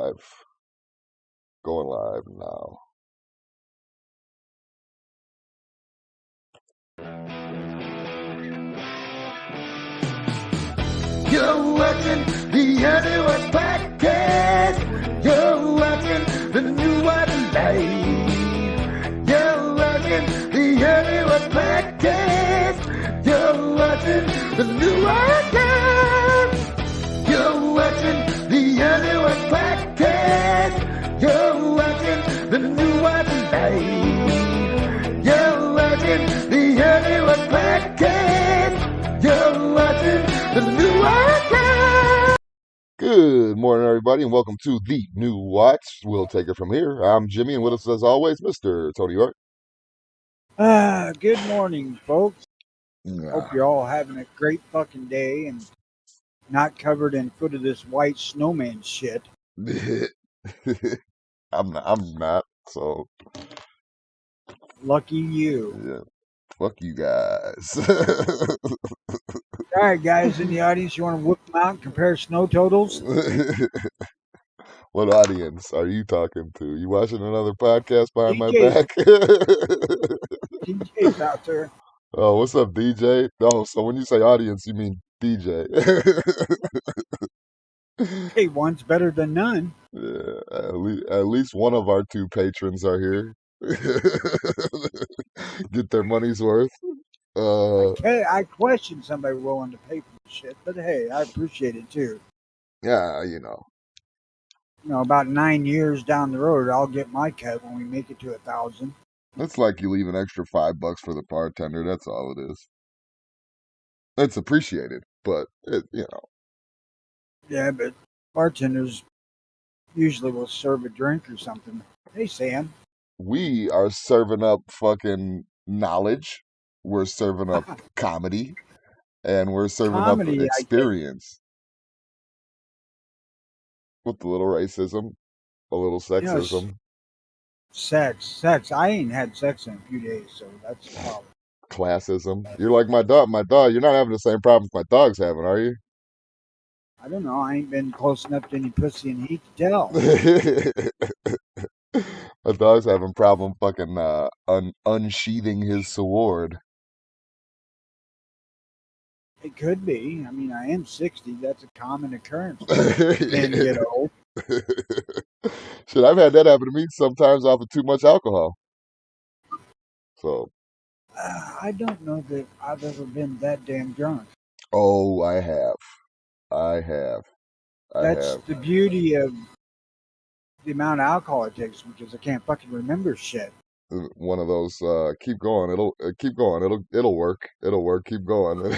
live. Going live now. You're watching the NWP podcast. You're watching the new one live. You're watching the NWP podcast. You're watching the new one live. You're watching the NWP podcast. You're watching the new one live. You're watching the NWP podcast. You're watching the new watch. Good morning, everybody, and welcome to the new watch. We'll take it from here. I'm Jimmy, and with us, as always, Mr. Tony York. Good morning, folks. Hope you're all having a great fucking day and not covered in foot of this white snowman shit. I'm not. So lucky you. Yeah. Fuck you guys. All right, guys in the audience, you want to whip them out and compare snow totals? What audience are you talking to? You watching another podcast behind my DJs. back? DJ's out there. Oh, what's up, DJ? Oh, so when you say audience, you mean DJ. Hey, one's better than none. Yeah, at least one of our two patrons are here. Get their money's worth. I question somebody willing to pay for the shit, but hey, I appreciate it too. Yeah, about 9 years down the road, I'll get my cut when we make it to 1,000. It's like you leave an extra $5 for the bartender. That's all it is. It's appreciated, but Yeah, but bartenders usually will serve a drink or something. Hey, Sam. We are serving up fucking knowledge. We're serving up comedy. And we're serving up experience. With a little racism, a little sexism. Sex. I ain't had sex in a few days, so that's a problem. Classism. You're like my dog. You're not having the same problems my dog's having, are you? I don't know. I ain't been close enough to any pussy and hate to tell. My dog's having problem fucking unsheathing his sword. It could be. I mean, I am 60. That's a common occurrence. And get old. Shit, I've had that happen to me sometimes off of too much alcohol. So. I don't know that I've ever been that damn drunk. Oh, I have. That's the beauty of the amount of alcohol it takes, because I can't fucking remember shit. One of those keep going, it'll work, keep going.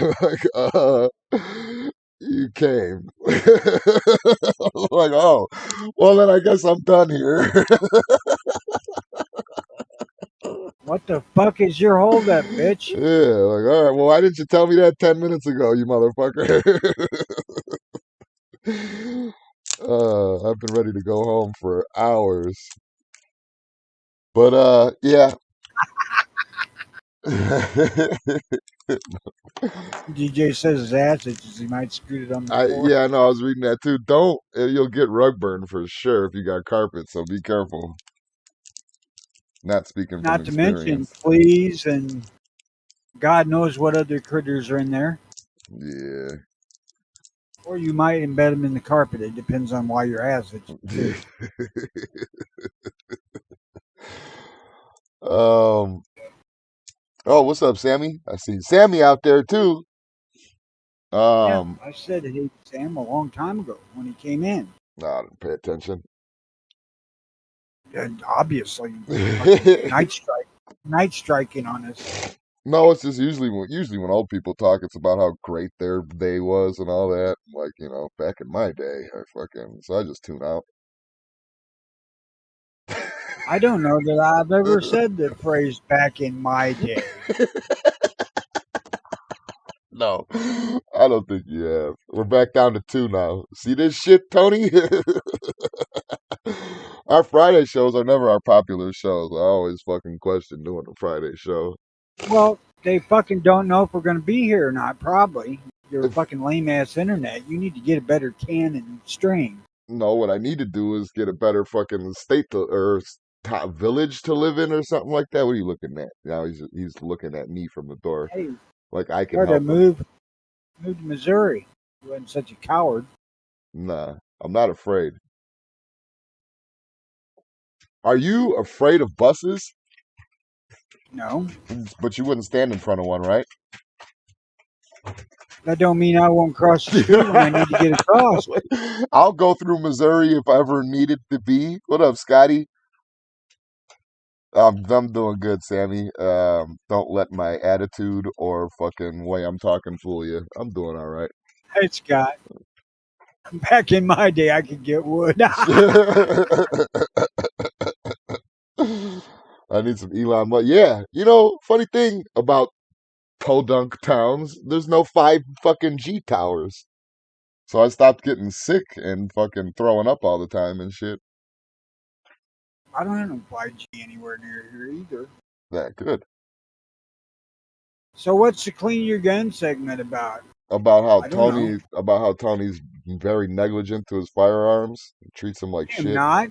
You came. Like, oh, well then I guess I'm done here. What the fuck is your holdup, bitch? Yeah, like, all right, well, why didn't you tell me that 10 minutes ago, you motherfucker? I've been ready to go home for hours. But, yeah. DJ says his ass itches. He might scoot it on the floor. Yeah, I know. I was reading that too. You'll get rug burn for sure if you got carpet, so be careful. Not speaking from experience. Not to mention fleas and God knows what other critters are in there. Yeah. Or you might embed them in the carpet. It depends on why your ass itches. Oh, what's up, Sammy? I see Sammy out there too. Yeah, I said hey to Sam a long time ago when he came in. I didn't pay attention. And obviously, night striking on us. No, it's just usually when old people talk, it's about how great their day was and all that. Like, back in my day, so I just tune out. I don't know that I've ever said the phrase "back in my day." No, I don't think you have. We're back down to 2 now. See this shit, Tony? Our Friday shows are never our popular shows. I always fucking question doing a Friday show. Well, they fucking don't know if we're going to be here or not, probably. Your fucking lame-ass internet. You need to get a better can and string. No, what I need to do is get a better fucking state or village to live in or something like that. What are you looking at? Now he's looking at me from the door Hey, like I can try to help him. move to Missouri. You wasn't such a coward. Nah, I'm not afraid. Are you afraid of buses? No, But you wouldn't stand in front of one, right? that don't mean I won't cross the street when I need to get across. I'll go through Missouri if I ever needed to be. What up, Scotty? I'm doing good, Sammy. Don't let my attitude or fucking way I'm talking fool you. I'm doing all right. Hey, Scott. Back in my day, I could get wood. I need some Elon Musk. Yeah, you know, funny thing about podunk towns, there's no 5 fucking G towers. So I stopped getting sick and fucking throwing up all the time and shit. I don't have no 5G anywhere near here either. That good. So what's the clean your gun segment about? About how I don't know. Tony's very negligent to his firearms, treats him like I am shit, not.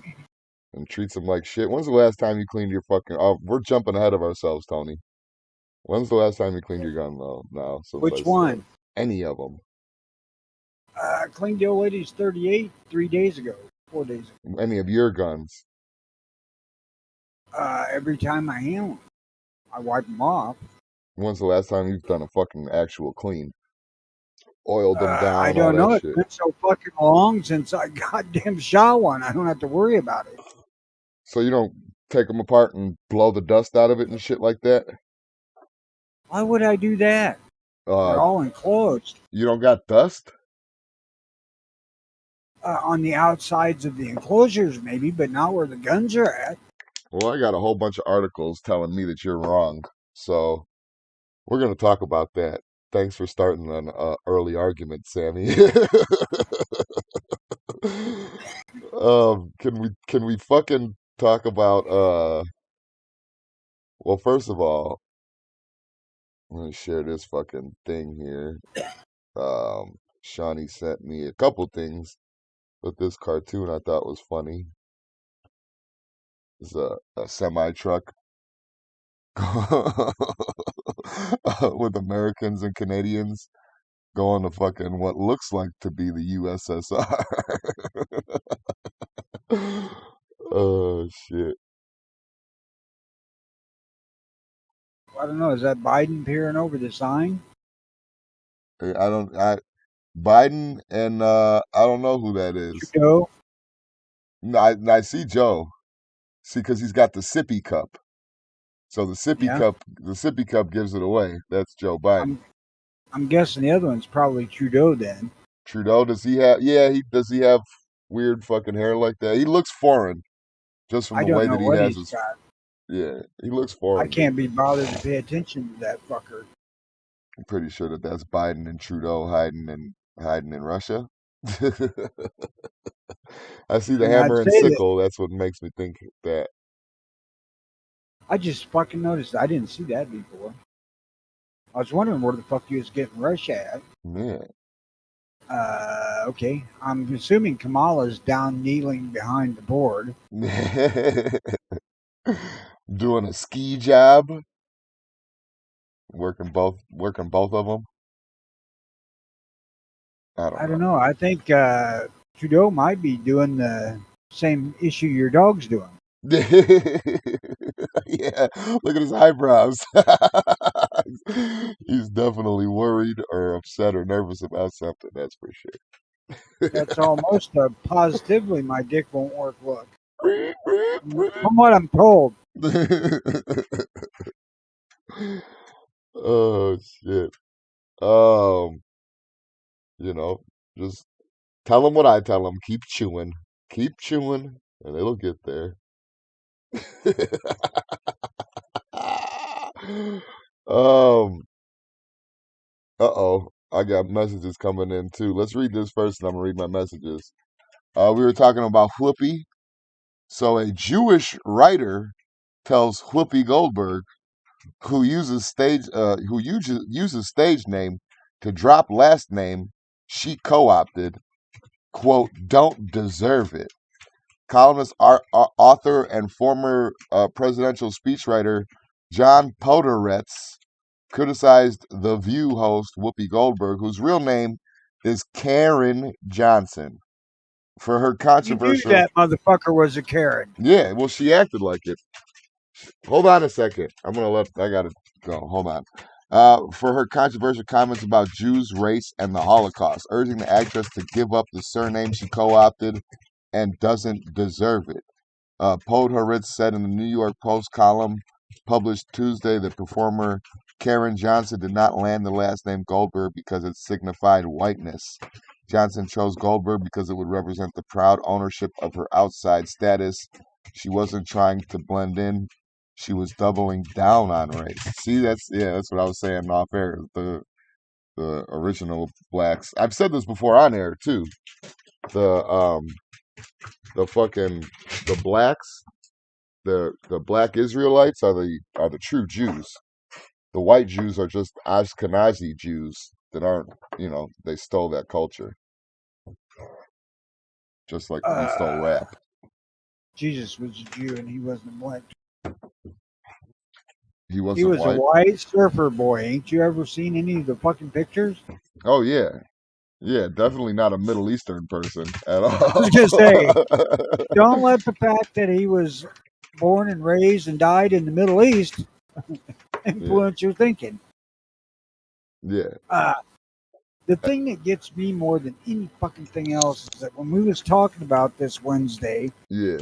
and treats him like shit. When's the last time you cleaned your fucking? Oh, we're jumping ahead of ourselves, Tony. When's the last time you cleaned your gun, though? Now, since I Which said one? any of them, I cleaned the old lady's 38 3 days ago, 4 days ago. any of your guns. Every time I handle them, I wipe them off. When's the last time you've done a fucking actual clean? Oiled them I down, all don't that know. It's shit. been so fucking long since I goddamn shot one. I don't have to worry about it. So you don't take them apart and blow the dust out of it and shit like that? Why would I do that? They're Uh, all enclosed. you don't got dust? On the outsides of the enclosures, maybe, but not where the guns are at. Well, I got a whole bunch of articles telling me that you're wrong. So we're going to talk about that. Thanks for starting an early argument, Sammy. Can we fucking talk about well, first of all, let me share this fucking thing here. Shawnee sent me a couple things, but this cartoon I thought was funny. It's a semi truck with Americans and Canadians going to fucking what looks like to be the USSR. Oh shit. I don't know. Is that Biden peering over the sign? I don't I Biden and I don't know who that is. Trudeau? No, I see Joe. See, because he's got the sippy cup. So Yeah. the sippy cup gives it away. That's Joe Biden. I'm guessing the other one's probably Trudeau then. Trudeau, does he have? Yeah, he does. He have weird fucking hair like that. He looks foreign, just from I the don't way know that he what has he's his. got. Yeah, he looks I foreign. can't be bothered to pay attention to that fucker. I'm pretty sure that that's Biden and Trudeau hiding in Russia. I see the And I'd hammer and say that sickle. That's what makes me think that. I just fucking noticed. I didn't see that before. I was wondering where the fuck you was getting Russia at. Yeah. Okay. I'm assuming Kamala's down kneeling behind the board. Doing a ski job, working both of them. I I don't don't know. I think Trudeau might be doing the same issue your dog's doing. know. Yeah, look at his eyebrows. He's definitely worried or upset or nervous about something. That's for That's almost a positively my dick won't work look. sure. From what I'm told. Oh shit. Um, you know, just tell them what I tell them. Keep chewing, and it'll get there. um. Uh-oh. I got messages coming in too. Let's read this first, and I'm gonna read my messages. We were talking about Whoopi. So a Jewish writer tells Whoopi Goldberg, who uses stage name to drop last name she co-opted, quote, don't deserve it. Columnist, author, and former presidential speechwriter John Podhoretz criticized The View host Whoopi Goldberg, whose real name is Karen Johnson, for her You knew controversial. that motherfucker was a Karen. Yeah, well, she acted like it. Hold on a second. I gotta go. Hold on. For her controversial comments about Jews, race, and the Holocaust, urging the actress to give up the surname she co-opted and doesn't deserve it. Podhoretz said in the New York Post column published Tuesday that performer Karen Johnson did not land the last name Goldberg because it signified whiteness. Johnson chose Goldberg because it would represent the proud ownership of her outside status. She wasn't trying to blend in. She was doubling down on race. See, that's what I was saying off air. The original blacks. I've said this before on air too. The the blacks, the black Israelites are the true Jews. The white Jews are just Ashkenazi Jews that aren't, they stole that culture. Just like we stole rap. Jesus was a Jew and he wasn't white. He wasn't He was white. a white surfer boy. Ain't you ever seen any of the fucking pictures? Oh yeah. Yeah, definitely not a Middle Eastern person at all. I was gonna say, don't let the fact that he was born and raised and died in the Middle East influence your thinking. Yeah. The thing that gets me more than any fucking thing else is that when we was talking about this Wednesday, Yeah.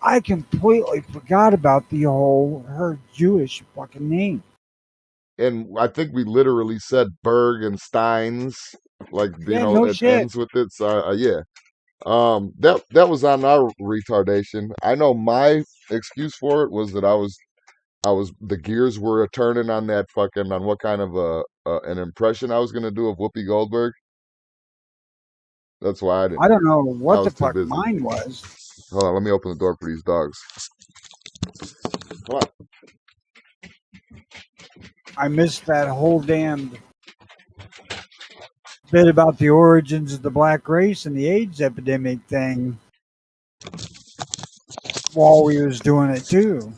I completely forgot about her Jewish fucking name. And I think we literally said Berg and Steins, like No it shit. ends with it. So yeah. That was on our retardation. I know my excuse for it was that I was the gears were turning on that fucking on what kind of an impression I was gonna do of Whoopi Goldberg. That's why I don't know I what the was too fuck busy. mine was. Hold on, let me open the door for these dogs. Come on. I missed that whole damn bit about the origins of the black race and the AIDS epidemic thing while we was doing it too.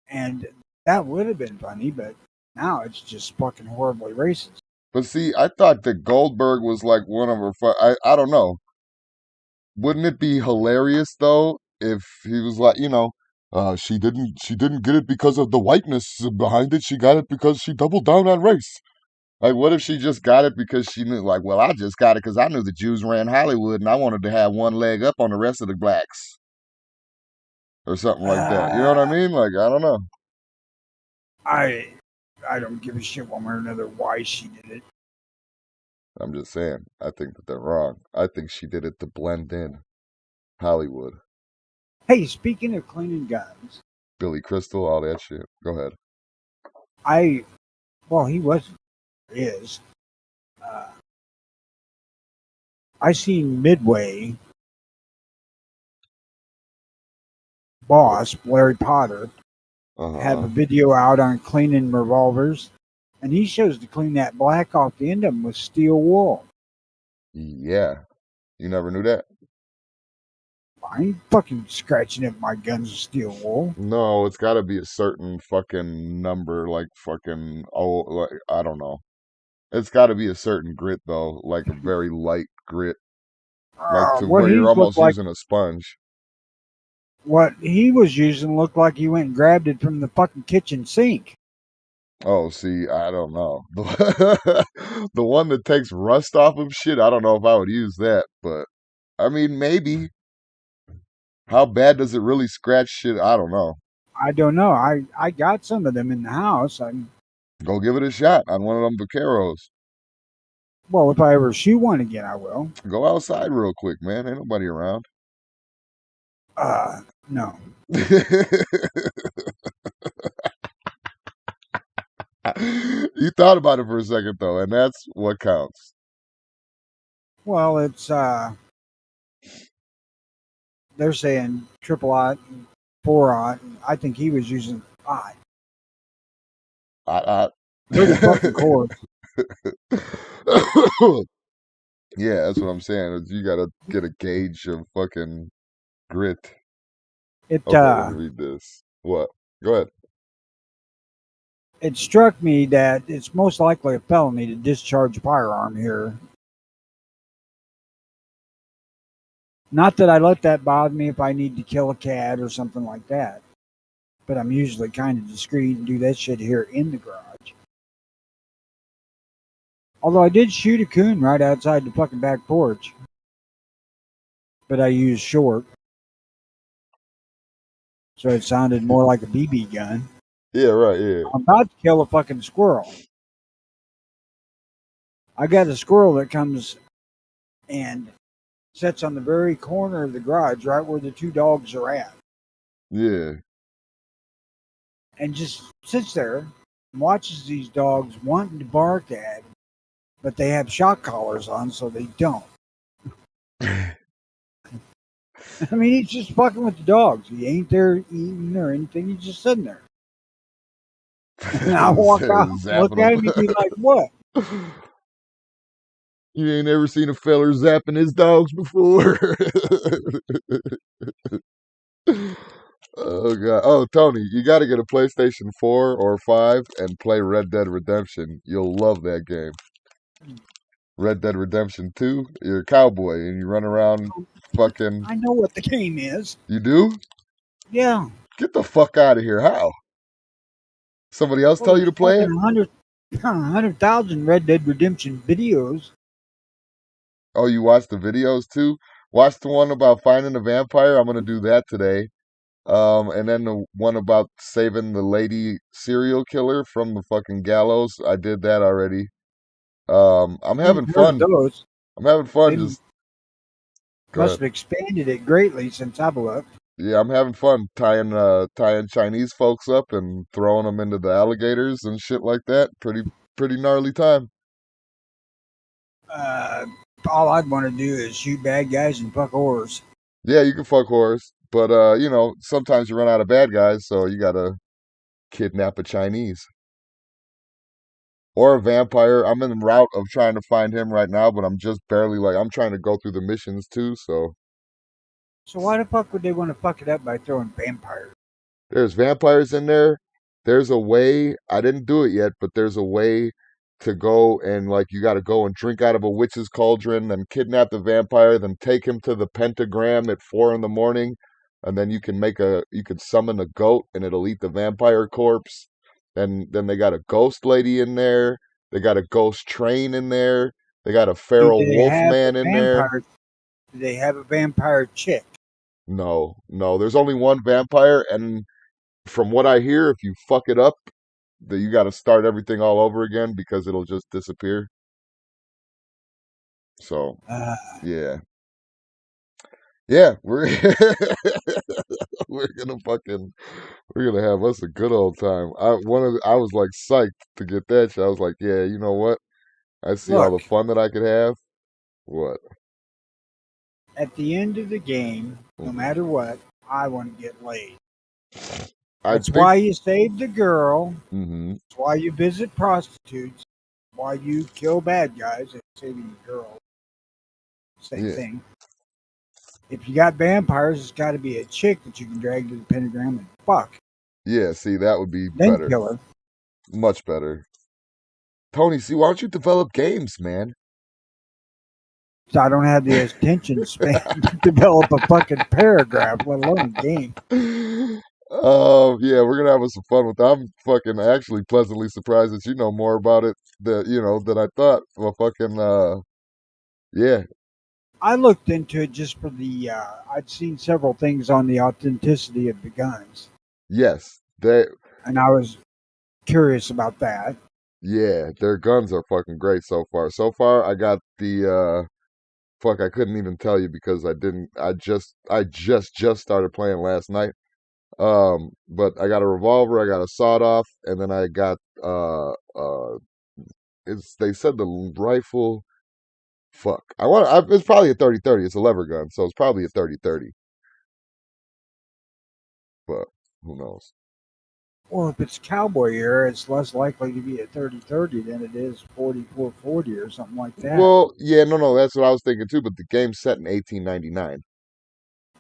And that would have been funny, but now it's just fucking horribly racist. But see, I thought that Goldberg was like one of her. I don't know. Wouldn't it be hilarious though if he was like, she didn't get it because of the whiteness behind it. She got it because she doubled down on race. Like, what if she just got it because she knew, like, well, I just got it because I knew the Jews ran Hollywood and I wanted to have one leg up on the rest of the blacks, or something like that. You know what I mean? Like, I don't know. I don't give a shit one way or another why she did it. I'm just saying. I think that they're wrong. I think she did it to blend in Hollywood. Hey, speaking of cleaning guns, Billy Crystal, all that shit. Go ahead. he is. I seen Midway boss Larry Potter have a video out on cleaning revolvers, and he shows to clean that black off the end of them with steel wool. Yeah. You never knew that? I ain't fucking scratching up my guns with steel wool. No, it's got to be a certain fucking number, like fucking, like, I don't know. It's got to be a certain grit, though, like a very light grit, like to What where you're he's looked almost like, using a sponge. what he was using looked like he went and grabbed it from the fucking kitchen sink. Oh, see, I don't know. The one that takes rust off of shit, I don't know if I would use that, but I mean, maybe. How bad does it really scratch shit? I don't know. I don't know. I got some of them in the house. Go give it a shot on one of them vaqueros. Well, if I ever shoot one again, I will. Go outside real quick, man. Ain't nobody around. No. You thought about it for a second, though, and that's what counts. Well, it's they're saying triple aught, 4-aught. I think he was using 5. Pretty fucking coarse. Yeah, that's what I'm saying. You gotta get a gauge of fucking grit. It Okay, let me read this. What? Go ahead. it struck me that it's most likely a felony to discharge a firearm here. Not that I let that bother me if I need to kill a cat or something like that, but I'm usually kind of discreet and do that shit here in the garage. Although I did shoot a coon right outside the fucking back porch, but I used short, so it sounded more like a BB gun. Yeah, right, yeah. I'm about to kill a fucking squirrel. I got a squirrel that comes and sits on the very corner of the garage, right where the two dogs are at, Yeah. and just sits there and watches these dogs wanting to bark at him, but they have shock collars on, so they don't. I mean, he's just fucking with the dogs. He ain't there eating or anything. He's just sitting there. And I walk out, look Zapping at him, he'd be like, "What?" them. You ain't ever seen a feller zapping his dogs before. Oh god. Oh, Tony, you got to get a PlayStation 4 or 5 and play Red Dead Redemption. You'll love that game. Red Dead Redemption 2, you're a cowboy and you run around fucking. I know what the game is. You do? Yeah. Get the fuck out of here. How? Somebody else Well, tell you there's to play fucking it? 100,000 Red Dead Redemption videos. Oh, you watched the videos too? Watch the one about finding a vampire. I'm gonna do that today. And then the one about saving the lady serial killer from the fucking gallows. I did that already. I'm having Heard of fun. those. I'm having fun. They Just go must ahead. have expanded it greatly since I've looked. Yeah, I'm having fun tying Chinese folks up and throwing them into the alligators and shit like that. Pretty gnarly time. Uh, all I'd want to do is shoot bad guys and fuck whores. Yeah, you can fuck whores, but sometimes you run out of bad guys, so you gotta kidnap a Chinese or a vampire. I'm in the route of trying to find him right now, but I'm just barely like I'm trying to go through the missions too, so So why the fuck would they want to fuck it up by throwing vampires? there's vampires in there. There's a way, I didn't do it yet, but there's a way to go and like you got to go and drink out of a witch's cauldron, then kidnap the vampire, then take him to the pentagram at 4 in the morning, and then you can summon a goat and it'll eat the vampire corpse. And then they got a ghost lady in there. They got a ghost train in there. They got a Do feral they wolf have a man in there. vampire? Do they have a vampire chick? No, no, there's only one vampire, and from what I hear, if you fuck it up, that you got to start everything all over again because it'll just disappear. So Uh, yeah, yeah, we're gonna fucking we're gonna have us a good old time. I was like psyched to get that shit. I was like, yeah, you know what? I see all the Look, fun that I could have. What? at the end of the game, no Hmm. matter what, I want to get laid. I That's think. why you save the girl. Hmm. That's why you visit prostitutes. Why you kill bad guys and saving the girl. Same Yeah, thing. If you got vampires, it's got to be a chick that you can drag to the pentagram and fuck. yeah. See, that would be Then better, kill her. much better. Tony, see, why don't you develop games, man? So I don't have the attention span to develop a fucking paragraph, let alone a game. Yeah, we're gonna have some fun with that. I'm fucking actually pleasantly surprised that you know more about it than I thought. Well, fucking yeah, I looked into it just for the. I'd seen several things on the authenticity of the guns, yes, they and I was curious about that. yeah, their guns are fucking great so far. So far, I got the fuck. I couldn't even tell you because I didn't. I just started playing last night. But I got a revolver, I got a sawed off, and then I got it's they said the rifle. Fuck. It's probably a 30-30. It's a lever gun, so it's probably a 30-30. But who knows? Well, if it's cowboy era, it's less likely to be a 30-30 than it is 44-40 or something like that. Well, yeah, no, that's what I was thinking too. But the game's set in 1899.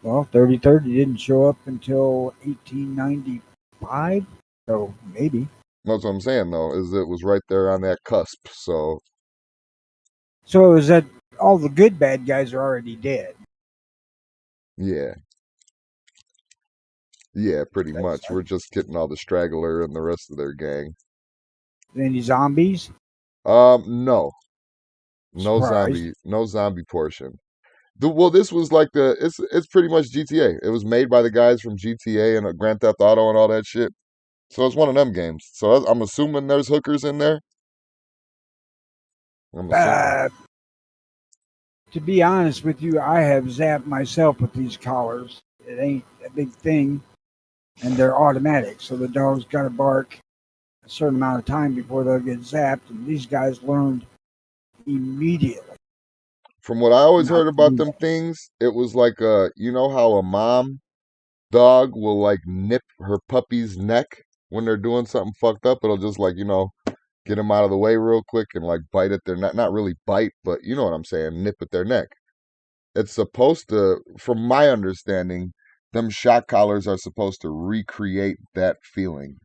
Well, 30-30 didn't show up until 1895, so maybe. That's what I'm saying, though, is it was right there on that cusp. So it was that all the good bad guys are already dead. yeah, pretty much. We're just getting all the straggler and the rest of their gang. Any zombies? No Surprised. zombie portion. Well, this was like it's pretty much GTA. It was made by the guys from GTA and Grand Theft Auto and all that shit. So it's one of them games. So I'm assuming there's hookers in there. I'm assuming. To be honest with you, I have zapped myself with these collars. It ain't a big thing, and they're automatic, so the dog's got to bark a certain amount of time before they'll get zapped, and these guys learned immediately. From what I always heard about them things, it was like you know how a mom dog will like nip her puppy's neck when they're doing something fucked up. It'll just like get them out of the way real quick and like bite at their neck. Not really bite, but you know what I'm saying, nip at their neck. It's supposed to, from my understanding, them shock collars are supposed to recreate that feeling.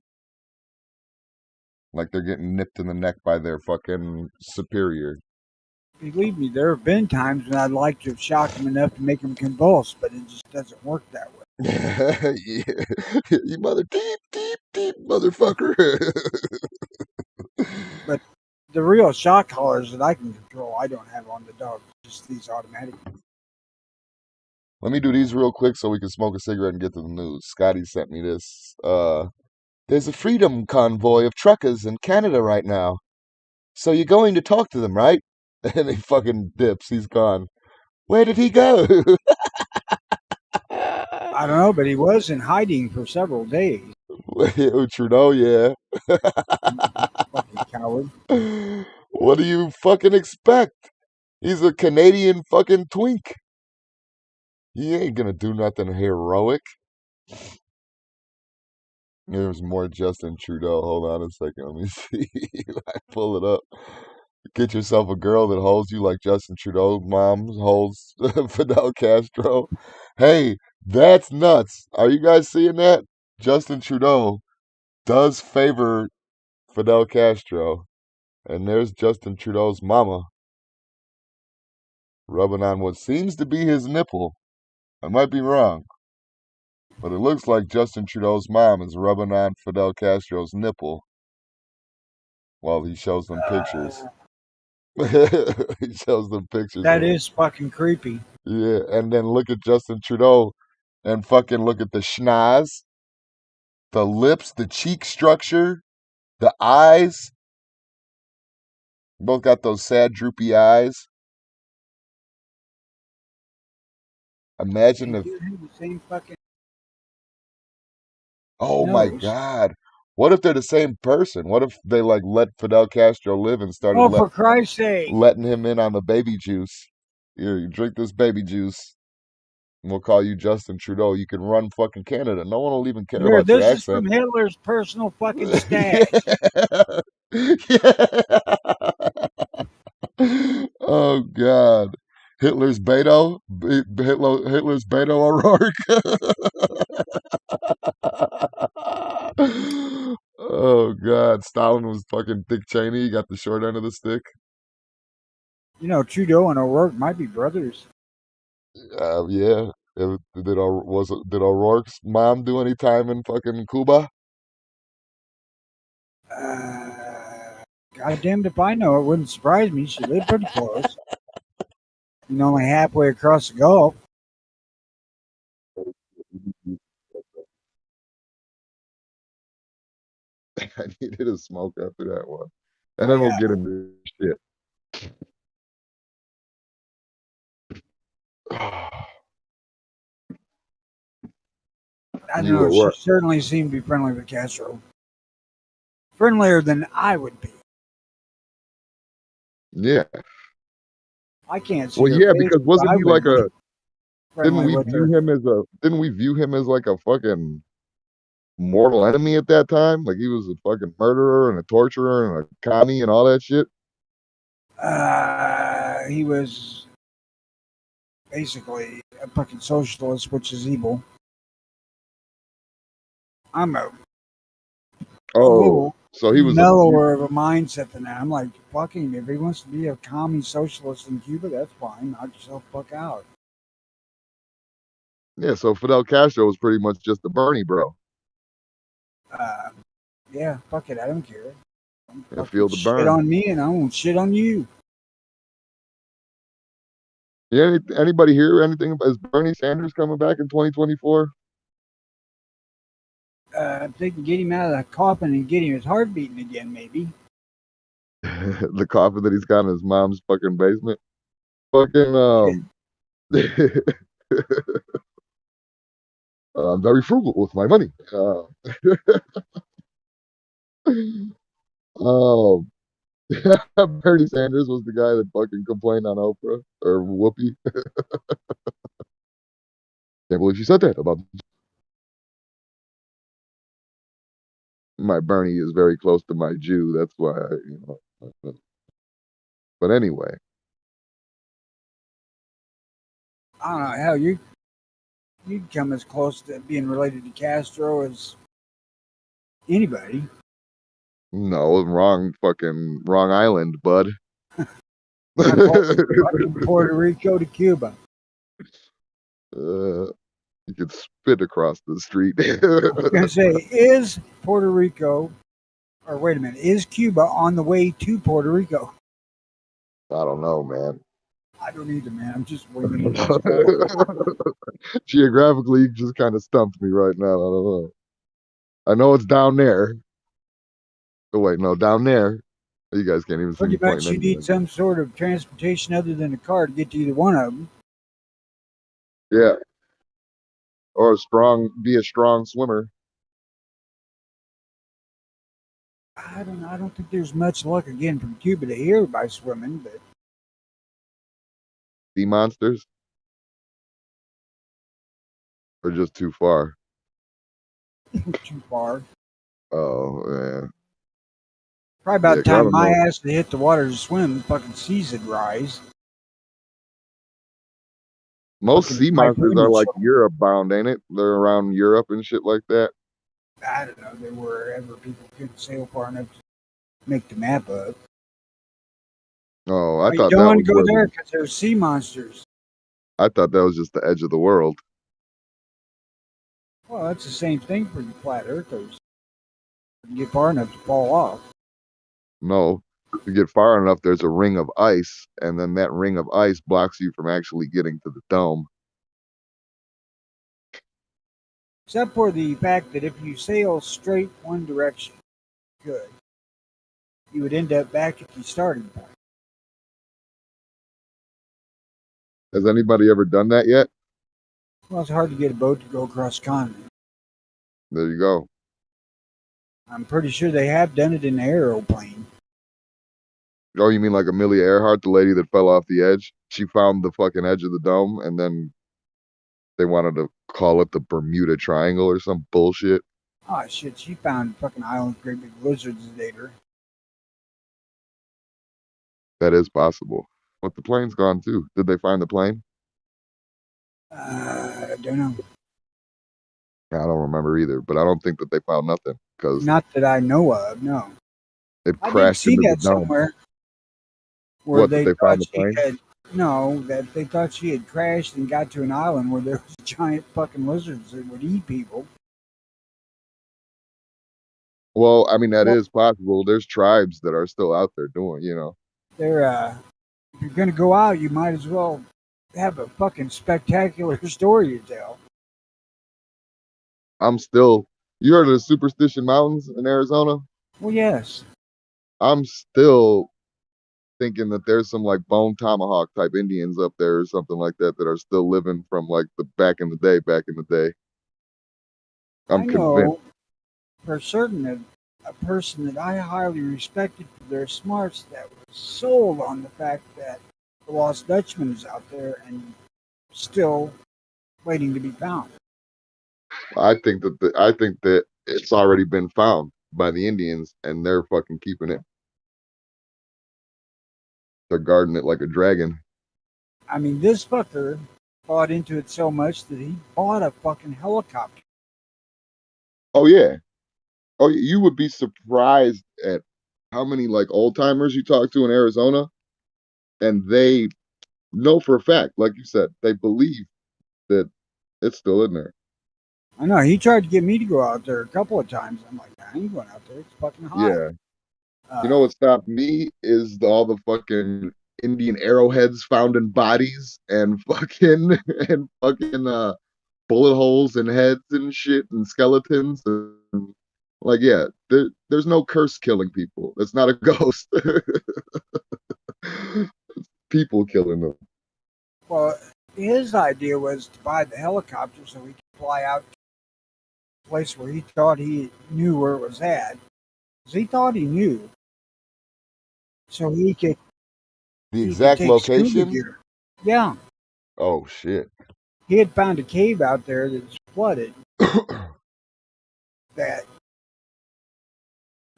Like they're getting nipped in the neck by their fucking superior. Believe me, there have been times when I'd like to have shocked them enough to make them convulse, but it just doesn't work that way. Yeah. You mother deep, motherfucker. But the real shock collars that I can control, I don't have on the dog, just these automatic. Let me do these real quick so we can smoke a cigarette and get to the news. Scotty sent me this. There's a freedom convoy of truckers in Canada right now. So you're going to talk to them, right? And he fucking dips. He's gone. Where did he go? I don't know, but he was in hiding for several days. Trudeau, yeah. Fucking coward. What do you fucking expect? He's a Canadian fucking twink. He ain't gonna do nothing heroic. There's more Justin Trudeau. Hold on a second. Let me see. I pull it up. Get yourself a girl that holds you like Justin Trudeau's mom holds Fidel Castro. Hey, that's nuts. Are you guys seeing that? Justin Trudeau does favor Fidel Castro. And there's Justin Trudeau's mama rubbing on what seems to be his nipple. I might be wrong, but it looks like Justin Trudeau's mom is rubbing on Fidel Castro's nipple while he shows them pictures. He shows them pictures. That is fucking creepy. Yeah, and then look at Justin Trudeau and fucking look at the schnoz, the lips, the cheek structure, the eyes. Both got those sad, droopy eyes. Imagine if. The same fucking Oh my God. What if they're the same person? What if they like let Fidel Castro live and started for Christ's sake, letting him in on the baby juice? Here, you drink this baby juice, and we'll call you Justin Trudeau. You can run fucking Canada. No one will even care about your accent. This is from Hitler's personal fucking stash. Oh God. Hitler's Beto? Hitler's Beto O'Rourke? Oh God. Stalin was fucking Dick Cheney. He got the short end of the stick. Trudeau and O'Rourke might be brothers. Yeah. Did O'Rourke's mom do any time in fucking Cuba? Goddamned if I know. It wouldn't surprise me. She lived pretty close. Only halfway across the Gulf. I needed a smoke after that one. And then we'll get into shit. I don't know. She certainly seemed to be friendly with Castro. Friendlier than I would be. Yeah. I can't see. Well, yeah, because wasn't he like a? Didn't we view him as like a fucking mortal enemy at that time? Like he was a fucking murderer and a torturer and a commie and all that shit? He was basically a fucking socialist, which is evil. I'm a Oh, little so he was a mellower of a mindset than that. I'm like, fucking, if he wants to be a commie socialist in Cuba, that's fine. Knock yourself the fuck out. yeah. So Fidel Castro was pretty much just a Bernie bro. Uh, yeah, fuck it. I don't care. Don't Yeah, fucking feel the shit burn. on me, and I won't shit on you. Yeah, anybody hear anything about is Bernie Sanders coming back in 2024? If they can get him out of the coffin and get him his heart beating again, maybe. The coffin that he's got in his mom's fucking basement. Fucking Yeah. I'm very frugal with my money. Um, Bernie Sanders was the guy that fucking complained on Oprah or Whoopi. Can't believe she said that about my Bernie is very close to my Jew. That's why But anyway, I don't know. Hell, you'd come as close to being related to Castro as anybody. no, wrong island, bud. How close is fucking Puerto Rico to Cuba? You could spit across the street. I was gonna say, is Puerto Rico, or wait a minute, is Cuba on the way to Puerto Rico? I don't know, man. I don't either, man. I'm just winging it. Geographically, you just kind of stumped me right now. I don't know. I know it's down there. Oh wait, no, down there. You guys can't even see Pretty me much, pointing you anywhere. need some sort of transportation other than a car to get to either one of them. Yeah, or be a strong swimmer. I don't know. I don't think there's much luck again from Cuba to here by swimming, but Sea monsters, or just too far. too far. Oh man, Probably yeah, about the 'cause I time don't my know. ass to hit the water to swim, the fucking seas would rise. Most Fucking sea monsters typhoon are would like show. Europe bound, ain't it? They're around Europe and shit like that. I don't know. They were wherever people couldn't sail far enough to make the map up. Oh, I Oh, you thought don't that want to was go where there the. because there's sea monsters. I thought that was just the edge of the world. Well, that's the same thing for the flat earthers. You get far enough to fall off. No, to get far enough, there's a ring of ice, and then that ring of ice blocks you from actually getting to the dome. Except for the fact that if you sail straight one direction, good, you would end up back at the starting point. Has anybody ever done that yet? Well, it's hard to get a boat to go across the continent. There you go. I'm pretty sure they have done it in an aeroplane. Oh, you mean like Amelia Earhart, the lady that fell off the edge? She found the fucking edge of the dome, and then they wanted to call it the Bermuda Triangle or some bullshit. Oh shit, she found fucking island great big lizards later. That is possible. But the plane's gone too. Did they find the plane? I don't know. I don't remember either, but I don't think that they found nothing because Not that I know of, no. it I did crashed see into the that dome. somewhere where What, that they they found thought the she plane? had no, that they thought she had crashed and got to an island where there was giant fucking lizards that would eat people. Well, I mean, that Well, is possible. There's tribes that are still out there doing. they're if you're gonna go out, you might as well have a fucking spectacular story to tell. You heard of the Superstition Mountains in Arizona? Well, yes. I'm still thinking that there's some like bone tomahawk type Indians up there or something like that that are still living from like the back in the day. I'm I convinced. know for certain that a person that I highly respected for their smarts that was sold on the fact that the Lost Dutchman is out there and still waiting to be found. I think that it's already been found by the Indians, and they're fucking keeping it. They're guarding it like a dragon. I mean, this fucker bought into it so much that he bought a fucking helicopter. Oh yeah. Oh, you would be surprised at how many like old timers you talk to in Arizona, and they know for a fact, like you said, they believe that it's still in there. I know he tried to get me to go out there a couple of times. I'm like, I ain't going out there. It's fucking hot. Yeah. You know Uh, what stopped me is all the fucking Indian arrowheads found in bodies and fucking and fucking bullet holes in heads and shit and skeletons and like yeah, there's no curse killing people. It's not a ghost. It's people killing them. well, his idea was to buy the helicopter so he could fly out to a place where he thought he knew where it was at. 'Cause he thought he knew, so The he could exact take scuba location? gear. Yeah, Oh shit. he had found a cave out there that's flooded that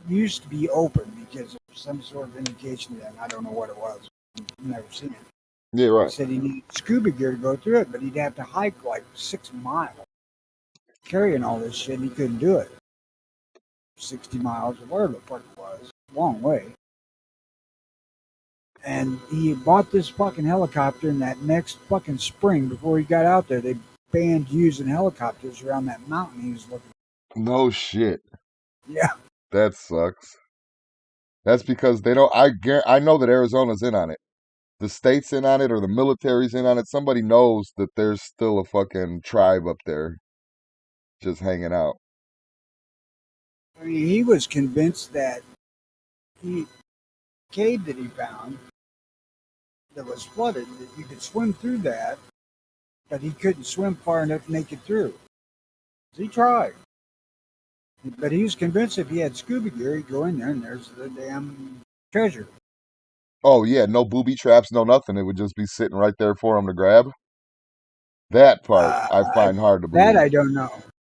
used to be open because of some sort of indication that I don't know what it was. I've never seen it. Yeah, He right. said he needed scuba gear to go through it, but he'd have to hike like 6 miles carrying all this shit. And he couldn't do it. 60 miles or whatever the fuck it was. Long way. And he bought this fucking helicopter, and that next fucking spring, before he got out there, they banned using helicopters around that mountain he was looking at. No shit. Yeah. That sucks. That's because they don't. I know that Arizona's in on it. The state's in on it, or the military's in on it. Somebody knows that there's still a fucking tribe up there just hanging out. I mean, he was convinced that the cave that he found that was flooded, that you could swim through that, but he couldn't swim far enough to make it through. He tried. But he was convinced if he had scuba gear, he'd go in there and there's the damn treasure. Oh yeah, no booby traps, no nothing. It would just be sitting right there for him to grab. That part I Uh, find hard to that believe. I don't know.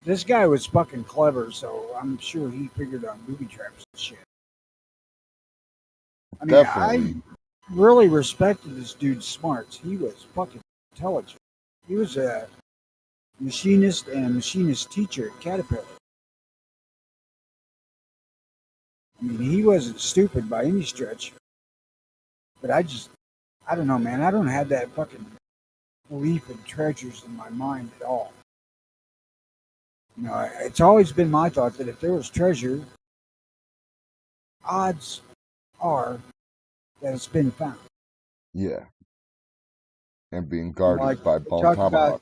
This guy was fucking clever, so I'm sure he figured on booby traps and shit. I mean, I Definitely. really respected this dude's smarts. He was fucking intelligent. He was a machinist and a machinist teacher at Caterpillar. I mean, he wasn't stupid by any stretch. But I don't know, man. I don't have that fucking belief in treasures in my mind at all. You know, it's always been my thought that if there was treasure, odds are that it's been found. Yeah. And being Like guarded by they Bone talk about Tomahawk.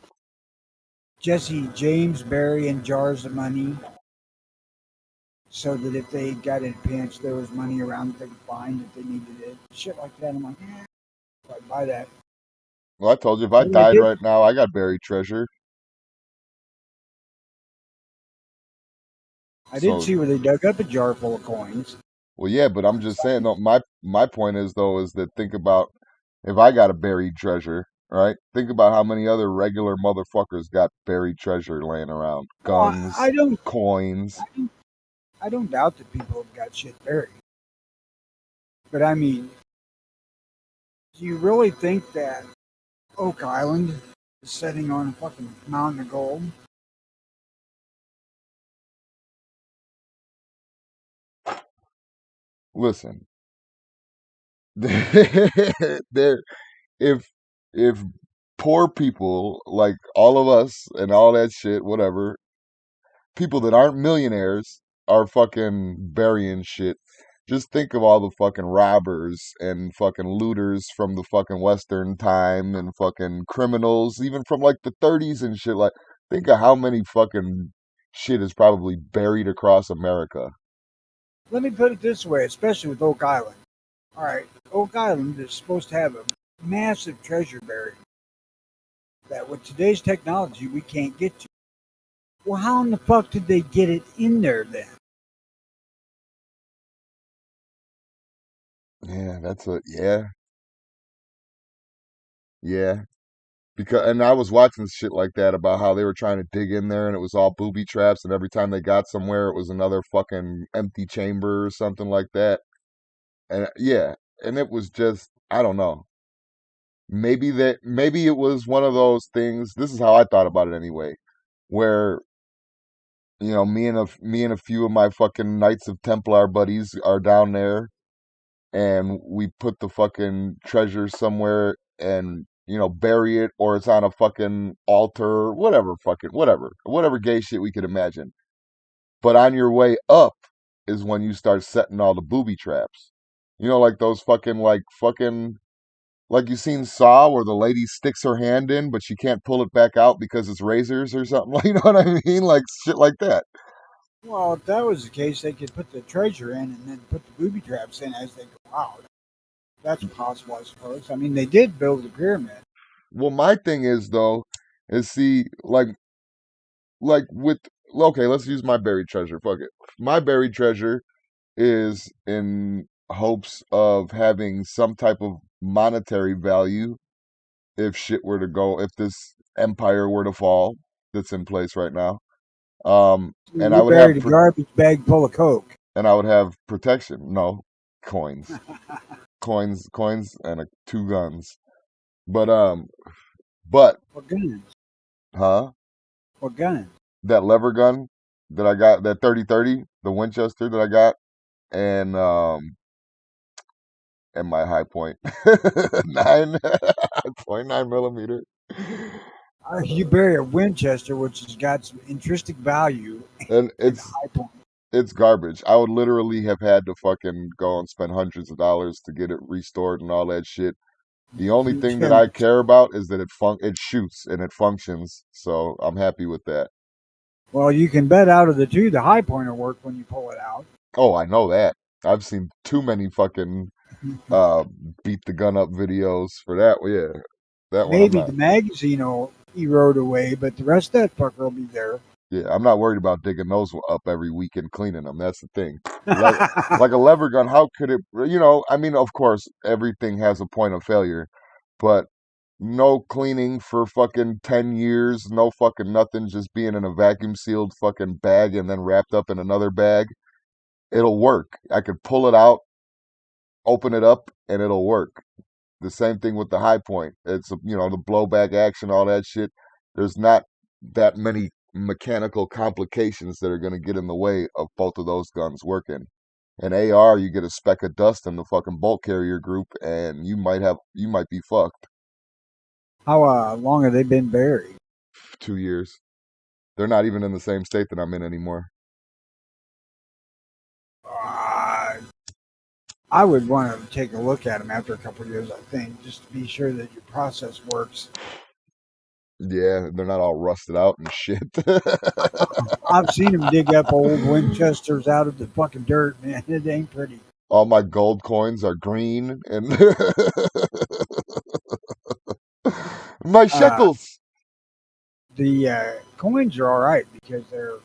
Jesse James burying jars of money so that if they got in a pinch, there was money around that they could find if they needed it. Shit like that. I'm like, I'd buy that. Well, I told you if I But I died did. right now, I got buried treasure. I did So see where they dug up a jar full of coins. well, yeah, but I'm just saying. No, my point is though is that think about if I got a buried treasure, right? Think about how many other regular motherfuckers got buried treasure laying around, Well, guns, coins. I don't doubt that people have got shit buried. But I mean, do you really think that Oak Island is sitting on a fucking mountain of gold? Listen, there if if poor people like all of us and all that shit, whatever, people that aren't millionaires are fucking burying shit. Just think of all the fucking robbers and fucking looters from the fucking Western time and fucking criminals, even from like the 30s and shit. Like, think of how many fucking shit is probably buried across America. Let me put it this way, especially with Oak Island. All right, Oak Island is supposed to have a massive treasure buried that with today's technology we can't get to. Well, how in the fuck did they get it in there then? Yeah, that's a yeah, yeah. And I was watching shit like that about how they were trying to dig in there and it was all booby traps, and every time they got somewhere, it was another fucking empty chamber or something like that. And yeah, and it was just, I don't know. Maybe it was one of those things. This is how I thought about it anyway, where me and a few of my fucking Knights of Templar buddies are down there, and we put the fucking treasure somewhere and bury it, or it's on a fucking altar, whatever gay shit we could imagine. But on your way up is when you start setting all the booby traps. Like those like you seen Saw where the lady sticks her hand in, but she can't pull it back out because it's razors or something. You know what I mean? Like shit like that. Well, if that was the case, they could put the treasure in and then put the booby traps in as they go out. That's possible, I suppose. I mean, they did build the pyramid. Well, my thing is though, is see, like with okay, let's use my buried treasure. Fuck it. My buried treasure is in hopes of having some type of monetary value if shit were to go, if this empire were to fall that's in place right now. And I You would have buried a garbage bag full of coke. and I would have protection. No, coins, coins, and two guns. But but What guns? huh? What guns? That lever gun that I got, that 30-30, the Winchester that I got, and my high point 9.9 millimeter. You bury a Winchester, which has got some intrinsic value And in the high point. it's garbage. I would literally have had to fucking go and spend hundreds of dollars to get it restored and all that shit. The only thing that I care about is that it shoots and it functions, so I'm happy with that. Well, you can bet out of the two, the high point will work when you pull it out. Oh, I know that. I've seen too many fucking uh beat the gun up videos for that. Yeah, that one I'm Maybe not. the magazine will erode away, but the rest of that fucker will be there. Yeah, I'm not worried about digging those up every week and cleaning them. That's the thing. Like a lever gun, how could it? I mean, of course, everything has a point of failure, but no cleaning for fucking 10 years, no fucking nothing, just being in a vacuum sealed fucking bag and then wrapped up in another bag. It'll work. I could pull it out, open it up, and it'll work. The same thing with the high point. It's the blowback action, all that shit. There's not that many mechanical complications that are going to get in the way of both of those guns working. An AR, you get a speck of dust in the fucking bolt carrier group, and you might be fucked. How long have they been buried? 2 years. They're not even in the same state that I'm in anymore. I would want to take a look at them after a couple of years, I think, just to be sure that your process works. Yeah, they're not all rusted out and shit. I've seen them dig up old Winchesters out of the fucking dirt, man. It ain't pretty. All my gold coins are green and my shekels. The coins are all right because they're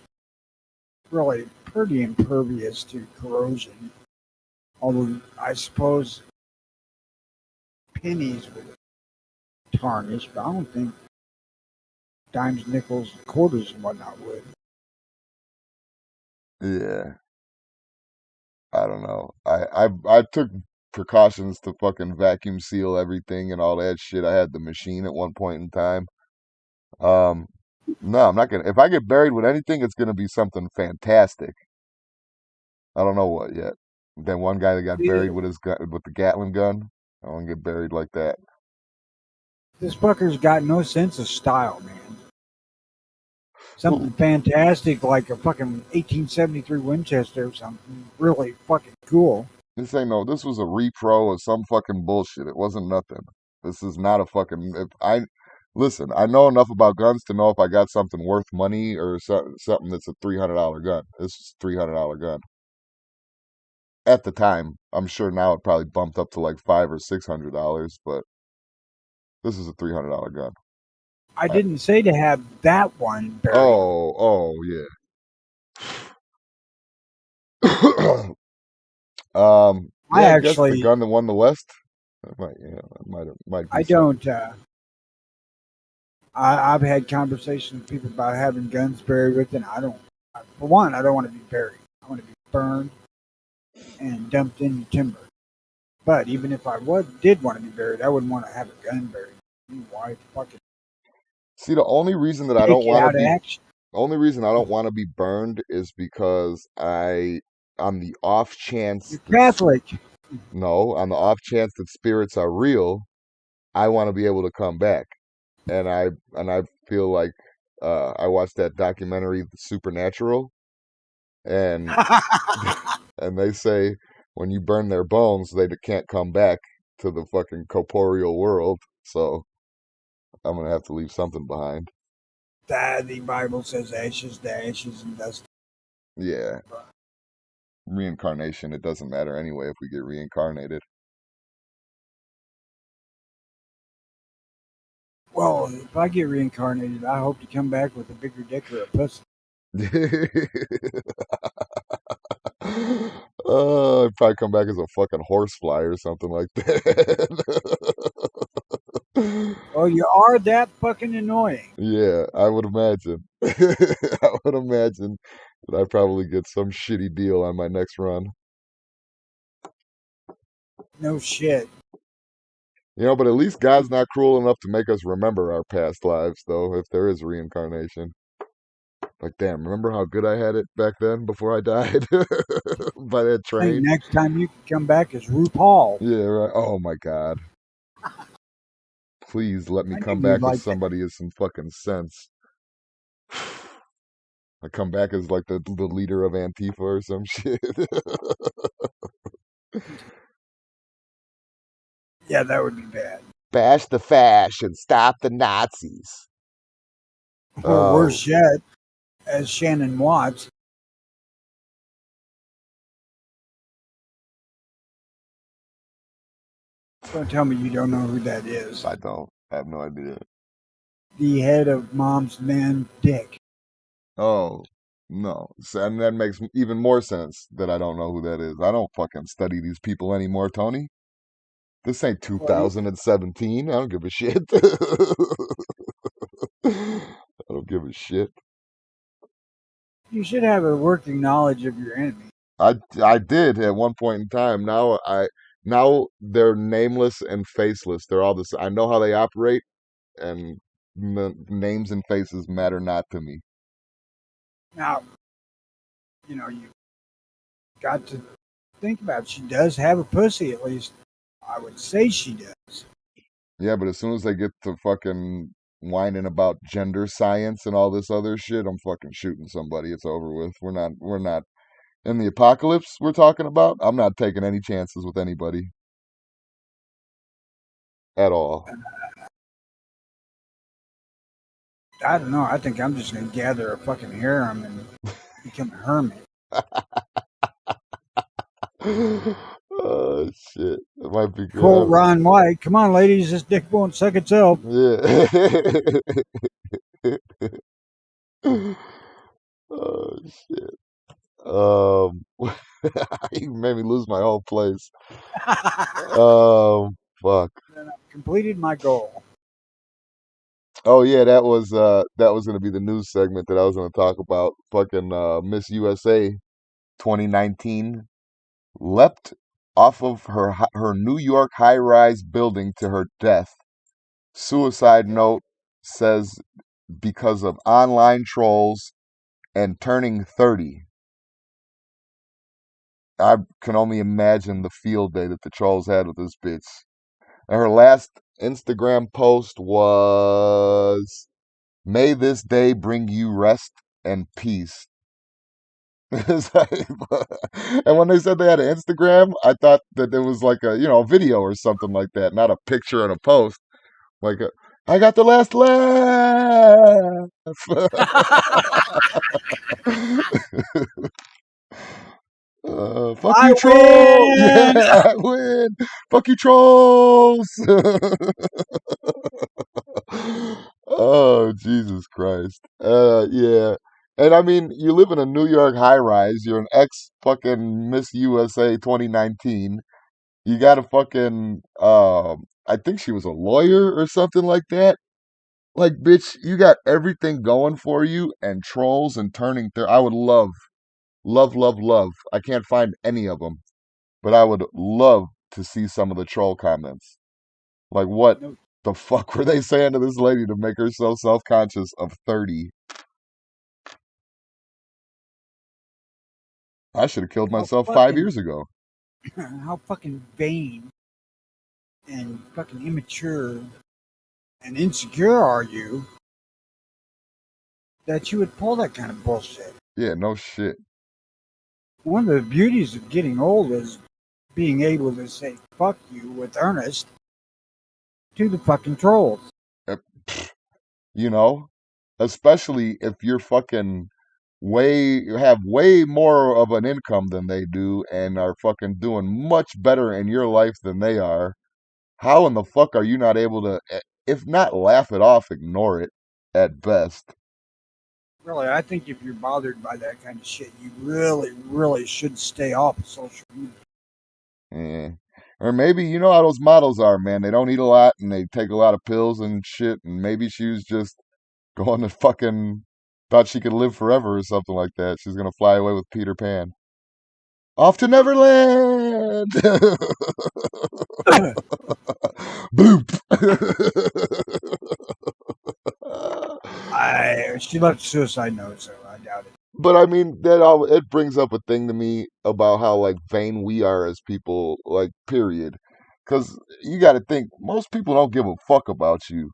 really pretty impervious to corrosion. Although I suppose pennies would tarnish, but I don't think dimes, nickels, quarters, and whatnot would. Yeah, I don't know. I took precautions to fucking vacuum seal everything and all that shit. I had the machine at one point in time. Um, no, I'm not gonna. If I get buried with anything, it's gonna be something fantastic. I don't know what yet. Then one guy that got buried with his gun, with the Gatling gun. I want to get buried like that. This fucker's got no sense of style, man. Something fantastic like a fucking 1873 Winchester or something really fucking cool. This ain't no. This was a repro of some fucking bullshit. It wasn't nothing. This is not a fucking. If I listen, I know enough about guns to know if I got something worth money or something that's a $300 gun. This is a $300 gun at the time. I'm sure now it probably bumped up to like $500 or $600, but this is a $300 gun. I didn't say to have that one buried. Oh yeah. I guess the gun that won the West. Might I don't. I've had conversations with people about having guns buried with, and I don't. For one, I don't want to be buried. I want to be burned and dumped in the timber. But even if did want to be buried, I wouldn't want to have a gun buried. Why fucking See, the only reason that I take don't it want to out of be action? only reason I don't want to be burned is because on the off chance You're Catholic. on the off chance that spirits are real, I want to be able to come back. And I feel like I watched that documentary, The Supernatural, and and they say when you burn their bones, they can't come back to the fucking corporeal world. So I'm gonna have to leave something behind. The Bible says ashes to ashes and dust. Yeah, reincarnation. It doesn't matter anyway if we get reincarnated. Well, if I get reincarnated, I hope to come back with a bigger dick or a pussy. I'd probably come back as a fucking horsefly or something like that. Oh, you are that fucking annoying. Yeah, I would imagine. I would imagine that I probably get some shitty deal on my next run. No shit. But at least God's not cruel enough to make us remember our past lives, though, if there is reincarnation. Like, damn, remember how good I had it back then before I died? By that I think train? next time you can come back as RuPaul. Yeah, right. Oh my God. Please let me I knew come you'd back as like that. somebody with some fucking sense. I come back as like the leader of Antifa or some shit. Yeah, that would be bad. Bash the fash and stop the Nazis. Or Oh, worse yet, as Shannon Watts. Don't tell me you don't know who that is. I don't. I have no idea. The head of Mom's Man Dick. Oh, no. And that makes even more sense that I don't know who that is. I don't fucking study these people anymore, Tony. This ain't Well, 2017. I don't give a shit. I don't give a shit. you should have a working knowledge of your enemy. I did at one point in time. Now they're nameless and faceless. They're all the same. I know how they operate, and names and faces matter not to me. Now, you got to think about it. She does have a pussy, at least. I would say she does. Yeah, but as soon as they get to fucking whining about gender science and all this other shit, I'm fucking shooting somebody. It's over with. We're not in the apocalypse we're talking about. I'm not taking any chances with anybody at all. I don't know. I think I'm just going to gather a fucking harem and become a hermit. Oh shit. That might be Quote good. Ron White, come on, ladies, this dick won't suck itself. Yeah. Oh shit. Um, you made me lose my whole place. Fuck. And I've completed my goal. Oh yeah, that was gonna be the news segment that I was gonna talk about. Fucking Miss USA 2019 leapt off of her New York high-rise building to her death. Suicide note says because of online trolls and turning 30. I can only imagine the field day that the trolls had with this bitch. And her last Instagram post was, "May this day bring you rest and peace." It's like- and when they said they had an Instagram, I thought that there was like a video or something like that, not a picture and a post. Like, I got the last laugh. Fuck I you, troll! win! Yeah, I win. Fuck you, trolls! Oh, Jesus Christ. Yeah. And I mean, you live in a New York high rise. You're an ex fucking Miss USA 2019. You got a fucking, I think she was a lawyer or something like that. Like, bitch, you got everything going for you and trolls and turning there. I would love, love, love, love. I can't find any of them, but I would love to see some of the troll comments. Like, what No, the fuck were they saying to this lady to make her so self conscious of 30? I should have killed how myself 5 years ago. how fucking vain and fucking immature and insecure are you that you would pull that kind of bullshit? Yeah, no shit. One of the beauties of getting old is being able to say fuck you with earnest to the fucking trolls. Uh, You know, especially if you're fucking way have way more of an income than they do and are fucking doing much better in your life than they are. How in the fuck are you not able to, if not laugh it off, ignore it at best? Really, I think if you're bothered by that kind of shit, you really, really should stay off of social media. Eh. Or maybe you know how those models are, man. They don't eat a lot and they take a lot of pills and shit. And maybe she was just going to fucking thought she could live forever or something like that. She's gonna fly away with Peter Pan. Off to Neverland. Boop. She left a suicide note, so I doubt it. But I mean, it brings up a thing to me about how like vain we are as people, like period. Because you got to think most people don't give a fuck about you.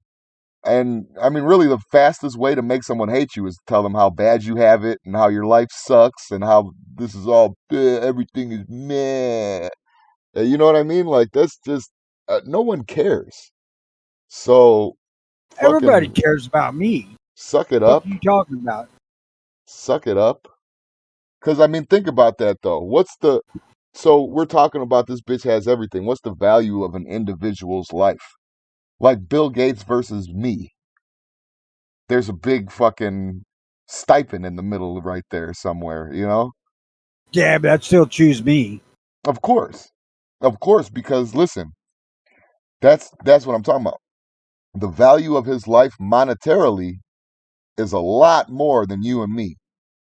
And I mean, really, the fastest way to make someone hate you is to tell them how bad you have it and how your life sucks and how this is all everything is meh. You know what I mean? Like that's just no one cares. So Everybody fucking cares about me. suck it What up, are you talking about? suck it up. Because I mean, think about that though. So we're talking about this bitch has everything. What's the value of an individual's life? Like Bill Gates versus me. There's a big fucking stipend in the middle right there somewhere, you know? Yeah, but I'd still choose me. Of course. Of course, because listen, that's what I'm talking about. The value of his life monetarily is a lot more than you and me.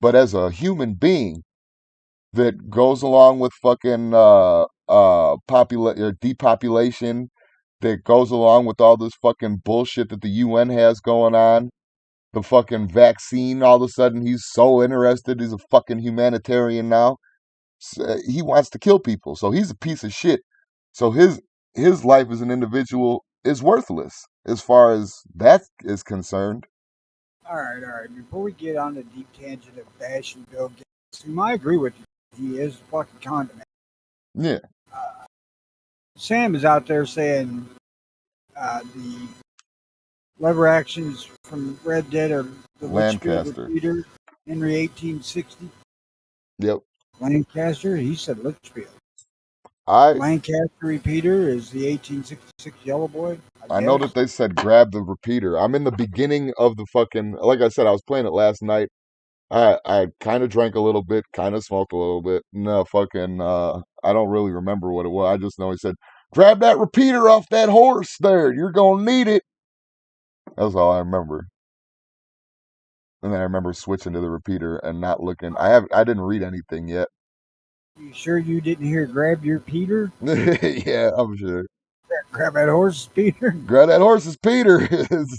But as a human being that goes along with fucking depopulation, that goes along with all this fucking bullshit that the UN has going on, the fucking vaccine, all of a sudden he's so interested, he's a fucking humanitarian now. He wants to kill people, so he's a piece of shit. So his life as an individual is worthless as far as that is concerned. All right, all right. Before we get on the deep tangent of bashing Bill Gates, whom I agree with you, he is a fucking condiment. Yeah, Sam is out there saying the lever actions from Red Dead are the Litchfield Lancaster. repeater, Henry 1860. Yep. Lancaster, he said Litchfield. I Lancaster repeater is the 1866 Yellow Boy, I I know guess. that they said grab the repeater. I'm in the beginning of the fucking, like I said, I was playing it last night. I kind of drank a little bit, kind of smoked a little bit. No, fucking, I don't really remember what it was. I just know he said, grab that repeater off that horse there. You're gonna need it. That's all I remember. And then I remember switching to the repeater and not looking. I didn't read anything yet. You sure you didn't hear grab your Peter? Yeah, I'm sure. Grab that horse, Peter? Grab that horse's Peter. It's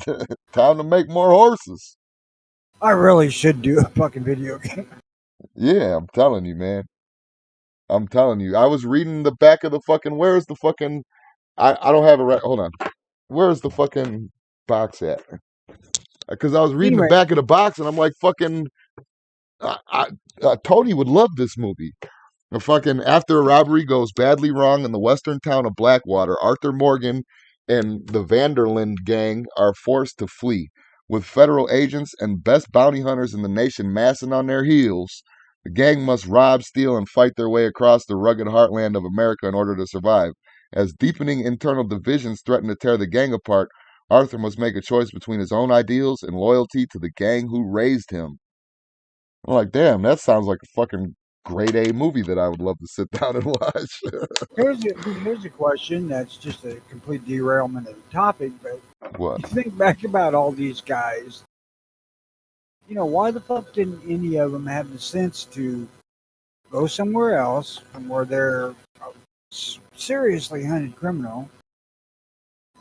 time to make more horses. I really should do a fucking video game. Yeah, I'm telling you, man. I'm telling you. I was reading the back of the fucking. Where's the fucking? I don't have it right. Hold on. Where's the fucking box at? Because I was reading the Anyway, back of the box and I'm like, fucking. Tony would love this movie. The fucking after a robbery goes badly wrong in the western town of Blackwater, Arthur Morgan and the Vanderland gang are forced to flee. With federal agents and best bounty hunters in the nation massing on their heels, the gang must rob, steal, and fight their way across the rugged heartland of America in order to survive. As deepening internal divisions threaten to tear the gang apart, Arthur must make a choice between his own ideals and loyalty to the gang who raised him. I'm like, damn, that sounds like a fucking grade A movie that I would love to sit down and watch. Here's a question that's just a complete derailment of the topic, but What? you think back about all these guys, why the fuck didn't any of them have the sense to go somewhere else from where they're a seriously hunted criminal,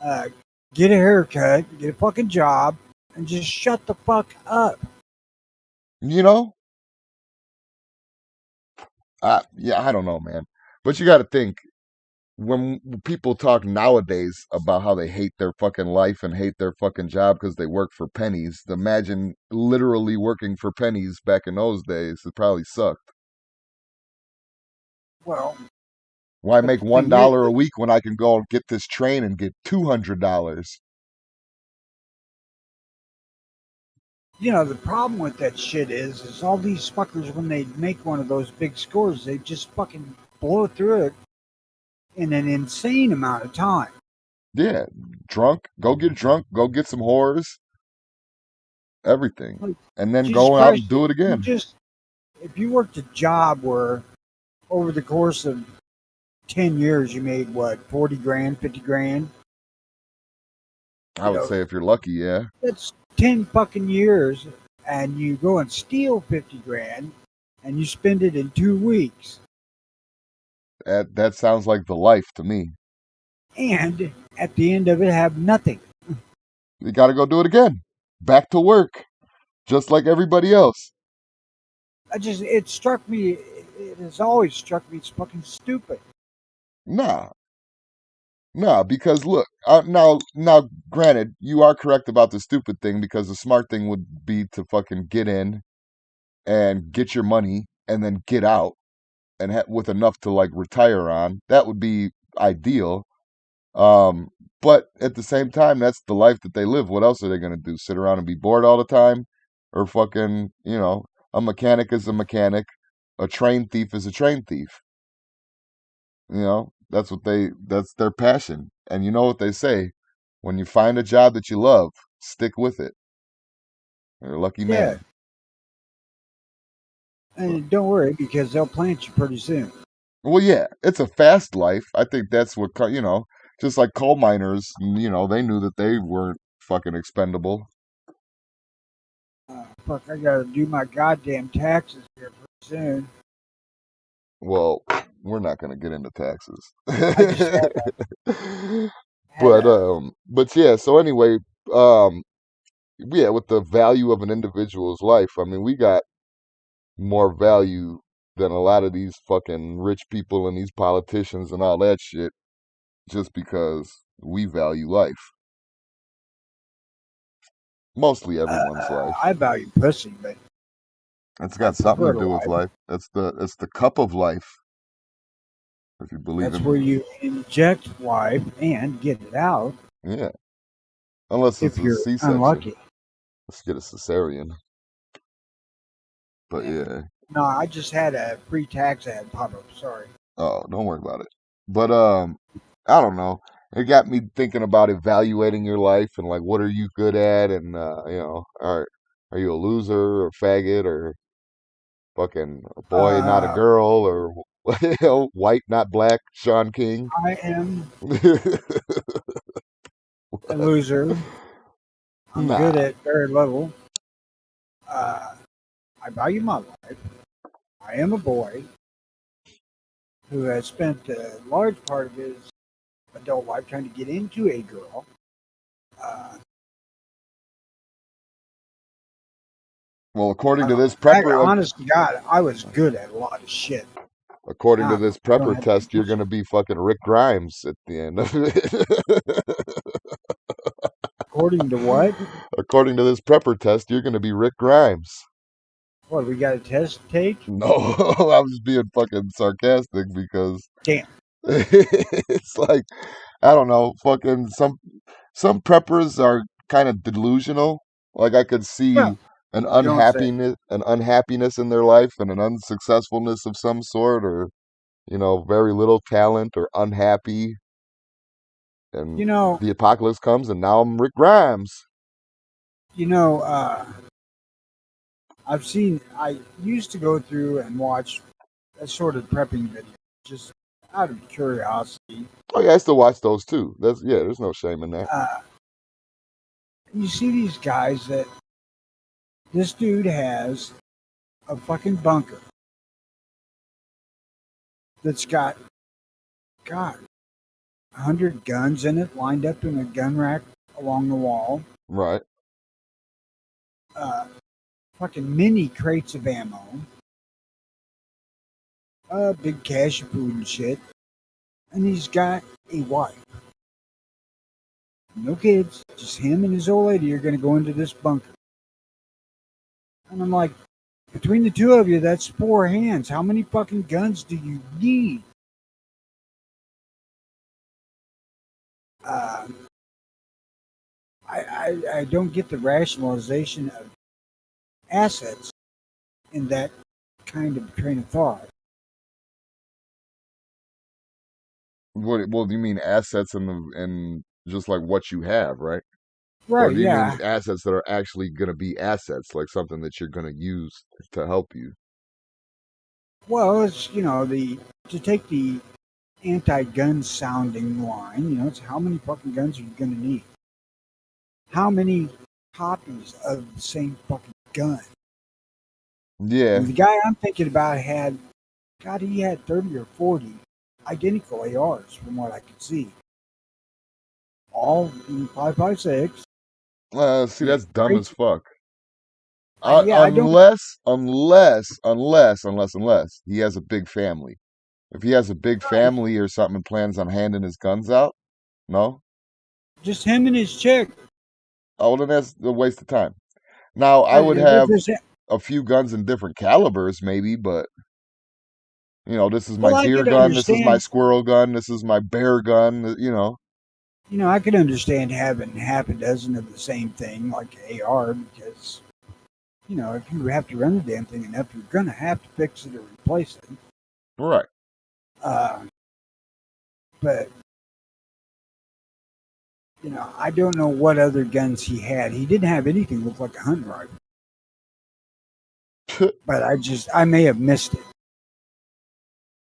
uh, get a haircut, get a fucking job, and just shut the fuck up? You know? Yeah, I don't know, man. But you got to think when people talk nowadays about how they hate their fucking life and hate their fucking job because they work for pennies. Imagine literally working for pennies back in those days. It probably sucked. Well, Why but make the thing is, $1 a week when I can go and get this train and get $200? the problem with that shit is all these fuckers, when they make one of those big scores, they just fucking blow through it in an insane amount of time. Yeah, drunk, go get some whores, everything, Like, and then Jesus go out and Christ, do it you again. just if you worked a job where over the course of 10 years you made what, 40 grand, 50 grand, I would say if you're lucky, yeah. that's 10 fucking years, and you go and steal 50 grand and you spend it in 2 weeks, That sounds like the life to me. and at the end of it have nothing. You got to go do it again. Back to work, just like everybody else. It struck me, it has always struck me, it's fucking stupid. Nah, nah, because look, now, granted, you are correct about the stupid thing because the smart thing would be to fucking get in and get your money and then get out and with enough to like retire on. That would be ideal. Um, but at the same time, that's the life that they live. What else are they gonna do? Sit around and be bored all the time, or fucking, a mechanic is a mechanic, a train thief is a train thief. That's their passion. And you know what they say: when you find a job that you love, stick with it. You're a lucky Yeah, man. and don't worry, because they'll plant you pretty soon. Well, yeah, it's a fast life. I think that's what, just like coal miners, they knew that they weren't fucking expendable. Fuck, I gotta do my goddamn taxes here pretty soon. Well, we're not going to get into taxes. I just had but a but yeah, so anyway, um yeah, with the value of an individual's life, I mean, we got more value than a lot of these fucking rich people and these politicians and all that shit just because we value life. Mostly everyone's life. I value pussy, but It's I got something to prefer to do with life. life. It's the cup of life, if you believe That's in. where you inject life and get it out Yeah. Unless it's if a you're C-section. unlucky. Let's get a cesarean. But Yeah. yeah. No, I just had a pre-tax ad pop up. Sorry. Oh, don't worry about it. But I don't know. It got me thinking about evaluating your life and like what are you good at and are you a loser or a faggot or fucking a boy not a Uh, girl or white not black, Sean King. I am a loser. I'm good Nah. at very little. Uh, I value my life. I am a boy who has spent a large part of his adult life trying to get into a girl. Uh, Well, according I to don't this know. Heck, prepper honest to God, I was good at a lot of shit. according to Now this I don't prepper have any test, you're pussy. gonna be fucking Rick Grimes at the end of it. According to what? According to this prepper test, you're gonna be Rick Grimes. What, we got a test to take? No, I was being fucking sarcastic because Damn. it's like I don't know, fucking some preppers are kind of delusional. Like I could see Well, you don't say. an unhappiness in their life and an unsuccessfulness of some sort, or very little talent or unhappy, and You know, the apocalypse comes, and now I'm Rick Grimes. you know, I used to go through and watch that sort of prepping video, just out of curiosity. Oh yeah, I still watch those too. That's yeah. There's no shame in that. Uh, you see these guys that this dude has a fucking bunker that's got God 100 guns in it, lined up in a gun rack along the wall. Right. Fucking mini crates of ammo, big cache of food and shit, and he's got a wife. No kids, just him and his old lady are going to go into this bunker. And I'm like, between the two of you, that's 4 hands. How many fucking guns do you need? Uh, I don't get the rationalization of assets in that kind of train of thought. What? Well, do you mean assets and just like what you have, right? Or Right, do you mean yeah. assets that are actually going to be assets, like something that you're going to use to help you? Well, it's, to take the anti-gun sounding line, it's how many fucking guns are you going to need? How many copies of the same fucking gun? Yeah. The guy I'm thinking about he had 30 or 40 identical ARs from what I could see. All in 5.56. See, that's dumb as fuck. Yeah, I don't. Unless he has a big family. If he has a big Right. family or something and plans on handing his guns out, no. Just him and his chick. Oh, well, then that's a waste of time. Now, I would With have his, a few guns in different calibers, maybe, but this is my well, I deer could gun, this is my understand. squirrel gun, this is my bear gun. I could understand having half a dozen of the same thing, like AR, because if you have to run the damn thing enough, you're gonna have to fix it or replace it. Right. Uh, but I don't know what other guns he had. He didn't have anything look like a hunting rifle, but I may have missed it.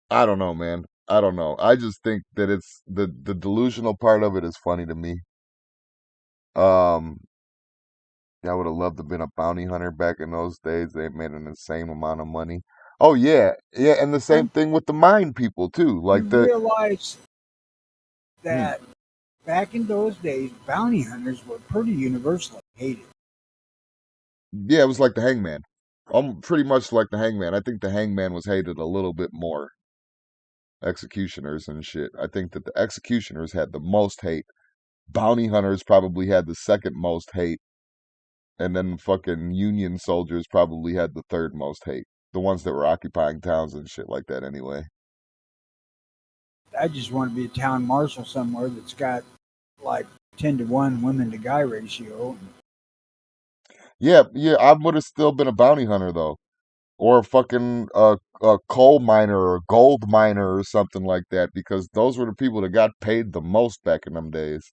I don't know, man. I don't know. I just think that it's the delusional part of it is funny to me. Um, I would have loved to have been a bounty hunter back in those days. They made an insane amount of money. Oh yeah, yeah, and the same Um, thing with the mine people too. you Like realize hmm, that back in those days, bounty hunters were pretty universally hated. yeah, it was like the hangman. Pretty much like the hangman. I think the hangman was hated a little bit more. Executioners and shit. I think that the executioners had the most hate. Bounty hunters probably had the second most hate, and then fucking Union soldiers probably had the third most hate. The ones that were occupying towns and shit like that, anyway. I just want to be a town marshal somewhere that's got like 10-to-1 women to guy ratio. Yeah, yeah, I would have still been a bounty hunter though, or a fucking a coal miner or gold miner or something like that, because those were the people that got paid the most back in them days.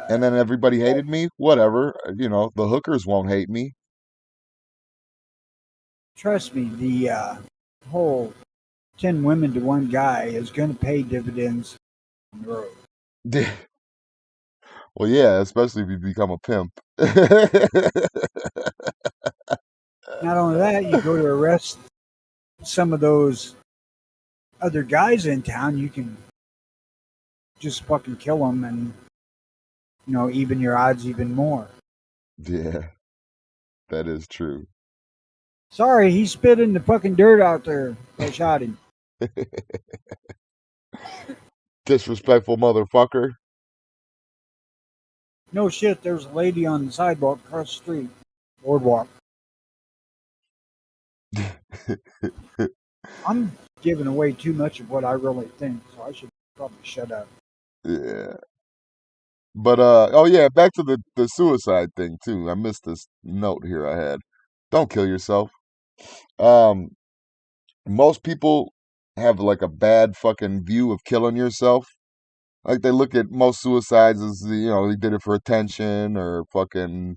And then everybody But hated me. Whatever, the hookers won't hate me. trust me, the whole 10 women to one guy is going to pay dividends on the road. Well, yeah, especially if you become a pimp. Not only that, you go to arrest some of those other guys in town, you can just fucking kill them and, even your odds even more. Yeah, that is true. Sorry, he spit in the fucking dirt out there. I shot him. Disrespectful motherfucker. No shit, there's a lady on the sidewalk across the street. Boardwalk. I'm giving away too much of what I really think, so I should probably shut up. Yeah. But oh yeah, back to the suicide thing too. I missed this note here I had. Don't kill yourself. Um Most people have like a bad fucking view of killing yourself. Like they look at most suicides as they did it for attention or fucking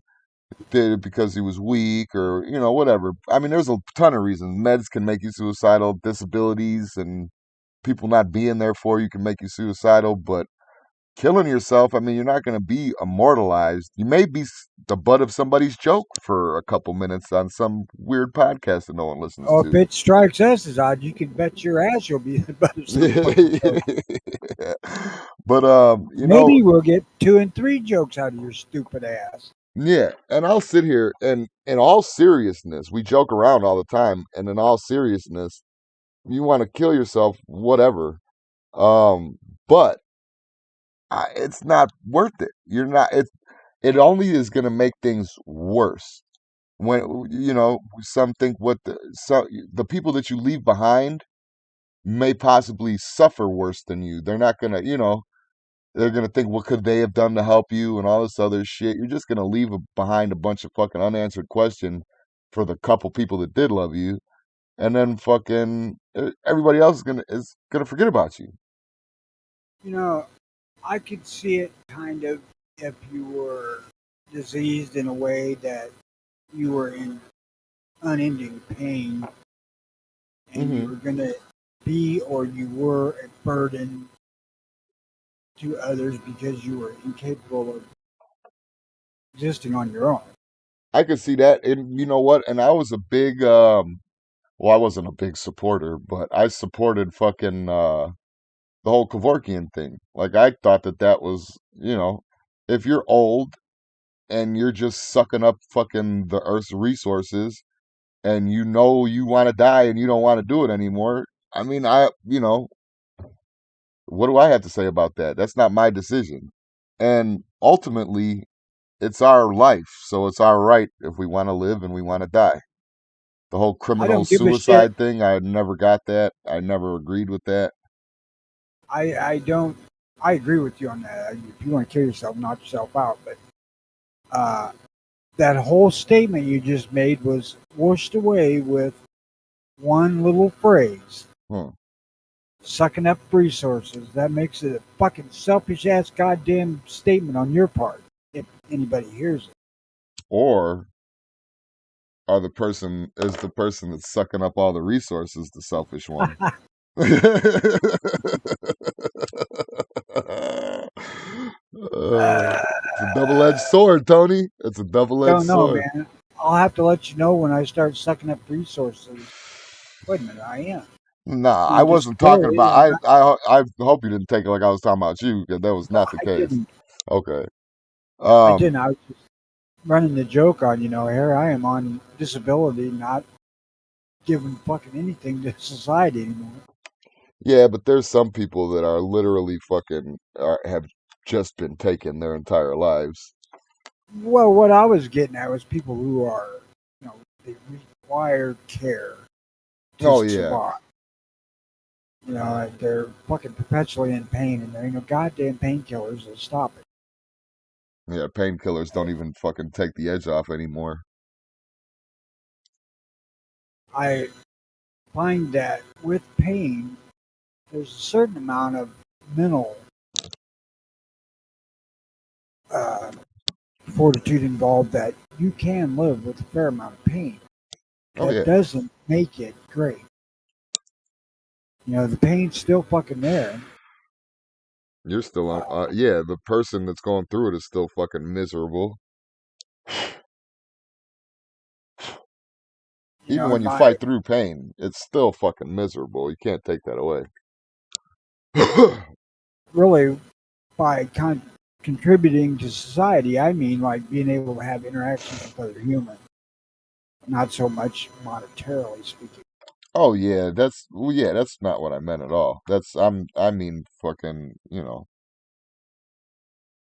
did it because he was weak or whatever. I mean, there's a ton of reasons. Meds can make you suicidal. Disabilities and people not being there for you can make you suicidal. But killing yourself, I mean, you're not going to be immortalized. You may be the butt of somebody's joke for a couple minutes on some weird podcast that no one listens Oh, if to. it strikes us as odd, you can bet your ass you'll be the butt of some fucking joke. But Maybe we'll get 2 and 3 jokes out of your stupid ass. yeah, and I'll sit here and in all seriousness, we joke around all the time, and in all seriousness, you want to kill yourself, whatever. Um, but it's not worth it. You're not. It only is going to make things worse. When some think the people that you leave behind may possibly suffer worse than you. They're not gonna, they're gonna think, what could they have done to help you and all this other shit. You're just gonna leave behind a bunch of fucking unanswered questions for the couple people that did love you, and then fucking everybody else is gonna forget about you. You know, I could see it kind of if you were diseased in a way that you were in unending pain and you Hmm. were going to be or you were a burden to others because you were incapable of existing on your own. I could see that, and you know what? And I was a big, well, I wasn't a big supporter, but I supported fucking the whole Kevorkian thing. Like I thought that was, if you're old and you're just sucking up fucking the Earth's resources, and you want to die and you don't want to do it anymore. I mean, what do I have to say about that? That's not my decision. And ultimately, it's our life, so it's our right if we want to live and we want to die. The whole I criminal don't give a shit. suicide thing, I never got that. I never agreed with that. I don't. I agree with you on that. If you want to kill yourself, knock yourself out. But uh, that whole statement you just made was washed away with one little phrase: Hmm. sucking up resources. That makes it a fucking selfish ass goddamn statement on your part. If anybody hears it. Or is the person that's sucking up all the resources the selfish one? It's a double-edged sword, Tony. It's a double-edged Don't know, sword. man. I'll have to let you know when I start sucking up resources. Wait a minute, I am. Nah, I I'm wasn't talking disappointed, about. and I hope you didn't take it like I was talking about you, because that was no, not the I case. didn't. Okay. I Um. didn't. I was just running the joke on, here I am on disability, not giving fucking anything to society anymore. Yeah, but there's some people that are literally have just been taken their entire lives. Well, what I was getting at was people who are, they require care to Oh yeah, survive. They're fucking perpetually in pain, and there ain't no goddamn painkillers to stop it. yeah. Painkillers don't even fucking take the edge off anymore. I find that with pain, there's a certain amount of mental uh, fortitude involved that you can live with a fair amount of pain. Oh That yeah, doesn't make it great. The pain's still fucking there. you're still on. Uh, Yeah, the person that's going through it is still fucking miserable. Even when and you by fight through pain, it's still fucking miserable. You can't take that away. really by contributing to society, I mean like being able to have interactions with other humans, not so much monetarily speaking. Oh yeah, that's not what I meant at all. I mean fucking, You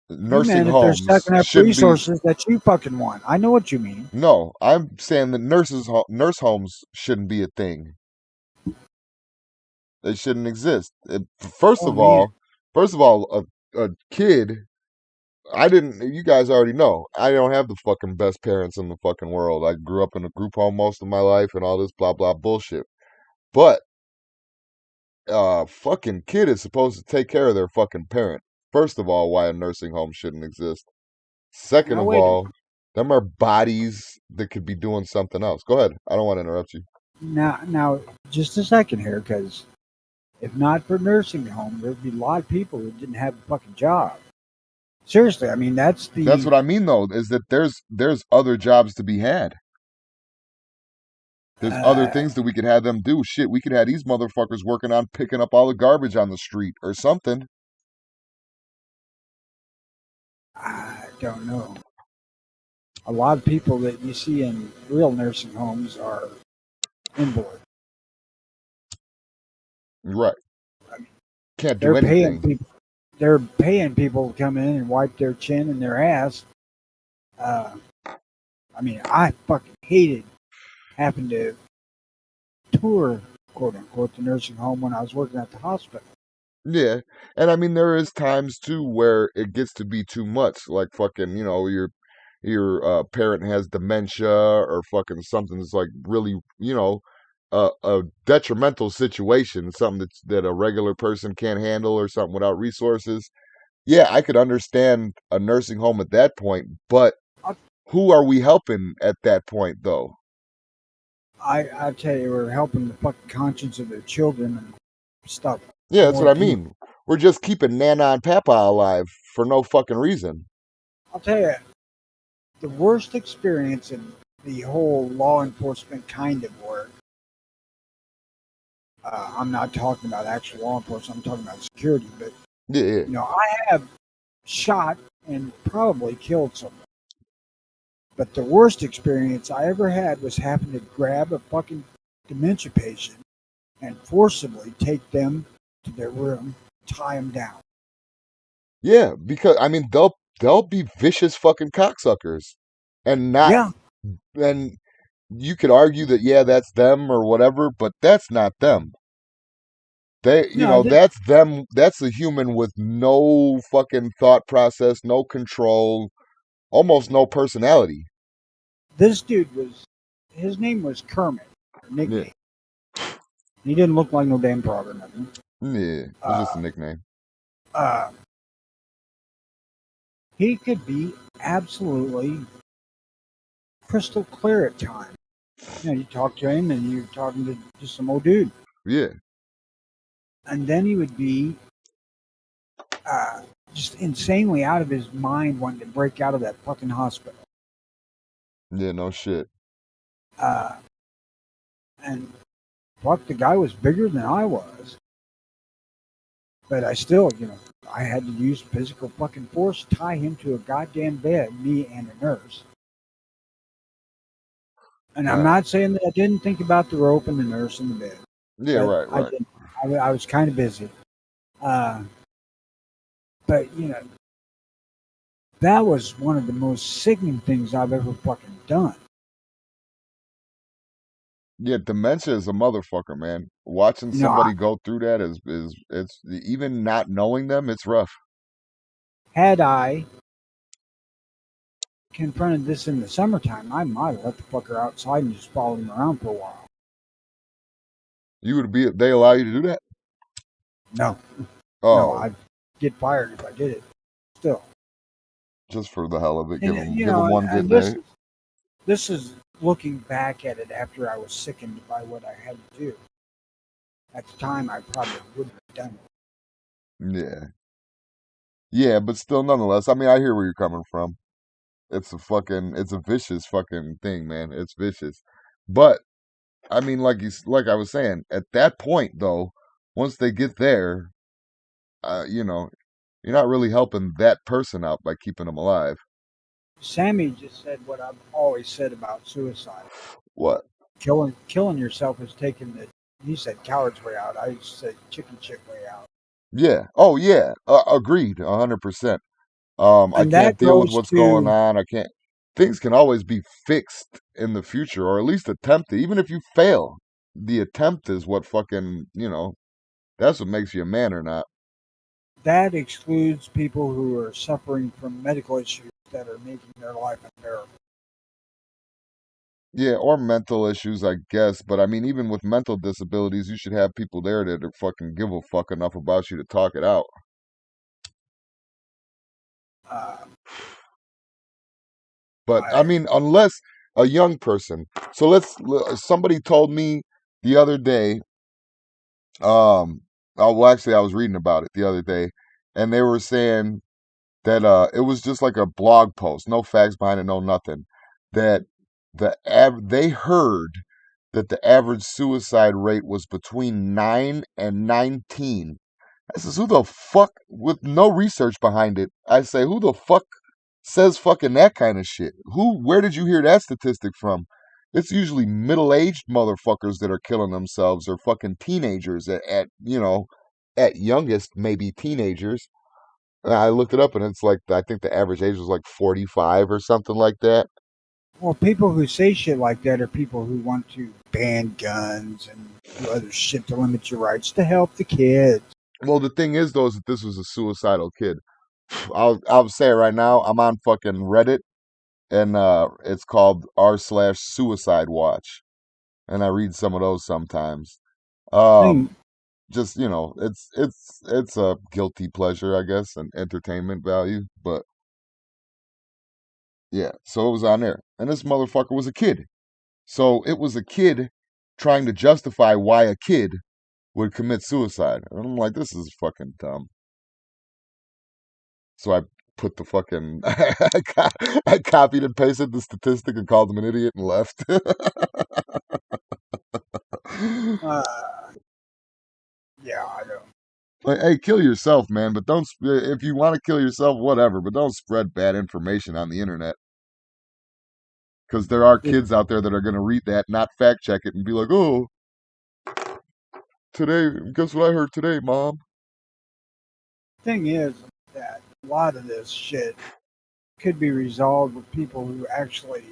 nursing man, if they're homes sucking up shouldn't be. resources that you fucking want, I know what you mean. No, I'm saying that nurse homes shouldn't be a thing. They shouldn't exist. First Oh of man, all, a kid. I didn't. You guys already know. I don't have the fucking best parents in the fucking world. I grew up in a group home most of my life and all this blah blah bullshit. But fucking kid is supposed to take care of their fucking parent. First of all, why a nursing home shouldn't exist. Second now of wait a all, minute. Them are bodies that could be doing something else. Go ahead. I don't want to interrupt you. Now, just a second here, because if not for nursing home, there'd be a lot of people who didn't have a fucking job. Seriously, I mean that's That's the what I mean, though, is that there's other jobs to be had. There's other uh, things that we could have them do. Shit, we could have these motherfuckers working on picking up all the garbage on the street or something. I don't know. A lot of people that you see in real nursing homes are invalid. Right. I mean, Can't do they're paying anything. people. They're paying people to come in and wipe their chin and their ass. Uh, I mean, I fucking hated having to tour, quote unquote, the nursing home when I was working at the hospital. Yeah. And I mean there is times too where it gets to be too much. Like fucking, your parent has dementia or fucking something that's like really, a detrimental situation, something that a regular person can't handle or something without resources. Yeah, I could understand a nursing home at that point, but who are we helping at that point though? I tell you, we're helping the fucking conscience of their children and stuff Yeah, that's more what I deep. mean. We're just keeping Nana and Papa alive for no fucking reason. I'll tell you, the worst experience in the whole law enforcement kind of work. I'm not talking about actual law enforcement. I'm talking about security. But Yeah, yeah. I have shot and probably killed someone. But the worst experience I ever had was having to grab a fucking dementia patient and forcibly take them to their room, tie them down. Yeah, because I mean they'll be vicious fucking cocksuckers. And not Yeah, and you could argue that yeah, that's them or whatever, but that's not them. no, That's them, that's a human with no fucking thought process, no control, almost no personality. this dude his name was Kermit, or Yeah. nickname. He didn't look like no damn frog or nothing. Yeah, it's just a Uh, nickname. uh, he could be absolutely crystal clear at times. You talk to him and you're talking to just some old dude. Yeah. And then he would be uh, just insanely out of his mind wanting to break out of that fucking hospital. Yeah, no shit. Uh, and fuck, the guy was bigger than I was. But I still, I had to use physical fucking force to tie him to a goddamn bed, me and a nurse. And I'm Uh, not saying that I didn't think about the rope and the nurse and the bed, yeah, but right, I right. didn't. I was kind of busy. Uh, but, that was one of the most sickening things I've ever fucking done. Yeah, dementia is a motherfucker, man. Watching You know, I, somebody go through that is it's even not knowing them, it's rough. had I confronted this in the summertime, I might have let the fucker outside and just followed him around for a while. They allow you to do that? No, no, Oh, I'd get fired if I did it. Still, just for the hell of it, and give them one and good day. this is looking back at it after I was sickened by what I had to do. At the time, I probably wouldn't have done it. Yeah. Yeah, but still nonetheless, I mean, I hear where you're coming from. It's a vicious fucking thing, man. It's vicious. But I mean, like I was saying, at that point though, once they get there, uh, you know, you're not really helping that person out by keeping them alive. Sammy just said what I've always said about suicide. What? Killing yourself is taking the. He said coward's way out. I said chicken shit way out. Yeah. Oh yeah. Agreed. 100%. I And can't that deal with goes what's going to on. I can't. Things can always be fixed in the future, or at least attempted. Even if you fail, the attempt is what fucking that's what makes you a man or not. that excludes people who are suffering from medical issues that are making their life unbearable. Yeah, or mental issues, I guess. But I mean, even with mental disabilities, you should have people there that are fucking give a fuck enough about you to talk it out. Uh, But I mean, unless a young person. So somebody told me the other day, oh, well, actually, I was reading about it the other day, and they were saying that it was just like a blog post, no facts behind it, no nothing. That they heard that the average suicide rate was between 9 and 19. I says, who the fuck, with no research behind it, I say, who the fuck says fucking that kind of shit? Where did you hear that statistic from? It's usually middle-aged motherfuckers that are killing themselves, or fucking teenagers at youngest, maybe teenagers. And I looked it up, and it's like, I think the average age was like 45 or something like that. Well, people who say shit like that are people who want to ban guns and do other shit to limit your rights to help the kids. Well, the thing is, though, is that this was a suicidal kid. I'll say it right now. I'm on fucking Reddit, and it's called r/suicide watch, and I read some of those sometimes. Thing, Just it's a guilty pleasure, I guess, and entertainment value. But yeah, so it was on there, and this motherfucker was a kid. So it was a kid trying to justify why a kid would commit suicide, and I'm like, this is fucking dumb. So I put the fucking I copied and pasted the statistic and called him an idiot and left. uh, yeah, I don't. Like, hey, kill yourself, man, but don't. If you want to kill yourself, whatever, but don't spread bad information on the internet. Because there are The kids out there that are going to read that, not fact check it, and be like, "Oh, today, guess what I heard today, Mom?" thing is that a lot of this shit could be resolved with people who actually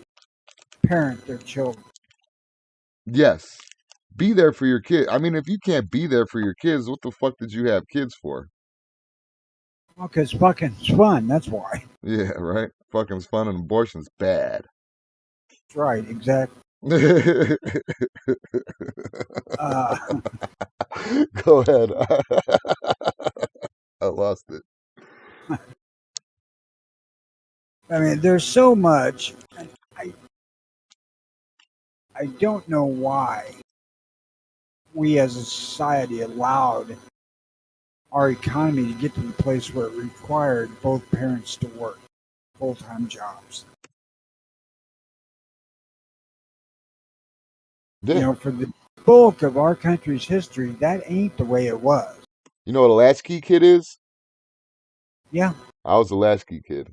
parent their children. Yes, be there for your kid. I mean, if you can't be there for your kids, what the fuck did you have kids for? Well, because fucking's fun, that's why. Yeah, right. Fucking's fun and abortion's bad. That's right, exactly. Uh, Go ahead. I lost it. I mean, there's so much. I, I don't know why we as a society allowed our economy to get to the place where it required both parents to work full-time jobs. Yeah. For the bulk of our country's history, that ain't the way it was. You know what a latchkey kid is? Yeah, I was a latchkey kid,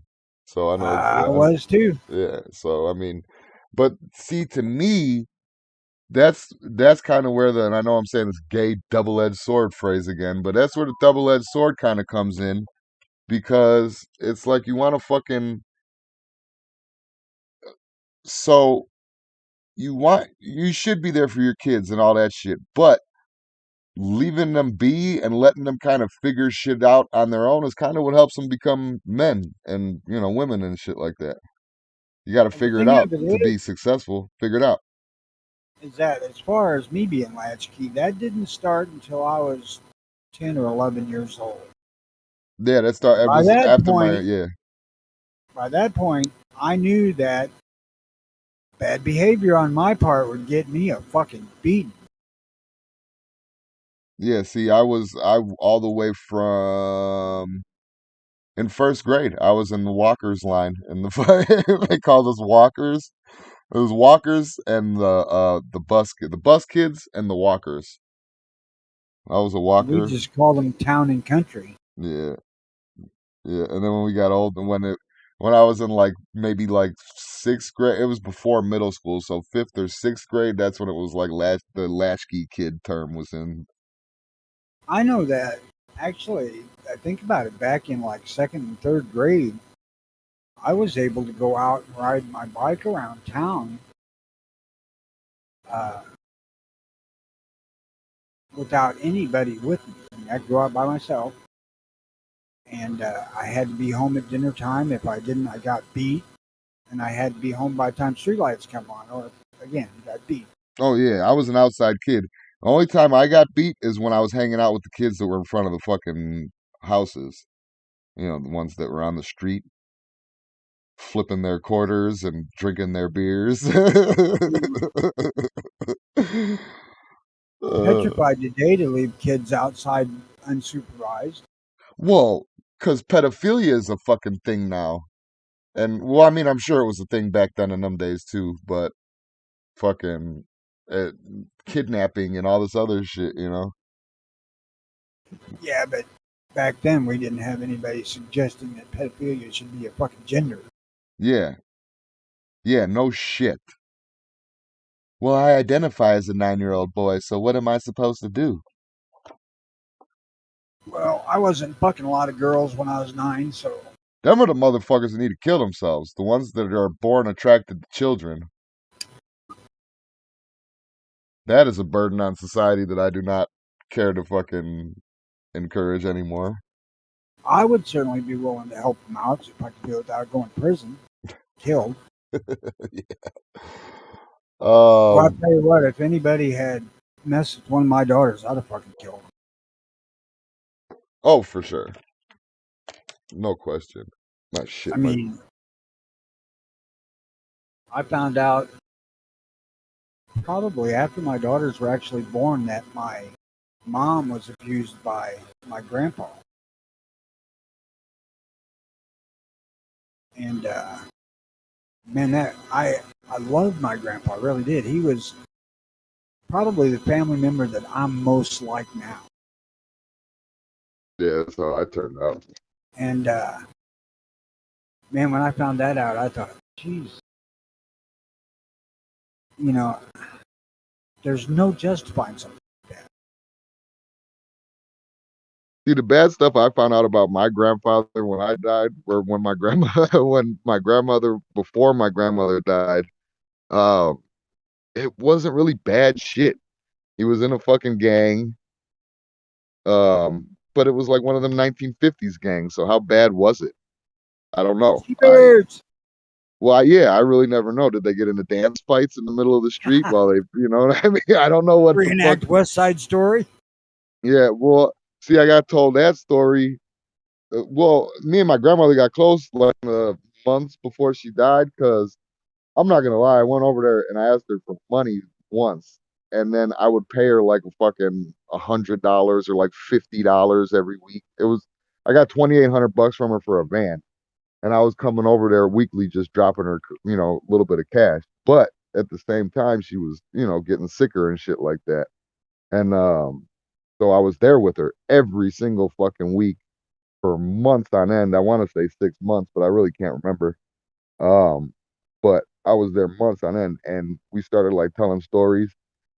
so I know. I was too. Yeah. So I mean, but see, to me, that's kind of where and I know I'm saying this gay double-edged sword phrase again, but that's where the double-edged sword kind of comes in, because it's like you want to fucking so you should be there for your kids and all that shit, but leaving them be and letting them kind of figure shit out on their own is kind of what helps them become men and women and shit like that. You got to And the figure it thing out of it to be successful. Figure it out. is that as far as me being latchkey, that didn't start until I was 10 or 11 years old. Yeah, that start. It By was that after my point, yeah. by that point, I knew that bad behavior on my part would get me a fucking beating. Yeah, see, I all the way from in first grade. I was in the walkers line in the they called us walkers. It was walkers and the bus kids and the walkers. I was a We walker. just called them town and country. Yeah, yeah. And then when we got old, and when I was in like maybe like sixth grade, it was before middle school, so fifth or sixth grade. That's when it was like the latchkey kid term was in. I know that. Actually, I think about it, back in like second and third grade, I was able to go out and ride my bike around town uh, without anybody with me. I mean, I'd go out by myself, and I had to be home at dinner time. If I didn't, I got beat, and I had to be home by the time streetlights come on, or again, got beat. Oh yeah, I was an outside kid. The only time I got beat is when I was hanging out with the kids that were in front of the fucking houses. The ones that were on the street. flipping their quarters and drinking their beers. Petrified today to leave kids outside unsupervised. Well, because pedophilia is a fucking thing now. And, well, I mean, I'm sure it was a thing back then in them days too, but fucking uh, kidnapping and all this other shit, you know? Yeah, but back then we didn't have anybody suggesting that pedophilia should be a fucking gender. Yeah. Yeah, no shit. Well, I identify as a 9-year-old boy, so what am I supposed to do? Well, I wasn't fucking a lot of girls when I was 9, so Them are the motherfuckers that need to kill themselves. The ones that are born attracted to children. That is a burden on society that I do not care to fucking encourage anymore. I would certainly be willing to help them out if I could do it without going to prison, killed. Yeah. Well, I'll tell you what, if anybody had messed with one of my daughters, I'd have fucking killed them. Oh, for sure. No question. Not shit. I mean, I found out probably after my daughters were actually born that my mom was abused by my grandpa. And man, that I loved my grandpa, I really did. He was probably the family member that I'm most like now. Yeah, that's how I turned out. And man, when I found that out, I thought, geez, you know, there's no justifying something like that. See, the bad stuff I found out about my grandfather when I died, or when my grandmother, before my grandmother died, um, it wasn't really bad shit. He was in a fucking gang, but it was like one of them 1950s gangs. So how bad was it? I don't know. Cheers! Yeah, I really never know. Did they get into dance fights in the middle of the street while they, you know what I mean? I don't know what the Reenact fuck. West Side Story. Yeah, well, see, I got told that story. Well, me and my grandmother got close like months before she died because I'm not gonna lie, I went over there and I asked her for money once, and then I would pay her like a fucking $100 or like $50 every week. I got 2,800 bucks from her for a van, and I was coming over there weekly just dropping her, a little bit of cash. But at the same time, she was, getting sicker and shit like that. And so I was there with her every single fucking week for months on end. I want to say 6 months, but I really can't remember. Um, but I was there months on end, and we started like telling stories.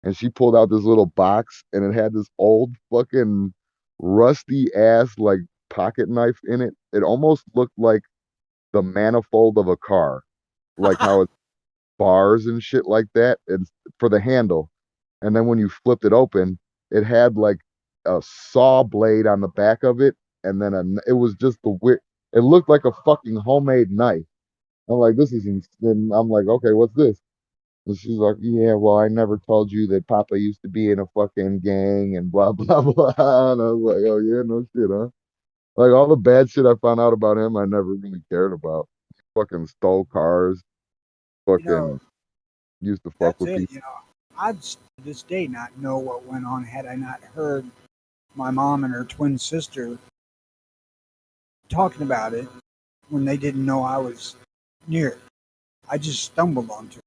And she pulled out this little box, and it had this old fucking rusty ass like pocket knife in it. It almost looked like the manifold of a car, like how it's bars and shit like that, and for the handle. And then when you flipped it open, it had like a saw blade on the back of it, and then it was just the weird. It looked like a fucking homemade knife. I'm like, this is insane. I'm like, okay, what's this? And she's like, yeah, well, I never told you that Papa used to be in a fucking gang and blah blah blah. And I was like, oh yeah, no shit, huh? Like all the bad shit I found out about him, I never really cared about. Fucking stole cars, You know, fucking used to fuck that's with it. people. You know, I'd to this day not know what went on had I not heard my mom and her twin sister talking about it when they didn't know I was near. I just stumbled onto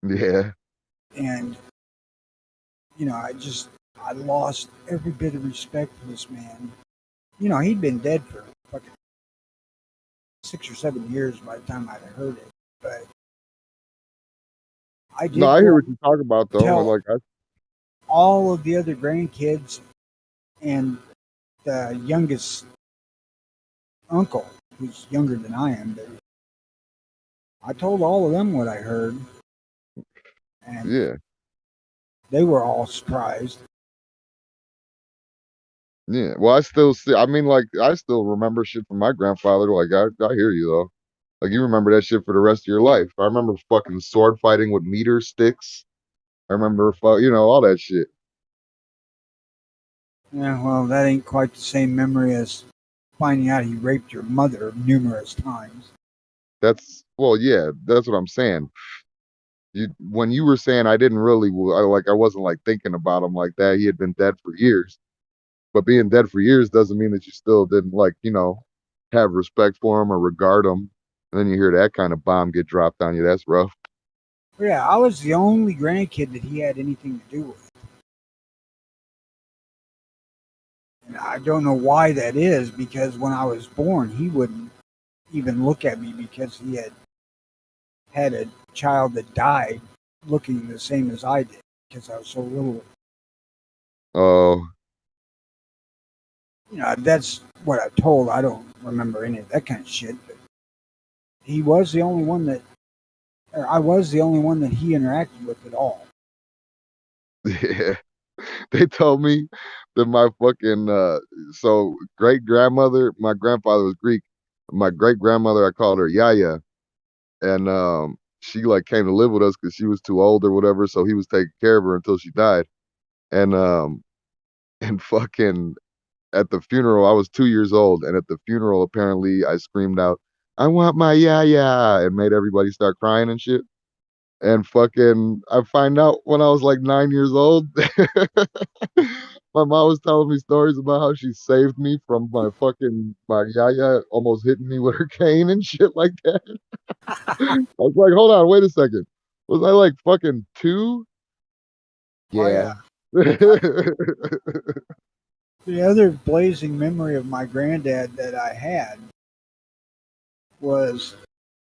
Yeah, it. And, you know, I lost every bit of respect for this man. You know, he'd been dead for fucking 6 or 7 years by the time I'd heard it. But I no, did I hear go what you're talking about though. tell Like, all of the other grandkids and the youngest uncle, who's younger than I am, but I told all of them what I heard, and yeah, they were all surprised. yeah. Well, I still see. I mean, like, I still remember shit from my grandfather. Like, I hear you though. Like, you remember that shit for the rest of your life. I remember fucking sword fighting with meter sticks. I remember, all that shit. Yeah, well, that ain't quite the same memory as finding out he raped your mother numerous times. Yeah, that's what I'm saying. When you were saying I didn't really, I wasn't like thinking about him like that. He had been dead for years, but being dead for years doesn't mean that you still didn't like, have respect for him or regard him. And then you hear that kind of bomb get dropped on you. That's rough. Yeah, I was the only grandkid that he had anything to do with. And I don't know why that is, because when I was born, he wouldn't even look at me because he had a child that died looking the same as I did because I was so little. Oh, That's what I'm told. I don't remember any of that kind of shit. But he was the only one that, or I was the only one that he interacted with at all. yeah. They told me that my fucking so great grandmother, my grandfather was Greek. My great grandmother, I called her Yaya, and she like came to live with us because she was too old or whatever. So he was taking care of her until she died. And and fucking at the funeral, I was 2 years old, and at the funeral, apparently, I screamed out, "I want my Yaya," and made everybody start crying and shit. And fucking, I find out when I was like 9 years old. My mom was telling me stories about how she saved me from my yaya almost hitting me with her cane and shit like that. I was like, hold on, wait a second. Was I like fucking two? Oh yeah. Yeah. The other blazing memory of my granddad that I had was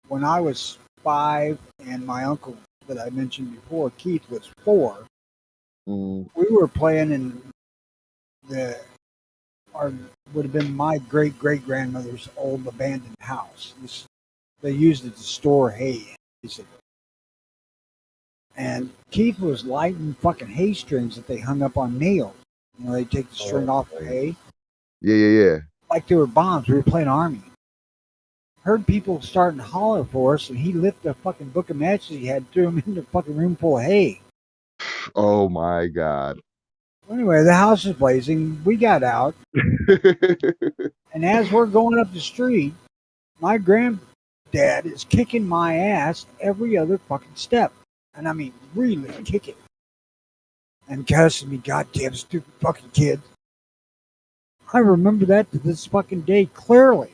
when I was 5 and my uncle that I mentioned before, Keith, was 4. Mm, We were playing in the our would have been my great great grandmother's old abandoned house. They used it to store hay, basically. And Keith was lighting fucking hay strings that they hung up on nails. They take the string oh, off the hay yeah, yeah, yeah. like they were bombs. We were playing army. Heard people starting to holler for us, and he lifted a fucking book of matches he had, threw them in the fucking room full of hay. Oh my God. Anyway, the house is blazing. We got out, and as we're going up the street, my granddad is kicking my ass every other fucking step. And I mean, really kicking. And cussing me, goddamn stupid fucking kid. I remember that to this fucking day clearly.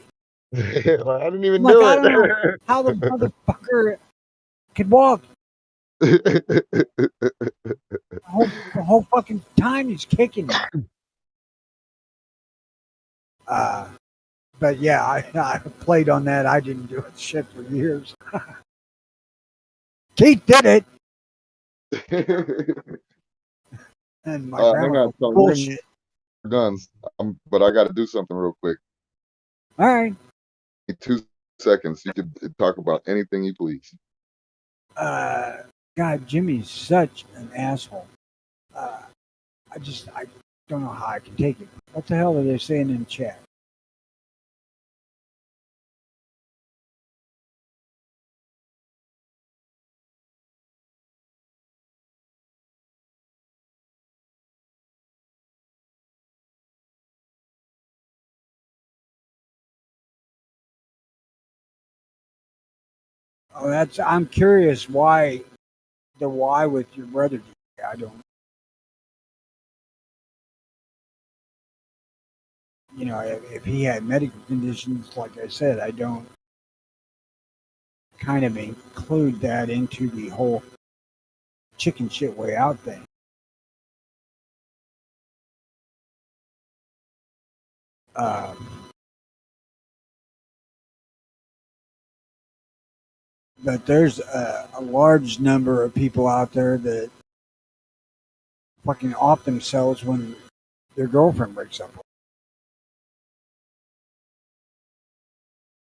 I didn't even Like, do I don't know it. how the motherfucker could walk the whole fucking time he's kicking me. But yeah, I played on that. I didn't do it shit for years. Keith did it, and my Hang grandma on, goes, so bullshit. guns. But I got to do something real quick. All right. 2 seconds. You can talk about anything you please. God, Jimmy's such an asshole. I don't know how I can take it. What the hell are they saying in the chat? Oh, I'm curious why with your brother. I don't. If he had medical conditions, like I said, I don't kind of include that into the whole chicken shit way out thing. But there's a large number of people out there that fucking off themselves when their girlfriend breaks up.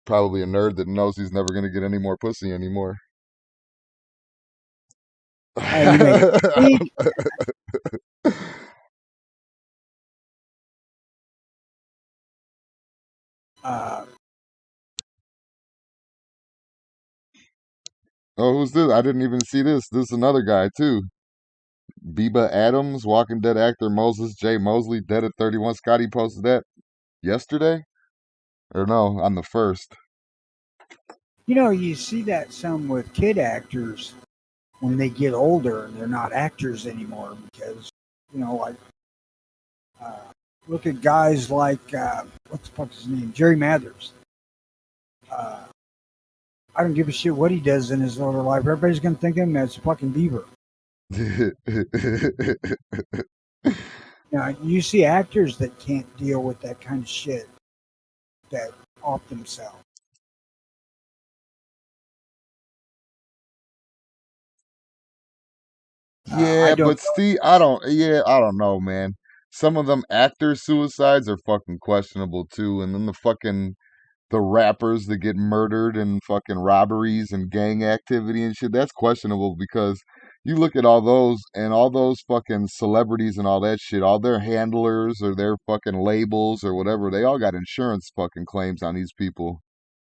Probably a nerd that knows he's never going to get any more pussy anymore. Hey, you make it speak. Uh, Oh, who's this? I didn't even see this. This is another guy too. Biba Adams, Walking Dead actor Moses J. Mosley, dead at 31. Scotty posted that yesterday, or no, on the 1st. You know, you see that some with kid actors when they get older and they're not actors anymore because, like, uh, look at guys like, what the fuck is his name? Jerry Mathers. Uh, I don't give a shit what he does in his older life. Everybody's going to think of him as fucking Beaver. Now, you see actors that can't deal with that kind of shit that off themselves. I Yeah, don't but know. see, I don't know, man. Some of them actor suicides are fucking questionable too, and then the rappers that get murdered and fucking robberies and gang activity and shit, that's questionable because you look at all those fucking celebrities and all that shit, all their handlers or their fucking labels or whatever, they all got insurance fucking claims on these people.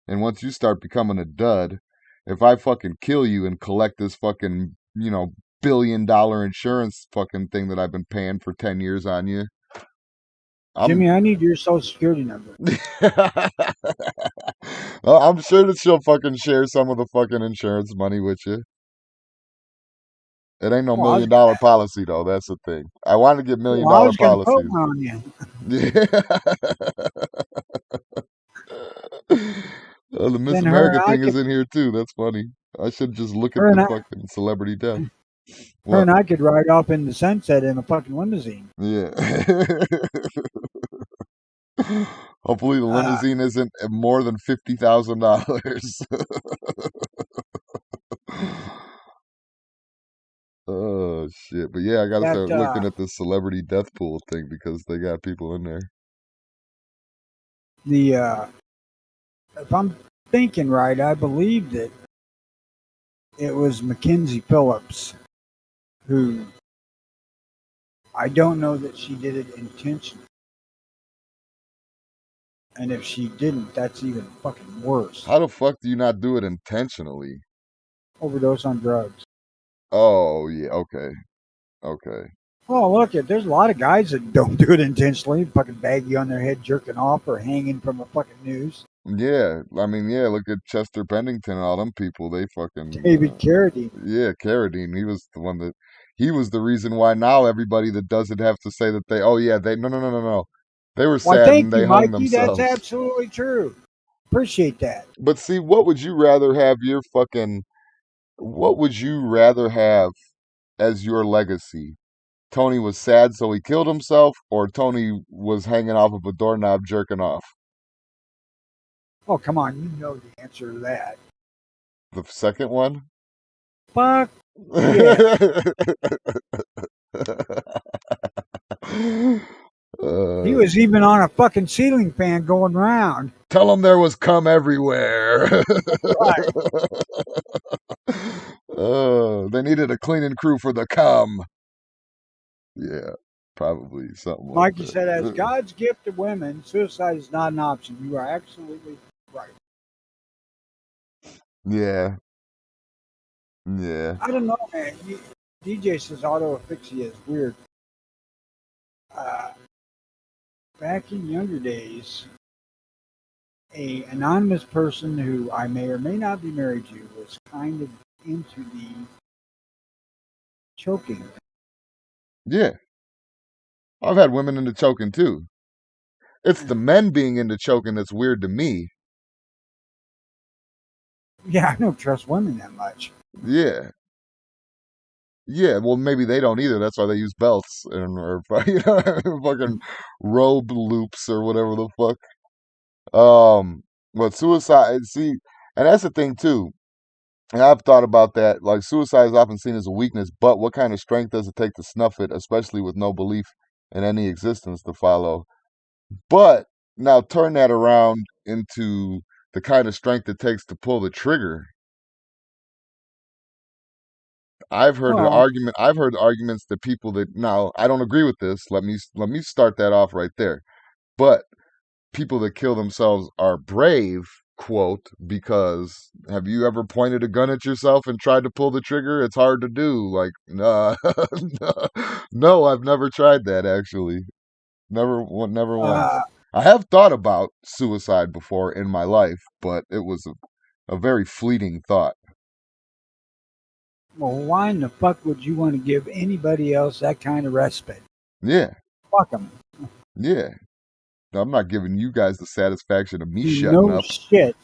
And once you start becoming a dud, if I fucking kill you and collect this fucking, $1 billion insurance fucking thing that I've been paying for 10 years on you, I'm Jimmy, I need your social security number. well, I'm sure that she'll fucking share some of the fucking insurance money with you. It ain't no Well, I was, $1 million policy though. That's the thing. I want to get million well, I dollar was going to put policies. one on you. Yeah. Well, the Miss Then her America and I thing is could, in here too. That's funny. I should just look at her the and I, fucking celebrity death. her What? and I could ride off in the sunset in a fucking limousine. Yeah. Hopefully the Uh, limousine isn't more than $50,000. Oh shit! But yeah, I gotta that start looking at this celebrity death pool thing because they got people in there. the if I'm thinking right, I believe that it was Mackenzie Phillips who I don't know that she did it intentionally, and if she didn't, that's even fucking worse. How the fuck do you not do it intentionally? Overdose on drugs. Oh yeah, okay, okay. Oh, look, there's a lot of guys that don't do it intentionally, fucking baggy on their head, jerking off, or hanging from a fucking noose. Yeah, I mean, yeah. Look at Chester Bennington and all them people. They fucking David Carradine. yeah, Carradine. He was the reason why now everybody that does it have to say that they. Oh yeah, they no. They were Why, sad and thank they you, hung Mikey. That's themselves. absolutely true. Appreciate that. But see, what would you rather have your fucking? What would you rather have as your legacy? Tony was sad, so he killed himself, or Tony was hanging off of a doorknob jerking off? Oh, come on, you know the answer to that. The second one? Fuck yeah. He uh, was even on a fucking ceiling fan going round. tell him there was cum everywhere. Right. They needed a cleaning crew for the cum. Yeah, probably something like Mikey said, as that. God's gift to women, suicide is not an option. You are absolutely right. Yeah, yeah. I don't know, man. DJ says auto asphyxia is weird. Uh, Back in younger days, a anonymous person who I may or may not be married to was kind of into the choking. Yeah, I've had women into choking too. It's the men being into choking that's weird to me. Yeah, I don't trust women that much. Yeah. Yeah, well, maybe they don't either. That's why they use belts and or fucking robe loops or whatever the fuck. But suicide, see, and that's the thing too. And I've thought about that. Like suicide is often seen as a weakness, but what kind of strength does it take to snuff it, especially with no belief in any existence to follow? But now turn that around into the kind of strength it takes to pull the trigger. Well, I've heard arguments that people that now I don't agree with this. Let me start that off right there. But people that kill themselves are brave, quote, because have you ever pointed a gun at yourself and tried to pull the trigger? It's hard to do. Like, no, I've never tried that actually. Never once. uh, I have thought about suicide before in my life, but it was a very fleeting thought. Well, why in the fuck would you want to give anybody else that kind of respite? Yeah, Fuck them. yeah. I'm not giving you guys the satisfaction of me shutting No up. shit.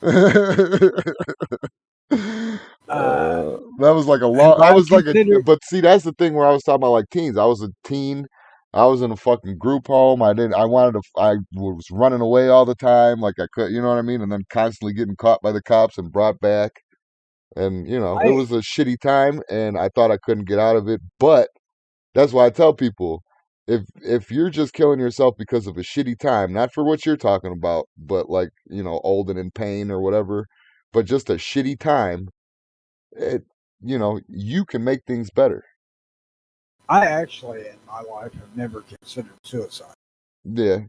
That was like a And long. I I was like a. consider But see, that's the thing where I was talking about like teens. I was a teen. I was in a fucking group home. I didn't. I wanted to. I was running away all the time. Like I could. You know what I mean? And then constantly getting caught by the cops and brought back. And it I was a shitty time. And I thought I couldn't get out of it. But that's why I tell people, if you're just killing yourself because of a shitty time, not for what you're talking about, but like, old and in pain or whatever, but just a shitty time, it you can make things better. I actually in my life have never considered suicide. Yeah.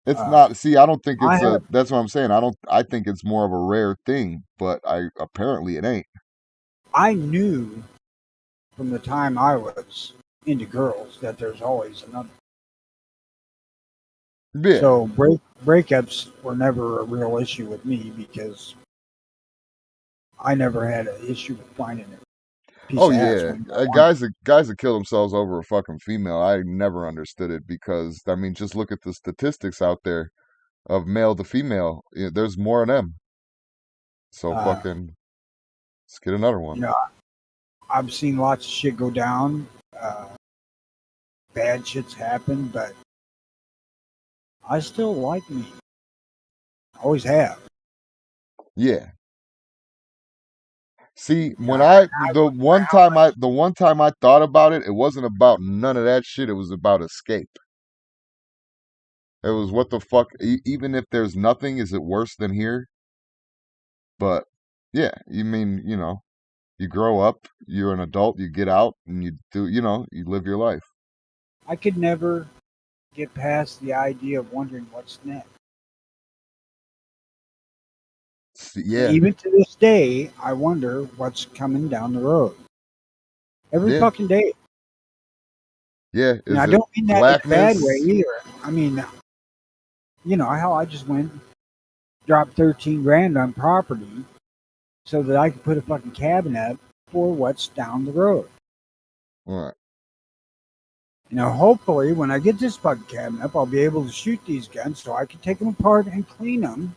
It's Uh, not, see, I don't think I have that's what I'm saying. I think it's more of a rare thing, but apparently it ain't. I knew from the time I was into girls that there's always another. Yeah. So breakups were never a real issue with me because I never had an issue with finding a piece Oh of ass yeah. when I wanted. Guys that kill themselves over a fucking female, I never understood it because I mean just look at the statistics out there of male to female. There's more of them. So Uh, fucking let's get another you one. know, I've seen lots of shit go down. Bad shit's happened, but I still like me. Always have. Yeah. See, You know, I went around like the one time I thought about it, it wasn't about none of that shit. It was about escape. It was what the fuck. Even if there's nothing, is it worse than here? But yeah, you mean you grow up, you're an adult, you get out, and you do you live your life. I could never get past the idea of wondering what's next. And Yeah, even to this day, I wonder what's coming down the road. Every yeah, fucking day. yeah. And I Is it don't mean that in a bad way blackness? either. I mean, hell, I just went dropped 13 grand on property so that I could put a fucking cabin up for what's down the road. Right. Hopefully, when I get this fucking cabin up, I'll be able to shoot these guns so I can take them apart and clean them.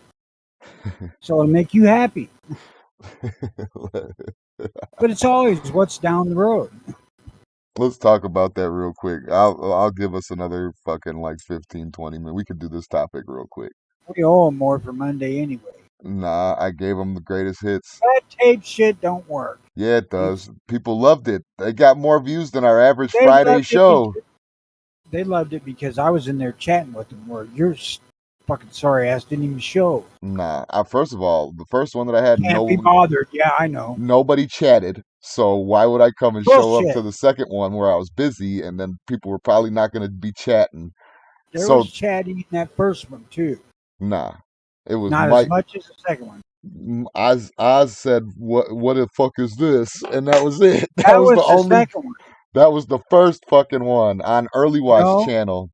So it'll make you happy. But it's always what's down the road. Let's talk about that real quick. I'll give us another fucking like 15, 20 minutes. We could do this topic real quick. We owe them more for Monday anyway. Nah, I gave them the greatest hits. That tape shit don't work. Yeah, it You, does. People loved it. They got more views than our average they Friday loved it. show. They loved it because I was in there chatting with them. Where your fucking sorry ass didn't even show. Nah, first of all, the first one that I had, Can't be bothered. Yeah, I know. nobody chatted. So why would I come and show up to Bullshit. the second one where I was busy and then people were probably not going to be chatting? There So was chatting in that first one too. nah, it was Not as Mike. much as the second one. Oz said, "What the fuck is this?" And that was it. That That was the was the only. second one. That was the first fucking one on Early Watch No, channel.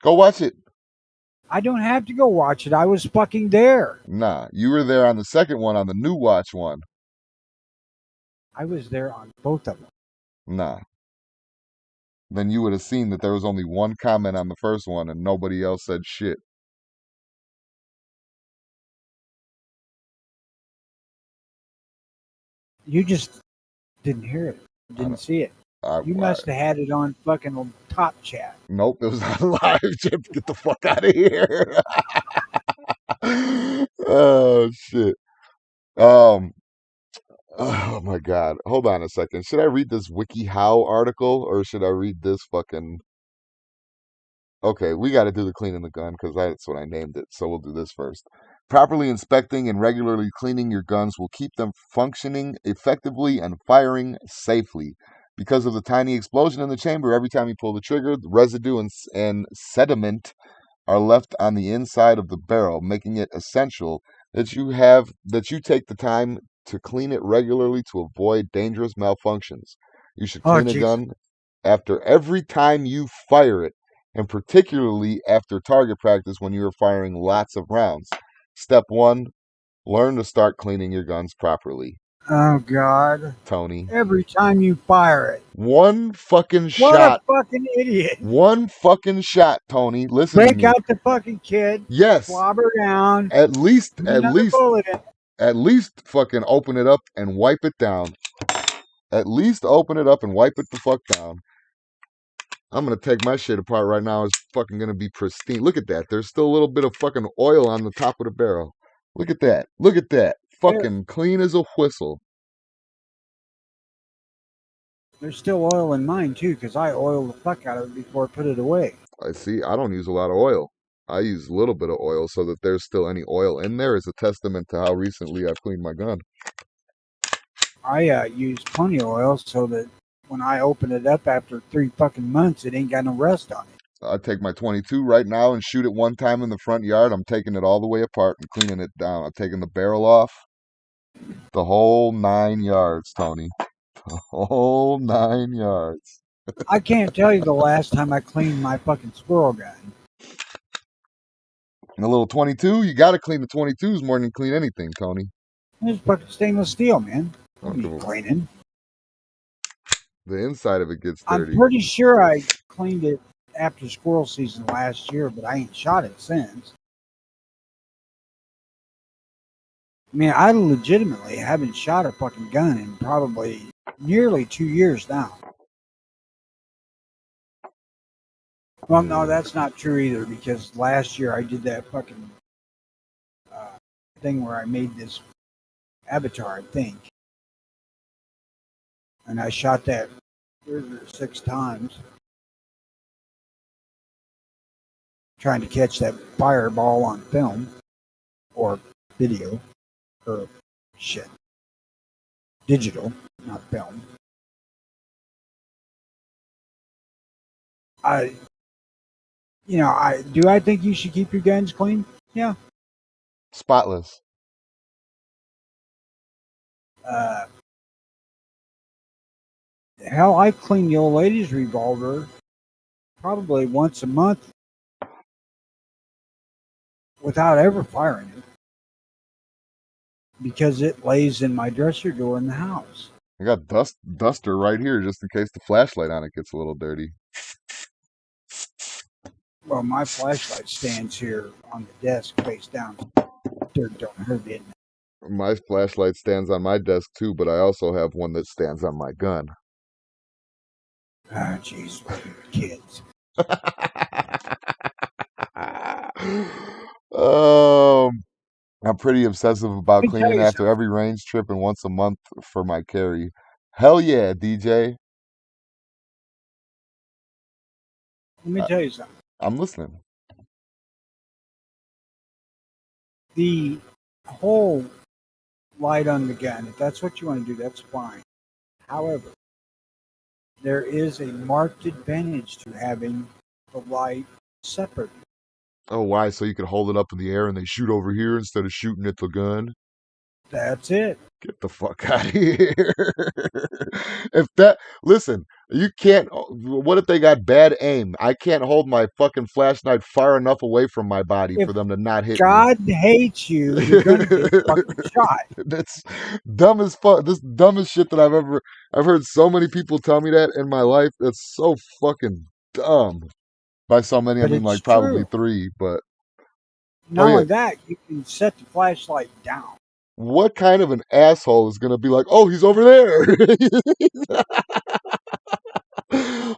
Go watch it. I don't have to go watch it. I was fucking there. Nah, you were there on the second one on the New Watch one. I was there on both of them. Nah. Then you would have seen that there was only one comment on the first one and nobody else said shit. You just didn't hear it. I, Didn't see it. I, You I, must have had it on fucking top chat. nope, it was on live. Chip, get the fuck out of here. Oh shit. Um. Oh my god. Hold on a second. Should I read this WikiHow article or should I read this fucking? Okay, we got to do the cleaning the gun because that's what I named it. So we'll do this first. Properly inspecting and regularly cleaning your guns will keep them functioning effectively and firing safely. Because of the tiny explosion in the chamber, every time you pull the trigger, the residue and sediment are left on the inside of the barrel, making it essential that you take the time to clean it regularly to avoid dangerous malfunctions. You should Oh, clean a jeez. gun after every time you fire it, and particularly after target practice when you are firing lots of rounds. Step 1, Learn to start cleaning your guns properly, Oh God! Tony. Every time you fire it, One fucking what a shot. fucking idiot! One fucking shot, Tony. Listen to Break me. out the fucking kit, Yes. slobber down, At least, put at another least, bullet in. at least fucking open it up and wipe it down. At least open it up and wipe it the fuck down. I'm gonna take my shit apart right now. It's fucking gonna be pristine. Look at that. There's still a little bit of fucking oil on the top of the barrel. Look at that. Look at that. There, Fucking clean as a whistle. there's still oil in mine too, because I oiled the fuck out of it before I put it away. I see. I don't use a lot of oil. I use a little bit of oil so that there's still any oil in there is a testament to how recently I've cleaned my gun. I use plenty of oil so that when I open it up after 3 fucking months, it ain't got no rust on it. I take my 22 right now and shoot it one time in the front yard. I'm taking it all the way apart and cleaning it down. I'm taking the barrel off. The whole 9 yards, Tony. The whole 9 yards. I can't tell you the last time I cleaned my fucking squirrel gun. And a little 22, you got to clean the 22s more than you clean anything, Tony. It's fucking stainless steel, man. What are Okay, you well, cleaning? the inside of it gets I'm dirty. pretty sure I cleaned it after squirrel season last year, but I ain't shot it since. I mean, I legitimately haven't shot a fucking gun in probably nearly 2 years now. Well, no, that's not true either, because last year I did that fucking thing where I made this avatar, I think. And I shot that 6 times. Trying to catch that fireball on film or video or shit. Digital, not film. I think you should keep your guns clean? Yeah. Spotless. Hell, I clean the old lady's revolver probably once a month without ever firing it because it lays in my dresser door in the house. I got duster right here just in case the flashlight on it gets a little dirty. Well, my flashlight stands here on the desk face down. Dirt don't hurt it. My flashlight stands on my desk too, but I also have one that stands on my gun. Ah, jeez, kids. I'm pretty obsessive about Let me tell cleaning you after something. every range trip and once a month for my carry. Hell yeah, DJ. Let me tell you something. I'm listening. The whole light on the gun, if that's what you want to do, that's fine. However, there is a marked advantage to having the light separate. Oh, why? So you can hold it up in the air and they shoot over here instead of shooting at the gun? That's it. Get the fuck out of here. Listen, you can't, what if they got bad aim? I can't hold my fucking flashlight far enough away from my body If for them to not hit God hates you, you're going to get fucking shot. That's dumb as fuck. This dumbest shit that I've heard so many people tell me that in my life. That's so fucking dumb. By so many, I But mean it's like probably true. 3, but Not oh yeah. only that, you can set the flashlight down. What kind of an asshole is gonna be like, oh, he's over there?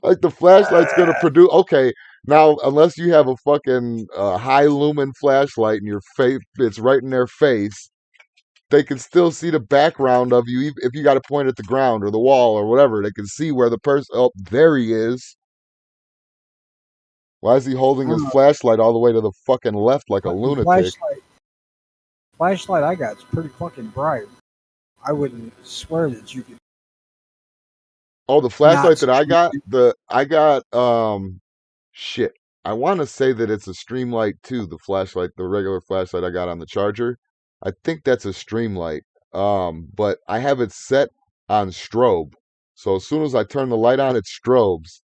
Like the flashlight's gonna produce. Okay, now unless you have a fucking high lumen flashlight in your face, it's right in their face. They can still see the background of you if you got to point at the ground or the wall or whatever. They can see where the person. Oh, there he is. Why is he holding I his don't know. flashlight all the way to the fucking left like a The lunatic? flashlight I got is pretty fucking bright. I wouldn't swear that you could Oh, the not flashlight that I see got, it. shit. I want to say that it's a Streamlight too. The flashlight, the regular flashlight I got on the charger. I think that's a Streamlight. But I have it set on strobe. So as soon as I turn the light on, it strobes.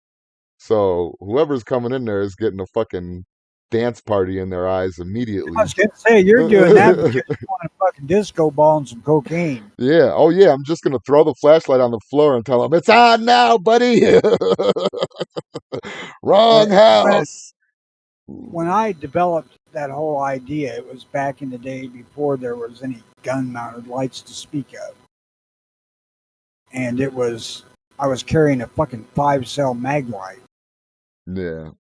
So whoever's coming in there is getting a fucking dance party in their eyes immediately. I was gonna say you're doing that because you want a fucking disco ball and some cocaine. Yeah. Oh, yeah. I'm just going to throw the flashlight on the floor and tell them, it's on now, buddy. Wrong But house. when I developed that whole idea, it was back in the day before there was any gun-mounted lights to speak of, and I was carrying a fucking 5-cell mag light, Yeah.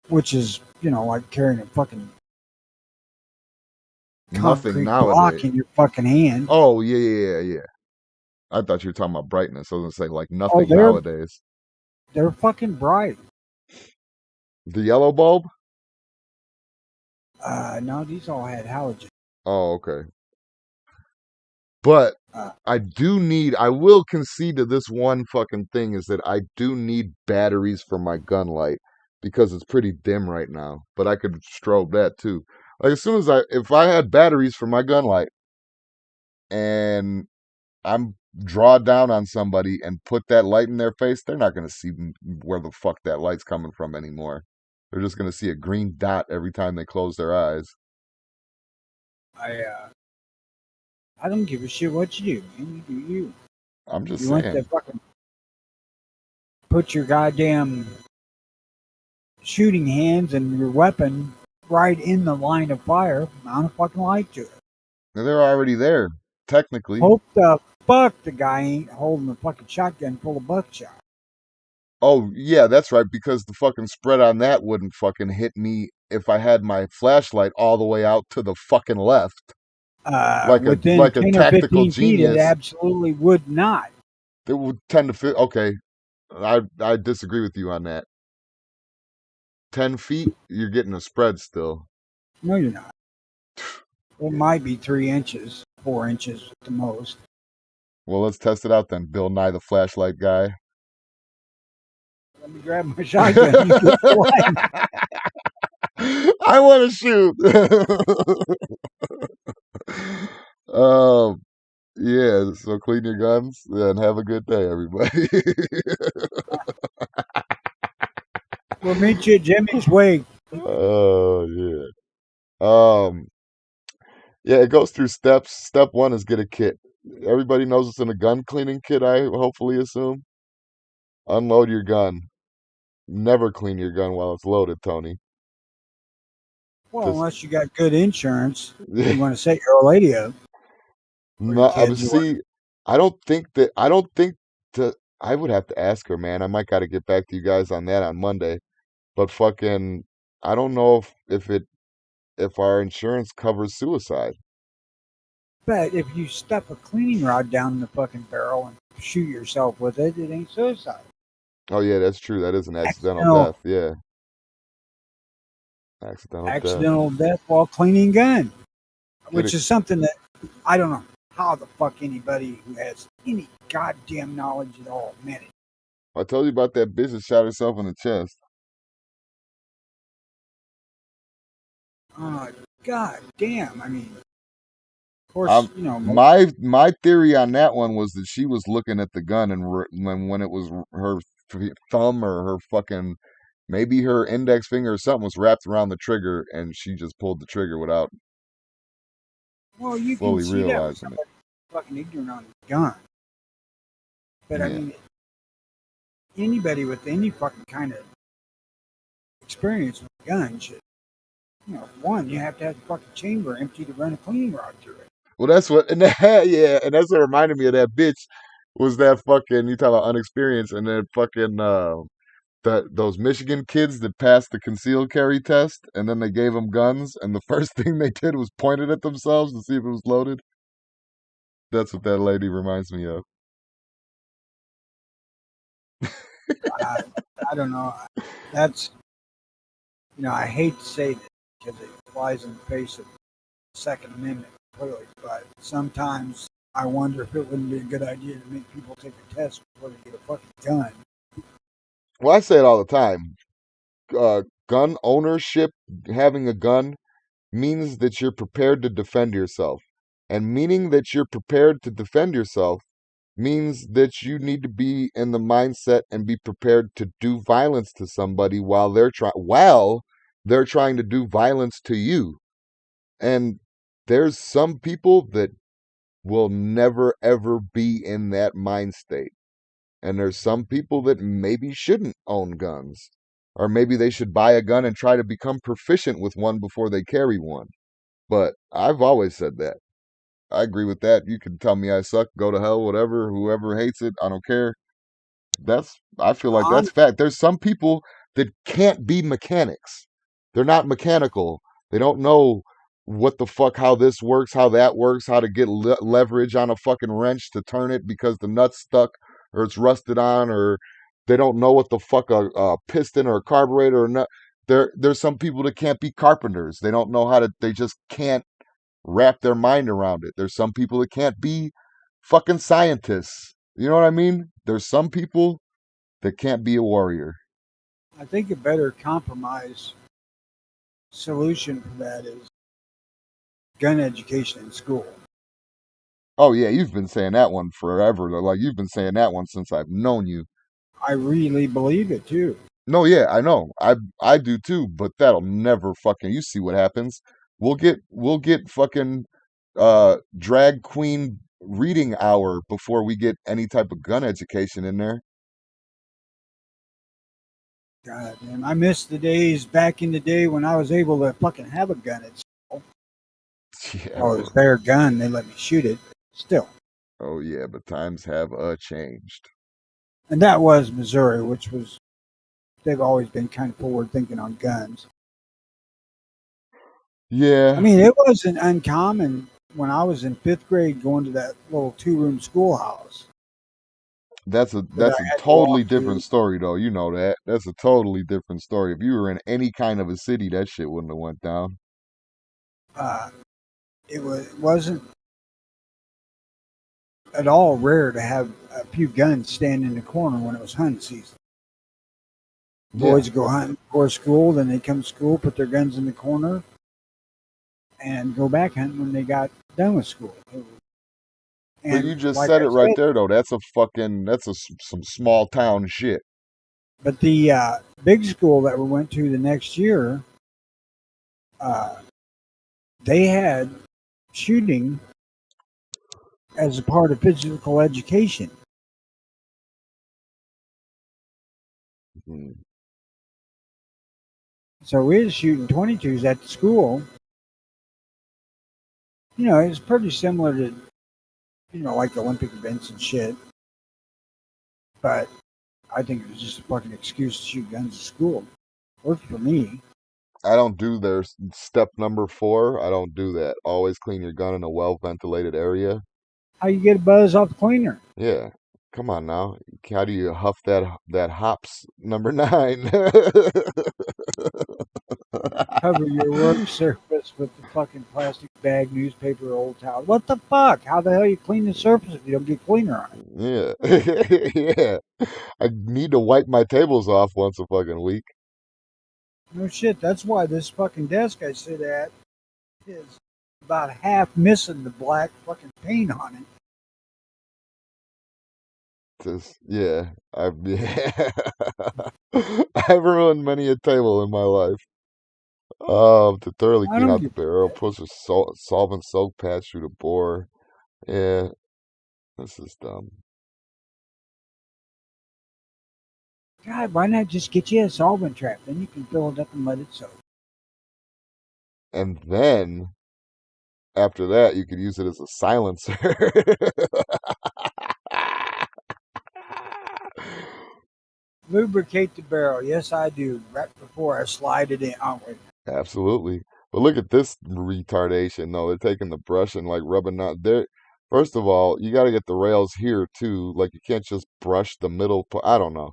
which is like carrying a fucking Nothing concrete nowadays. block in your fucking hand. Oh, yeah. I thought you were talking about brightness. I was going to say, like, nothing they're nowadays. They're fucking bright. The yellow bulb? No, these all had halogen. Oh, okay. But I will concede to this one fucking thing is that I do need batteries for my gun light because it's pretty dim right now. But I could strobe that too. Like if I had batteries for my gun light and I'm draw down on somebody and put that light in their face, they're not going to see where the fuck that light's coming from anymore. They're just going to see a green dot every time they close their eyes. I don't give a shit what you do, man. You do you. I'm just You saying. want to fucking put your goddamn shooting hands and your weapon right in the line of fire, mount a fucking light to it. They're already there, technically. Hope the fuck the guy ain't holding a fucking shotgun full of buckshot. Oh, yeah, that's right, because the fucking spread on that wouldn't fucking hit me if I had my flashlight all the way out to the fucking left. Within like 10 a or tactical 15 feet, it genius. absolutely would not. It would tend to fit. Okay, I disagree with you on that. 10 feet, you're getting a spread still. No, you're not. It might be 3 inches, 4 inches at the most. Well, let's test it out then, Bill Nye the flashlight guy. Let me grab my shotgun. You get flying. I want to shoot. Yeah, so clean your guns and have a good day, everybody. We'll meet you at Jimmy's Wake. Oh, yeah. Yeah, it goes through steps. Step 1 is get a kit. Everybody knows it's in a gun cleaning kit, I hopefully assume. Unload your gun. Never clean your gun while it's loaded, Tony. Well, unless you got good insurance, you want to set your old lady up. No, I don't think that. I would have to ask her, man. I might got to get back to you guys on that on Monday. But fucking, I don't know if our insurance covers suicide. But if you stuff a cleaning rod down the fucking barrel and shoot yourself with it, it ain't suicide. Oh yeah, that's true. That is an accidental death. Yeah, accidental death while cleaning gun, which is something that I don't know how the fuck anybody who has any goddamn knowledge at all managed. I told you about that bitch that shot herself in the chest. God damn! I mean, of course, my theory on that one was that she was looking at the gun and when it was her thumb or her fucking maybe her index finger or something was wrapped around the trigger and she just pulled the trigger without you fully can see realizing that fucking ignorant on the gun. But I mean, anybody with any fucking kind of experience with a gun should, one, you have to have the fucking chamber empty to run a cleaning rod through it. Well, that's what, and that's what reminded me of that bitch was that fucking, you talk about unexperienced, and then fucking, those Michigan kids that passed the concealed carry test, and then they gave them guns, and the first thing they did was pointed at themselves to see if it was loaded. That's what that lady reminds me of. I don't know. That's, I hate to say that because it flies in the face of the Second Amendment, clearly, but sometimes I wonder if it wouldn't be a good idea to make people take a test before they get a fucking gun. Well, I say it all the time. Gun ownership, having a gun, means that you're prepared to defend yourself. And meaning that you're prepared to defend yourself means that you need to be in the mindset and be prepared to do violence to somebody while they're trying to do violence to you. And there's some people that will never ever be in that mind state. And there's some people that maybe shouldn't own guns. Or maybe they should buy a gun and try to become proficient with one before they carry one. But I've always said that. I agree with that. You can tell me I suck, go to hell, whatever. Whoever hates it, I don't care. I feel like that's On, fact. There's some people that can't be mechanics. They're not mechanical. They don't know what the fuck, how this works, how that works, how to get leverage on a fucking wrench to turn it because the nut's stuck or it's rusted on, or they don't know what the fuck a piston or a carburetor or nut. There's some people that can't be carpenters. They don't know how to. They just can't wrap their mind around it. There's some people that can't be fucking scientists. You know what I mean? There's some people that can't be a warrior. I think a better compromise solution for that is gun education in school. Oh yeah, you've been saying that one forever. Like you've been saying that one since I've known you. I really believe it too. No, yeah, I know. I do too, but that'll never fucking you see what happens. We'll get fucking drag queen reading hour before we get any type of gun education in there. God damn, I miss the days back in the day when I was able to fucking have a gun at school. Yeah, Well, it was their gun; they let me shoot it. Still, oh yeah, but times have changed. and that was Missouri, which was they've always been kind of forward thinking on guns. I Yeah, mean, it wasn't uncommon when I was in fifth grade going to that little 2-room schoolhouse that I that's a had to totally walk different to. story though. You know that. That's a totally different story. If you were in any kind of a city, that shit wouldn't have went down. Uh, it wasn't at all rare to have a few guns stand in the corner when it was hunting season. Yeah, Boys would go hunting before school, then they come to school, put their guns in the corner, and go back hunting when they got done with school. but you And just like said I it right said, there though. Some small town shit. but the big school that we went to the next year, uh, they had shooting as a part of physical education. Mm. So we was shooting 22s at the school. You know, it's pretty similar to, like the Olympic events and shit. But I think it was just a fucking excuse to shoot guns at school. Worked for me. I don't do their step number 4. I don't do that. Always clean your gun in a well ventilated area. How you get a buzz off the cleaner? Yeah. Come on now. How do you huff that hops number 9? Cover your work surface with the fucking plastic bag, newspaper, or old towel. What the fuck? How the hell you clean the surface if you don't get cleaner on it? Yeah. Yeah. I need to wipe my tables off once a fucking week. No shit. That's why this fucking desk I sit at is about half missing the black fucking paint on it. Just yeah. Yeah. I've ruined many a table in my life. To thoroughly I clean don't out the give barrel, a shit. push a solvent soak patch through the bore. Yeah, this is dumb. God, why not just get you a solvent trap? Then you can fill it up and let it soak. And then after that, you could use it as a silencer. Lubricate the barrel. Yes, I do. Right before I slide it in. Oh, wait. Absolutely. But look at this retardation. No, they're taking the brush and like rubbing out there. First of all, you got to get the rails here too. Like you can't just brush the middle. I don't know.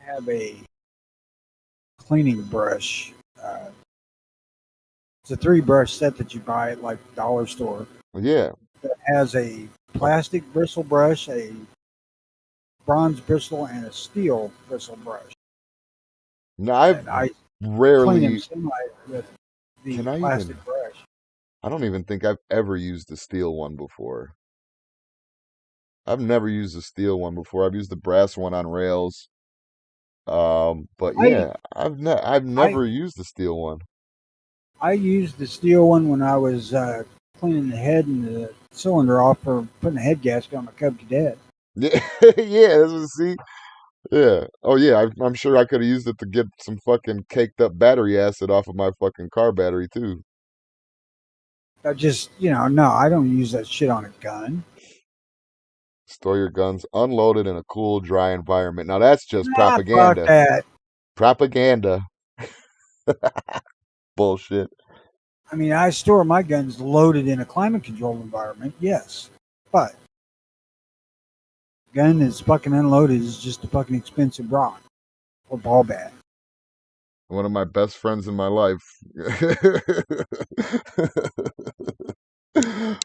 I have a cleaning brush. Uh, it's a 3-brush set that you buy at like the dollar store. Yeah. That has a plastic bristle brush, a bronze bristle, and a steel bristle brush. Now I've And I clean them rarely. semi with the Can I even? plastic brush. I don't even think I've ever used the steel one before. I've never used the steel one before. I've used the brass one on rails. But I yeah, I've I never used a steel one. I used the steel one when I was cleaning the head and the cylinder off for putting a head gasket on my Cub Cadet. Yeah, yeah. See, yeah. Oh yeah, I'm sure I could have used it to get some fucking caked up battery acid off of my fucking car battery too. I just, no, I don't use that shit on a gun. Store your guns unloaded in a cool, dry environment. Now that's just Ah, fuck propaganda. that. Propaganda. Bullshit. I mean, I store my guns loaded in a climate controlled environment, yes. But gun is fucking unloaded is just a fucking expensive rock or ball bat. One of my best friends in my life.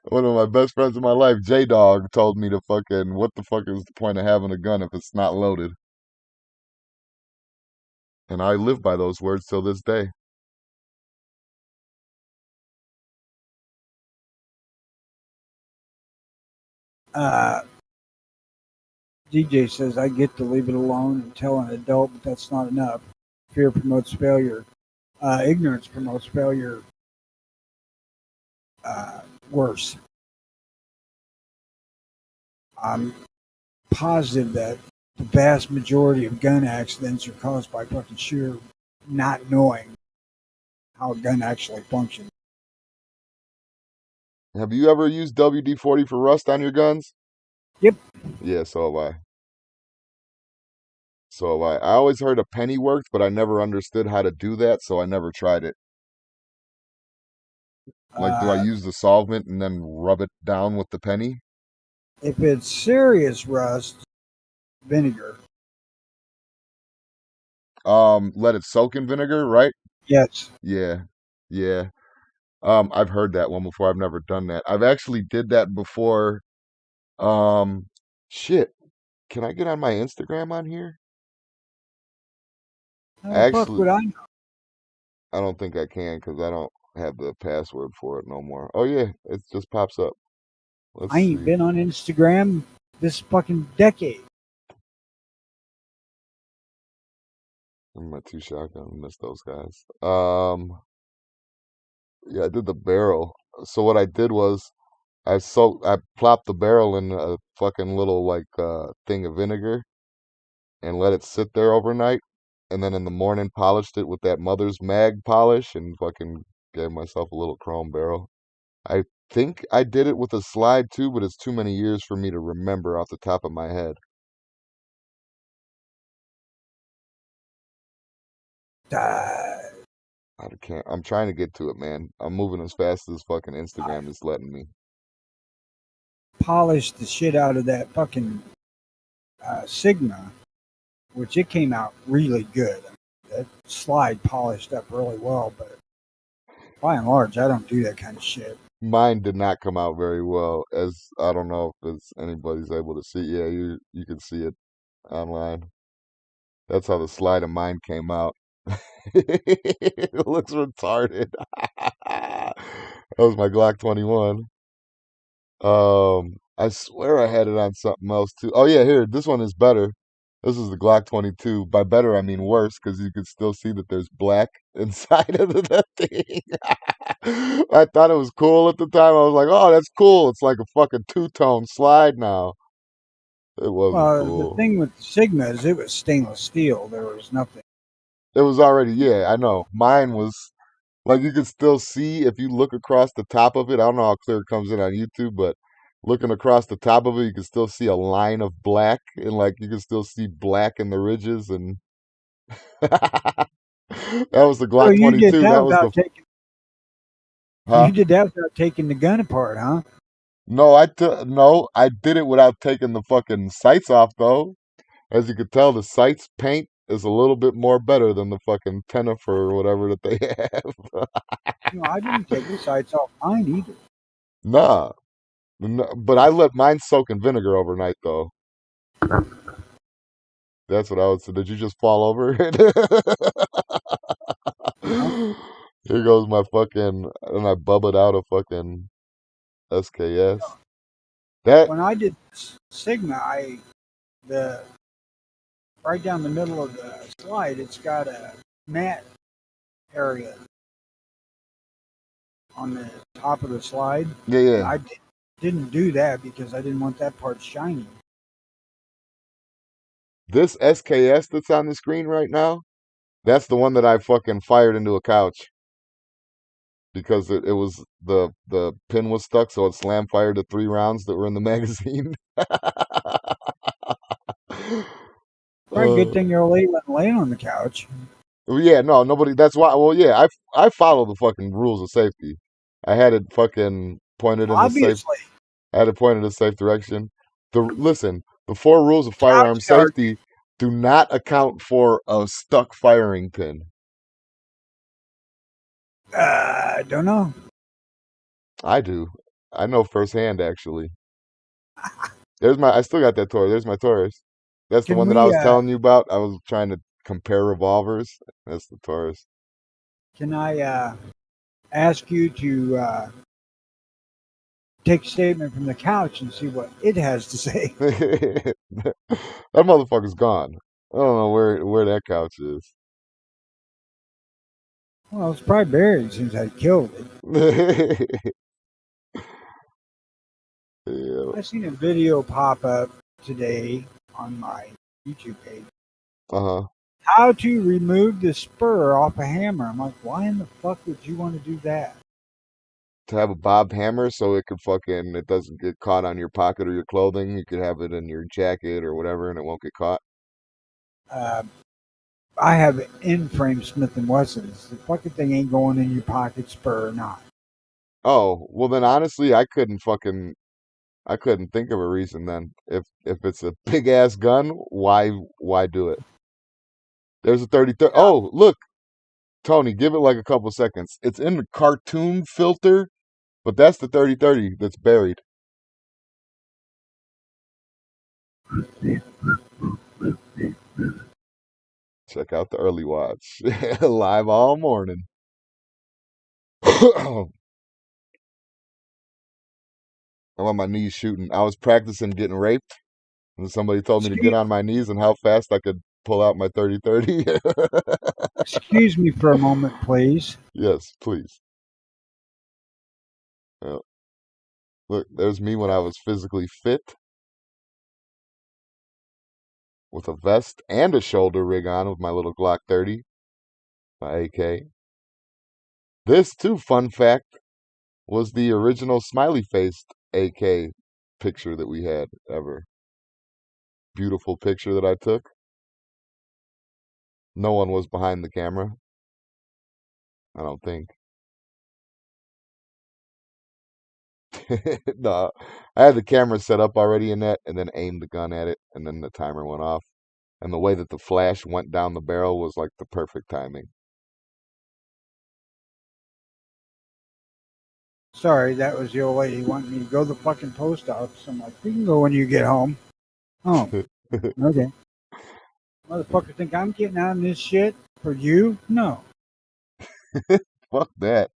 One of my best friends in my life, J Dog, told me to fucking what the fuck is the point of having a gun if it's not loaded? And I live by those words till this day. Uh, DJ says, I get to leave it alone and tell an adult, but that's not enough. Fear promotes failure. Ignorance promotes failure worse. I'm positive that the vast majority of gun accidents are caused by fucking sheer not knowing how a gun actually functions. Have you ever used WD-40 for rust on your guns? Yep. Yeah, so have I. So have I. I always heard a penny worked, but I never understood how to do that, so I never tried it. Like, do I Uh, use the solvent and then rub it down with the penny? if it's serious rust, vinegar. Let it soak in vinegar, right? Yes. Yeah. Yeah. I've heard that one before. I've never done that. I've actually did that before. Um, shit. Can I get on my Instagram on here? How the fuck Actually, would I know? I don't think I can because I don't have the password for it no more. Oh yeah, it just pops up. Let's I ain't see. been on Instagram this fucking decade. I'm not too shotgun. I miss those guys. Yeah, I did the barrel. So what I did was I plopped the barrel in a fucking little like thing of vinegar and let it sit there overnight. And then in the morning polished it with that mother's mag polish and fucking gave myself a little chrome barrel. I think I did it with a slide too, but it's too many years for me to remember off the top of my head. Uh, I can't. I'm trying to get to it, man. I'm moving as fast as fucking I Instagram is letting me. polished the shit out of that fucking Sigma, which it came out really good. That slide polished up really well, but by and large, I don't do that kind of shit. Mine did not come out very well, as I don't know if it's anybody's able to see. Yeah, you can see it online. That's how the slide of mine came out. It looks retarded. That was my Glock 21. I swear I had it on something else too. Oh yeah, here, this one is better. This is the Glock 22. By better, I mean worse, because you can still see that there's black inside of the thing. I thought it was cool at the time. I was like, oh, that's cool. It's like a fucking two-tone slide now. It wasn't Well, the cool. thing with the Sigma is it was stainless steel. There was nothing. It was already, yeah, I know. Mine was like you can still see if you look across the top of it. I don't know how clear it comes in on YouTube, but looking across the top of it, you can still see a line of black, and like you can still see black in the ridges. And that was the So Glock 22. That was the you huh? did that without taking the gun apart, huh? No, I did it without taking the fucking sights off though. As you could tell, the sights paint is a little bit more better than the fucking Tennifer or whatever that they have. I didn't take the sights off mine either. Nah, no, but I let mine soak in vinegar overnight though. That's what I would say. Did you just fall over? No, Here goes my fucking, and I bubbled out a fucking SKS. That, when I did Sigma, the right down the middle of the slide, it's got a mat area on the top of the slide. Yeah, And yeah. I didn't do that because I didn't want that part shiny. This SKS that's on the screen right now, that's the one that I fucking fired into a couch because it was the pin was stuck, so it slam fired the 3 rounds that were in the magazine. Probably a good uh, thing you're laying on the couch. well, yeah, no, nobody. That's why. Well, yeah, I follow the fucking rules of safety. I had it fucking pointed in a safe. Obviously, I had it pointed in a safe direction. Listen, the 4 rules of firearm couch guard. safety do not account for a stuck firing pin. I don't know. I do. I know firsthand, actually. I still got that Taurus. There's my Taurus. That's the Can one that I we? was telling you about. I was trying to compare revolvers. That's the Taurus. Can I ask you to take a statement from the couch and see what it has to say? That motherfucker's gone. I don't know where that couch is. Well, it's probably buried since I killed it. Yeah. I seen a video pop up today on my YouTube page. Uh-huh. How to remove the spur off a hammer. I'm like, why in the fuck would you want to do that? To have a bob hammer so it doesn't get caught on your pocket or your clothing. You could have it in your jacket or whatever and it won't get caught. Uh, I have in-frame Smith and Wessons. The fucking thing ain't going in your pocket, spur or not. Oh, well then honestly I couldn't think of a reason then. If it's a big ass gun, why do it? There's a 30. Oh, look, Tony, give it like a couple seconds. It's in the cartoon filter, but that's the 30-30 that's buried. Check out the early watch. Live all morning. I'm on my knees shooting. I was practicing getting raped, and somebody told me to get Excuse, on my knees and how fast I could pull out my 30-30. excuse me for a moment, please. Yes, please. Yeah. Look, there's me when I was physically fit with a vest and a shoulder rig on with my little Glock 30, my AK. This, too, fun fact, was the original smiley faced AK picture that we had ever. Beautiful picture that I took. No one was behind the camera, I don't think. No, I had the camera set up already in that and then aimed the gun at it and then the timer went off. And the way that the flash went down the barrel was like the perfect timing. Sorry, that was the old lady wanting me to go to the fucking post office. I'm like, you can go when you get home. Oh, okay. Motherfucker think I'm getting on this shit for you? No. Fuck that.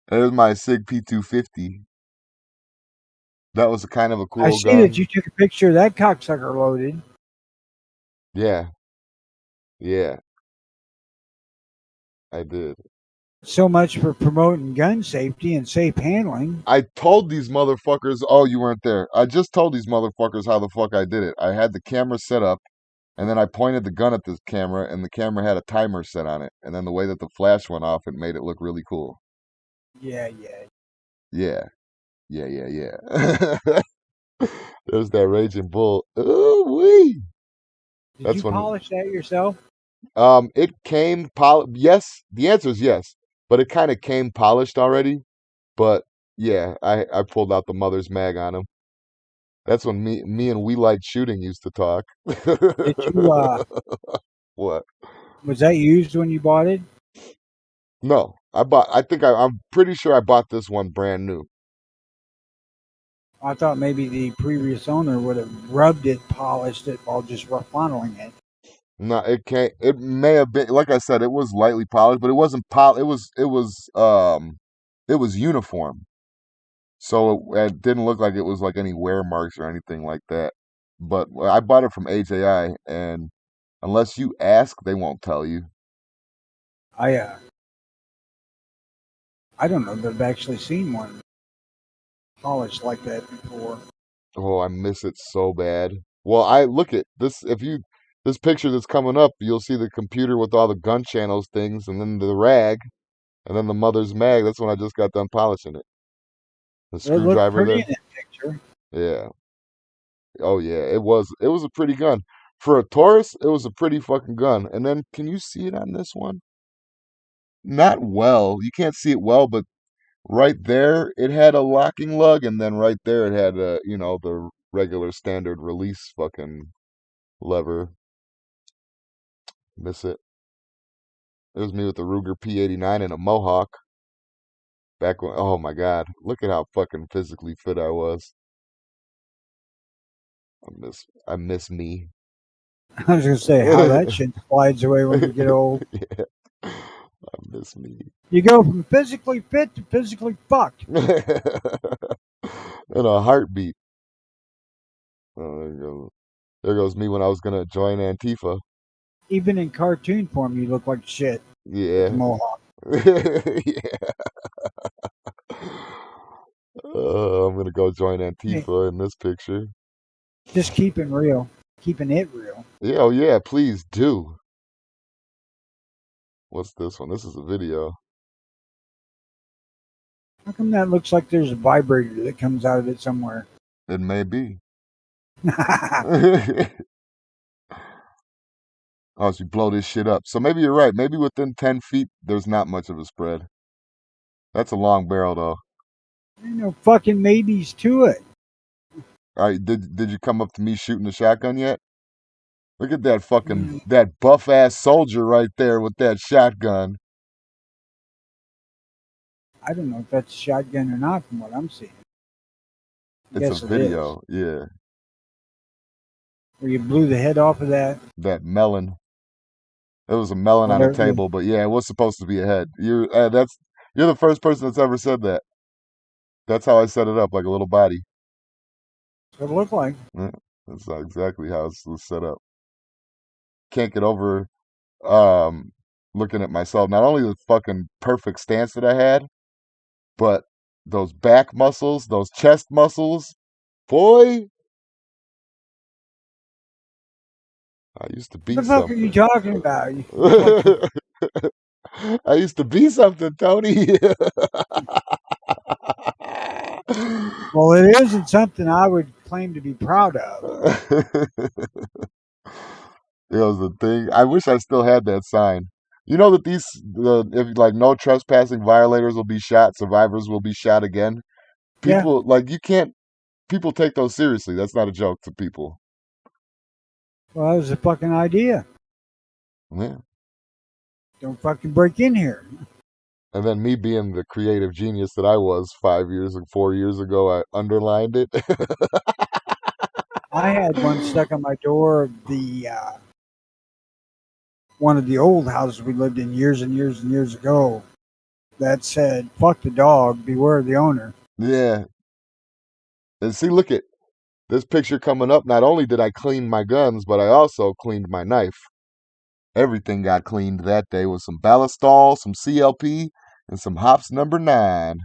There's my SIG P250. That was kind of a I cool see that you gun. took a picture of that cocksucker loaded. Yeah, yeah, I did. So much for promoting gun safety and safe handling. I told these motherfuckers, oh, you weren't there. I just told these motherfuckers how the fuck I did it. I had the camera set up, and then I pointed the gun at the camera, and the camera had a timer set on it. And then the way that the flash went off, it made it look really cool. Yeah, yeah. Yeah, yeah. There's that raging bull. Ooh wee. Did you That's when polish that yourself? it came yes, the answer is yes, but it kind of came polished already. But yeah, I pulled out the mother's mag on him. That's when me and We Like Shooting used to talk. Did you What? was that used when you bought it? No, I'm pretty sure I bought this one brand new. I thought maybe the previous owner would have rubbed it, polished it while just fondling it. No, it can't. It may have been, like I said, it was lightly polished, but it wasn't it was uniform. So it didn't look like it was like any wear marks or anything like that. but I bought it from HAI, and unless you ask, they won't tell you. I don't know that I've actually seen one polished like that before. Oh, I miss it so bad. Well, I look at this. If you this picture that's coming up, you'll see the computer with all the gun channels things, and then the rag, and then the mother's mag. That's when I just got done polishing it. The It looked screwdriver pretty there. in that picture. Yeah. Oh yeah. It was a pretty gun. For a Taurus, it was a pretty fucking gun. And then can you see it on this one? Not well. You can't see it well, but right there it had a locking lug, and then right there it had the regular standard release fucking lever. Miss it. It was me with the Ruger P89 and a Mohawk back when. Oh my God, look at how fucking physically fit I was. I miss me. I was gonna say how that shit slides away when you get old. Yeah, I miss me. You go from physically fit to physically fucked. In a heartbeat. Oh, there you go. There goes me when I was gonna join Antifa. Even in cartoon form, you look like shit with the Yeah. mohawk. Yeah. I'm gonna go join Hey, Antifa in this picture. just keeping it real. Yeah, oh yeah, please do. What's this one? This is a video. How come that looks like there's a vibrator that comes out of it somewhere? It may be. Oh, so you blow this shit up. So maybe you're right. Maybe within 10 feet, there's not much of a spread. That's a long barrel, though. Ain't no fucking maybes to it. All right, did you come up to me shooting the shotgun yet? Look at that fucking Mm, that buff ass soldier right there with that shotgun. I don't know if that's a shotgun or not from what I'm seeing. I It's a guess it is. video, yeah. Where you blew the head off of that. That melon. It was a melon Well, on a there, table, but yeah, it was supposed to be a head. You're the first person that's ever said that. That's how I set it up, like a little body. that's what it looked like. Yeah, that's not exactly how it's set up. Can't get over um looking at myself. Not only the fucking perfect stance that I had, but those back muscles, those chest muscles, boy, I used to What be the fuck are you something. talking about? You look like you. I used to be something, Tony. Well, it isn't something I would claim to be proud of. It was the thing. I wish I still had that sign. You know that if like no trespassing, violators will be shot, survivors will be shot again. Yeah, People like you can't. People take those seriously. That's not a joke to people. well, that was a fucking idea. Yeah. Don't fucking break in here. And then me being the creative genius that I was 4 years ago, I underlined it. I had one stuck on my door of the one of the old houses we lived in years and years and years ago that said, "Fuck the dog, beware the owner." Yeah. And see, look at this picture coming up. Not only did I clean my guns, but I also cleaned my knife. Everything got cleaned that day with some Ballistol, some CLP, and some hops number 9.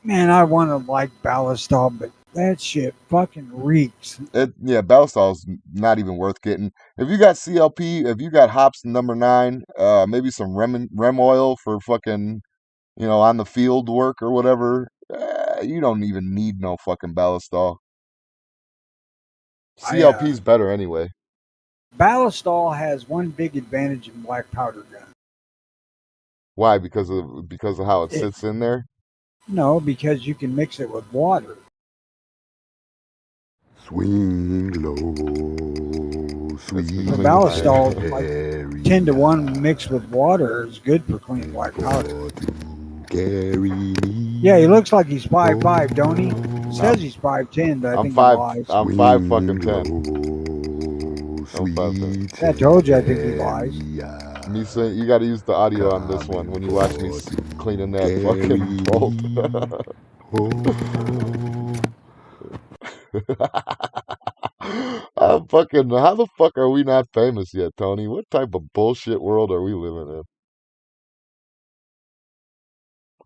Man, I want to like Ballistol, but that shit fucking reeks. Yeah, Ballistol's not even worth getting. If you got CLP, if you got hops number 9, maybe some rem oil for fucking, on the field work or whatever, you don't even need no fucking Ballistol. I CLP's better anyway. Ballistol has one big advantage in black powder gun. Why? Because of how it It, sits in there. no, because you can mix it with water. Swing low, That's sweet because The you clean my Ballistol, like Mary, 10 to 1 mixed with water is good for cleaning black powder. for to carry me. Yeah, he looks like he's 5'5", don't he? He says he's 5'10", but I I'm think he five. lies. I'm 5 fucking 10. Low, I'm 5'10". sweet I told you I think he lies. Me saying you got to use the audio on this one when you watch me cleaning that fucking bolt. home. How the fuck are we not famous yet, Tony? What type of bullshit world are we living in?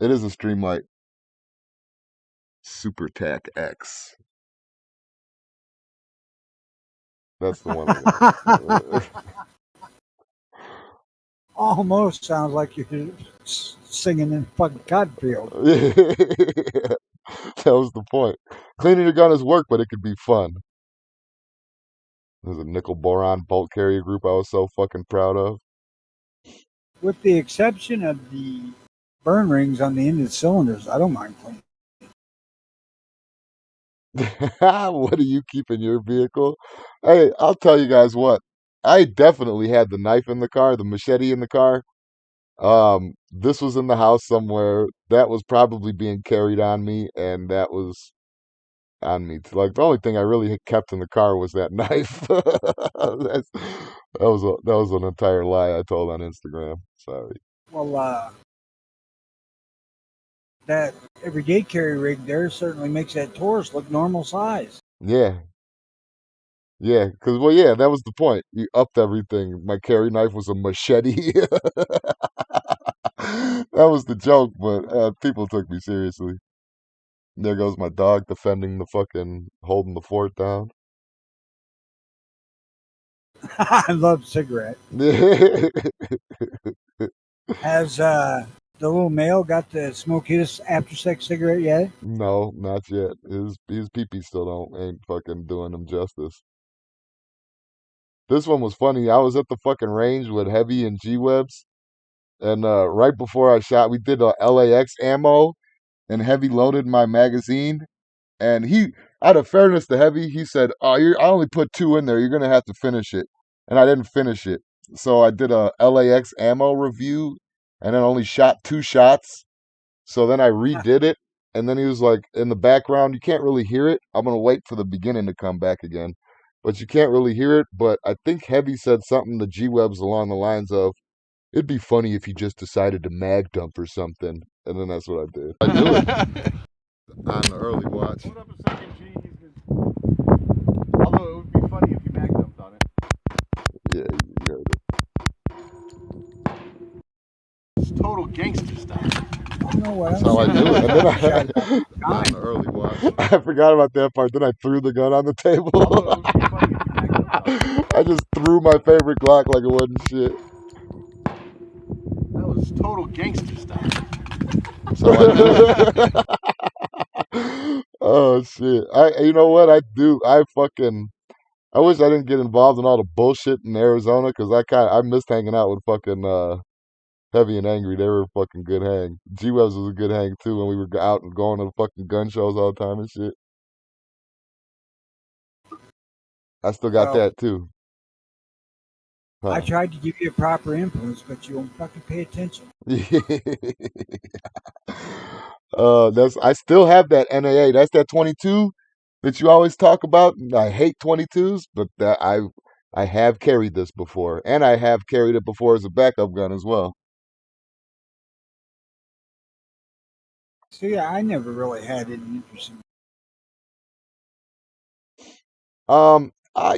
It is a Streamlight Super Tac X. That's the one I got. Almost sounds like you're singing in fucking Cottonfield. That was the point. Cleaning your gun is work, but it could be fun. There's a nickel boron bolt carrier group I was so fucking proud of. With the exception of the burn rings on the end of the cylinders, I don't mind cleaning. What do you keep in your vehicle? Hey, I'll tell you guys what. I definitely had the knife in the car, the machete in the car. This was in the house somewhere. That was probably being carried on me, and that was on me. Like the only thing I really had kept in the car was that knife. That was an entire lie I told on Instagram. Sorry. Well, that everyday carry rig there certainly makes that Taurus look normal size. Yeah, yeah, because well, yeah, that was the point. You upped everything. My carry knife was a machete. That was the joke, but people took me seriously. There goes my dog defending the fucking holding the fort down. I love cigarette. Has the little male got to smoke his after sex cigarette yet? No, not yet. His pee still don't ain't fucking doing him justice. This one was funny. I was at the fucking range with Heavy and G Webs, and right before I shot, we did a LAX ammo, and Heavy loaded my magazine, and he, out of fairness to Heavy, he said, "Oh, I only put 2 in there. You're gonna have to finish it," and I didn't finish it. So I did a LAX ammo review, and then only shot 2 shots. So then I redid it, and then he was like, in the background, you can't really hear it. I'm gonna wait for the beginning to come back again, but you can't really hear it. But I think Heavy said something to G Webs along the lines of, "It'd be funny if he just decided to mag dump or something," and then that's what I did. I do it on the early watch. Hold up a second, G. Although it would be funny if you mag dumped on it. Yeah, you heard it. It's total gangster stuff. I know what That's how I do it. And then I, on the early watch. I forgot about that part. Then I threw the gun on the table. Although it would be funny if you mag dumped on it. I just threw my favorite Glock like it wasn't shit. That was total gangster stuff. So oh shit! You know what I do? I wish I didn't get involved in all the bullshit in Arizona because I missed hanging out with fucking Heavy and Angry. They were a fucking good hang. G Webs was a good hang too when we were out and going to the fucking gun shows all the time and shit. I still got well, that too. I Huh. tried to give you a proper influence, but you won't fucking pay attention. That's I still have that NAA. That's that 22 that you always talk about. I hate 22s, but I have carried this before, and I have carried it before as a backup gun as well. So yeah, I never really had any interest in.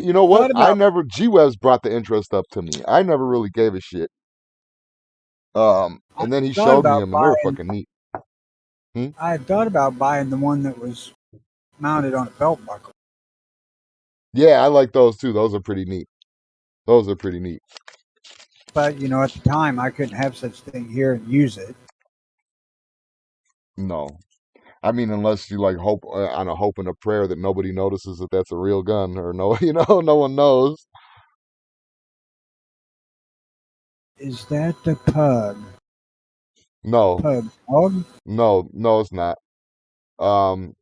You know what? Thought about G Webs brought the interest up to me. I never really gave a shit. I And then he thought showed me about them, and they were buying. fucking neat. Hmm? I had thought about buying the one that was mounted on a belt buckle. Yeah, I like those too. Those are pretty neat. Those are pretty neat. But you know, at the time, I couldn't have such thing here and use it. No, I mean, unless you like hope on a hope and a prayer that nobody notices that that's a real gun, or no, no one knows. Is that the pug? No, Pug dog? no, it's not. Um,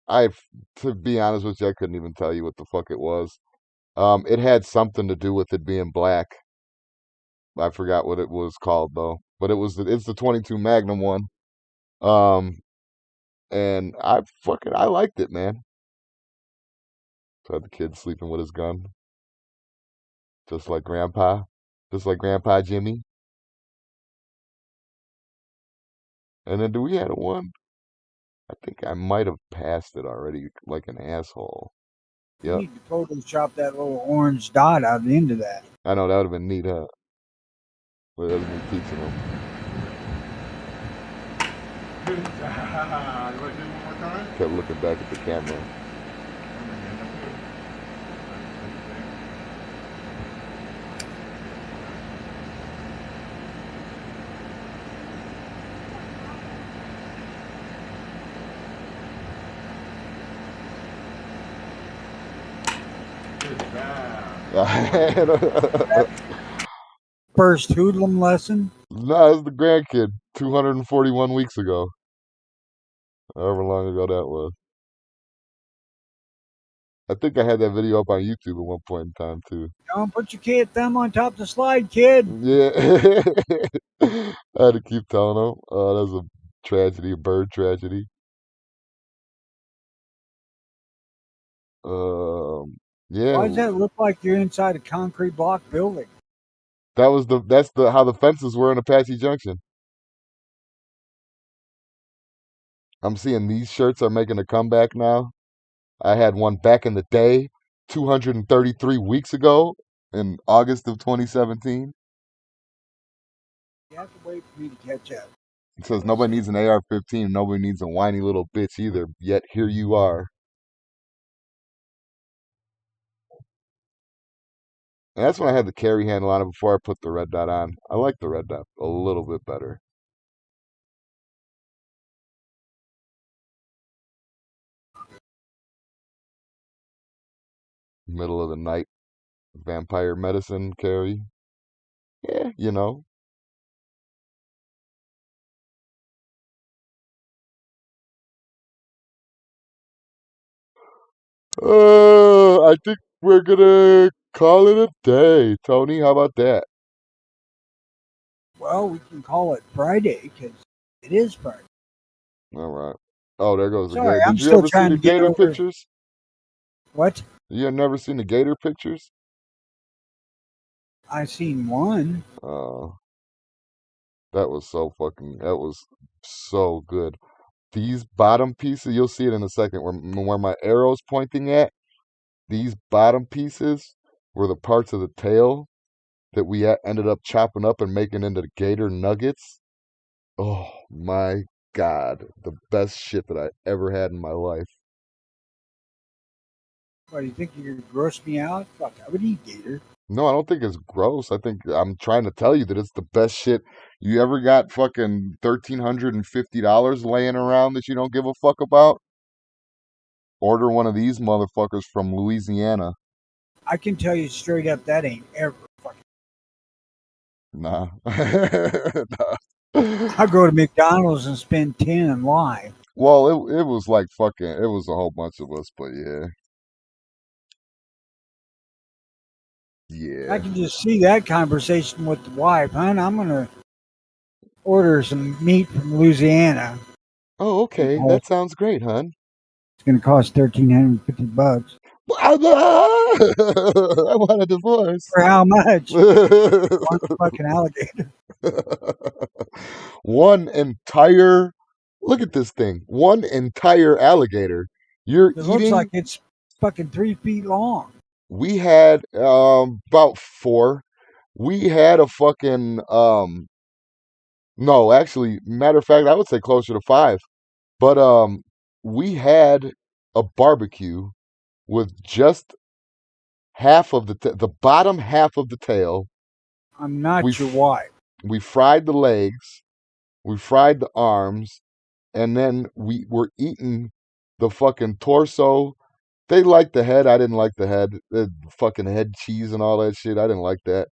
I, to be honest with you, I couldn't even tell you what the fuck it was. It had something to do with it being black. I forgot what it was called though, but it's the 22 Magnum one. Um, and I liked it, man. So the kid sleeping with his gun, just like Grandpa Jimmy. And then do we had one? I think I might have passed it already, like an asshole. You Yep. need to Photoshop that little orange dot out into that. I know that would have been neat, huh? But that was me teaching them. Good job. You want to do it one more time? Kept looking back at the camera. Good job. First hoodlum lesson. No, it was the grandkid 241 weeks ago. However long ago that was. I think I had that video up on YouTube at one point in time too. Don't put your kid thumb on top of the slide, kid. Yeah. I had to keep telling them. Oh, that was a tragedy, a bird tragedy. Yeah. Why does that look like you're inside a concrete block building? That's how the fences were in Apache Junction. I'm seeing these shirts are making a comeback now. I had one back in the day, 233 weeks ago in August of 2017. You have to wait for me to catch up. It says nobody needs an AR-15, nobody needs a whiny little bitch either. Yet here you are. And that's when I had the carry handle on it before I put the red dot on. I like the red dot a little bit better. Middle of the night vampire medicine carry. Yeah, you know. I think we're gonna call it a day. Tony, how about that? Well, we can call it Friday because it is Friday. All right. Oh, there goes the Sorry, gator. I'm Did you still ever see trying the to get gator over. pictures? What? You have never seen the gator pictures? I seen one. That was that was so good. These bottom pieces, you'll see it in a second, where my arrow's pointing at. These bottom pieces were the parts of the tail that we ended up chopping up and making into gator nuggets. Oh my God, the best shit that I ever had in my life. What, do you think you're gonna gross me out? Fuck, I would eat gator. No, I don't think it's gross. I think I'm trying to tell you that it's the best shit. You ever got fucking $1,350 laying around that you don't give a fuck about? Order one of these motherfuckers from Louisiana. I can tell you straight up, that ain't ever fucking. Nah. I'll go to McDonald's and spend 10 and lie. Well, it was like fucking, it was a whole bunch of us, but yeah. I Yeah. can just see that conversation with the wife. Hon, I'm gonna order some meat from Louisiana. Oh, okay. Oh, That sounds great, hon. it's gonna cost $1,350. I want a divorce. For how much? One fucking alligator. One entire, look at this thing. One entire alligator. You're It looks like eating. it's fucking 3 feet long. We had about 4. We had a fucking no, actually, matter of fact, I would say closer to 5. But we had a barbecue with just half of the bottom half of the tail. I'm We not your wife. we fried the legs, we fried the arms, and then we were eating the fucking torso. They liked the head. I didn't like the head. The fucking head cheese and all that shit. I didn't like that.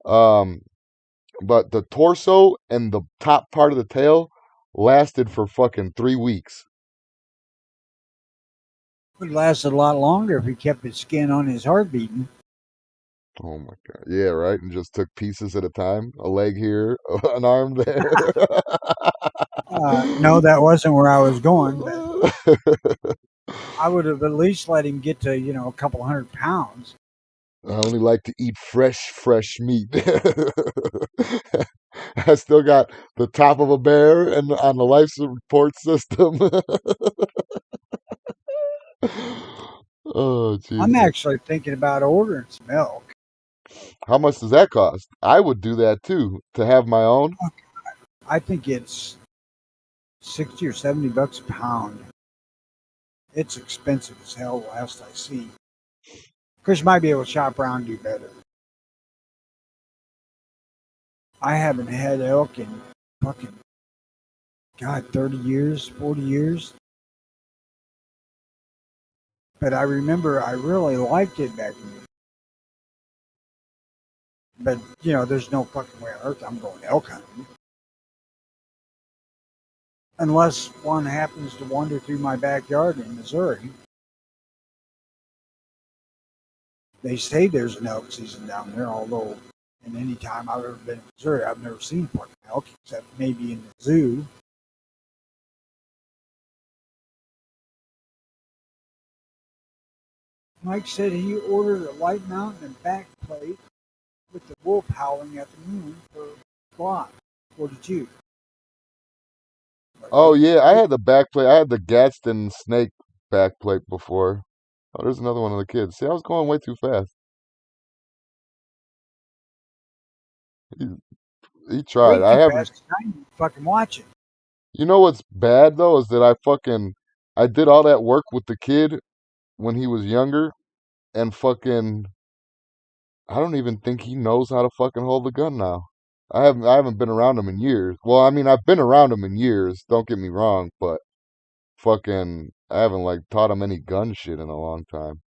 Um, but the torso and the top part of the tail lasted for fucking 3 weeks. Would last a lot longer if he kept his skin on his heart beating. Oh my God. Yeah, right. And just took pieces at a time. A leg here, an arm there. No, that wasn't where I was going. But I would have at least let him get to, a couple 100 pounds. I only like to eat fresh meat. I still got the top of a bear and on the life support system. Oh, I'm Jesus. actually thinking about ordering some milk. How much does that cost? I would do that too, to have my own. I think it's 60 or 70 bucks a pound. It's expensive as hell, last I see. Chris might be able to shop around and do better. I haven't had elk in fucking, God, 30 years, 40 years. But I remember I really liked it back then. But, you know, there's no fucking way on earth I'm going elk hunting. Unless one happens to wander through my backyard in Missouri. They say there's an elk season down there, although in any time I've ever been in Missouri, I've never seen fucking elk, except maybe in the zoo. Mike said he ordered a light mount and back plate with the wolf howling at the moon for Glock 42. Oh yeah, I had the backplate. I had the Gadsden Snake backplate before. Oh, there's another one of the kids. See, I was going way too fast. He, he Way tried. I too haven't. fast. I didn't fucking watch it. You know what's bad though is that I did all that work with the kid when he was younger, and fucking I don't even think he knows how to fucking hold the gun now. I haven't been around him in years. Well, I mean, I've been around him in years, don't get me wrong, but fucking I haven't like taught him any gun shit in a long time.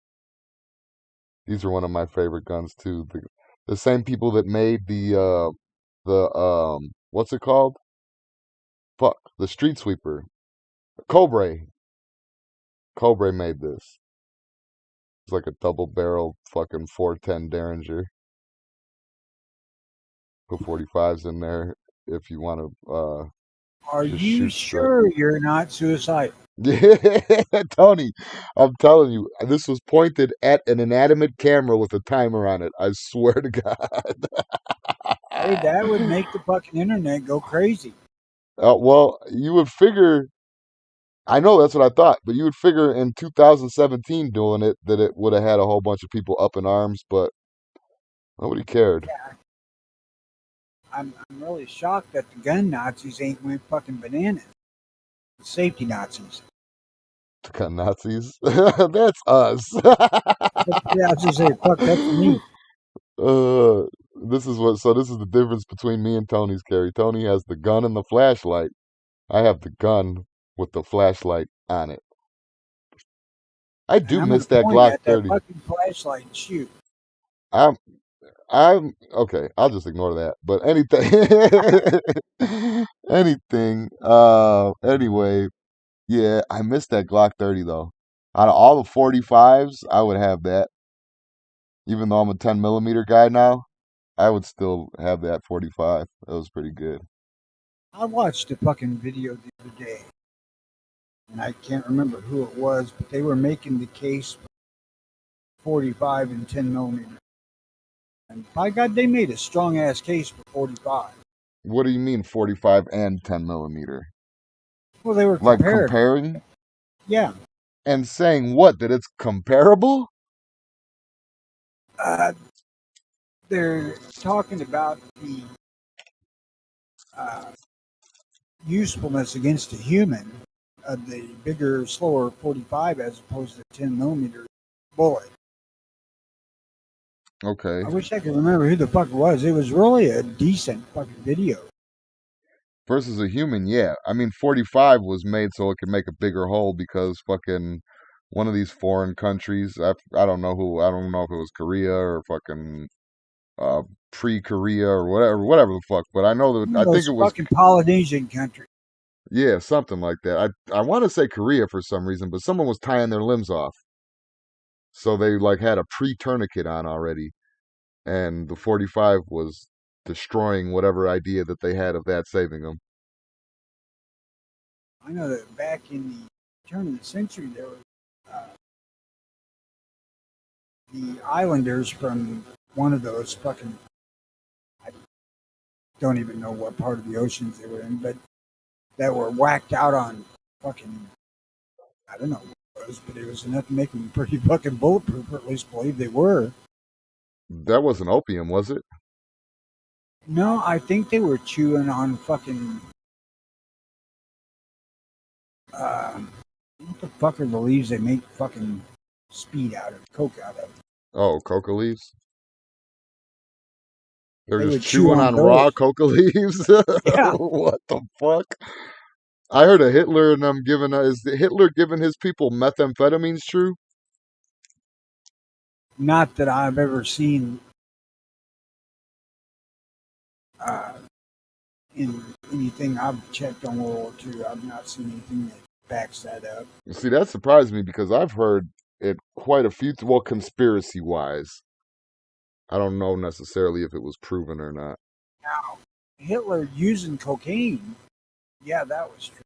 These are one of my favorite guns too. The same people that made the what's it called? Fuck, the Street Sweeper. Cobra. Cobra made this. It's like a double barrel fucking 410 Derringer. Put 45s in there if you want to Are just you shoot straight. sure you're not suicidal? Yeah, Tony, I'm telling you, this was pointed at an inanimate camera with a timer on it. I swear to God. Hey, that would make the fucking internet go crazy. Well, you would figure, I know that's what I thought, but you would figure in 2017 doing it that it would have had a whole bunch of people up in arms, but nobody cared. I'm really shocked that the gun Nazis ain't went fucking bananas. The safety Nazis. The gun Nazis. That's us. Yeah, I was just say, fuck, that's me. uh, this is the difference between me and Tony's carry. Tony has the gun and the flashlight. I have the gun with the flashlight on it. I And do I'm gonna miss that point Glock at that 30. fucking flashlight and shoot. I'm I'm okay. I'll just ignore that. But anything, anything. Anyway, yeah, I missed that Glock 30 though. Out of all the 45s, I would have that. Even though I'm a 10 millimeter guy now, I would still have that 45. That was pretty good. I watched a fucking video the other day, and I can't remember who it was, but they were making the case for 45 and 10 millimeter. And by God, they made a strong ass case for 45. What do you mean 45 and 10 millimeter? Well, they were Like compared. comparing Yeah. and saying what? That it's comparable? Uh, they're talking about the uh, usefulness against a human of the bigger, slower 45 as opposed to 10 millimeter bullet. Okay. I wish I could remember who the fuck it was. It was really a decent fucking video. Versus a human, yeah. I mean, 45 was made so it could make a bigger hole because fucking one of these foreign countries, I don't know who, I don't know if it was Korea or fucking uh, pre-Korea or whatever the fuck. But I know that One of I think those it was, fucking Polynesian countries. yeah, something like that. I want to say Korea for some reason, but someone was tying their limbs off, so they like had a pre-tourniquet on already, and the 45 was destroying whatever idea that they had of that saving them. I know that back in the turn of the century, there was uh, the islanders from one of those fucking, I don't even know what part of the oceans they were in, but that were whacked out on fucking, I don't know, was, but it was enough to make them pretty fucking bulletproof, or at least believe they were. That wasn't opium, was it? No, I think they were chewing on fucking. What the fuck are the leaves they make fucking speed out of, coke out of? Oh, coca leaves. They're They just would chew chewing on raw those. coca leaves. Yeah. What the fuck? I heard of Hitler and them giving. Is Hitler giving his people methamphetamines? True. Not that I've ever seen uh, in anything I've checked on World War II. I've not seen anything that backs that up. See, that surprised me because I've heard it quite a few. Well, conspiracy wise, I don't know necessarily if it was proven or not. Now, Hitler using cocaine, yeah, that was true.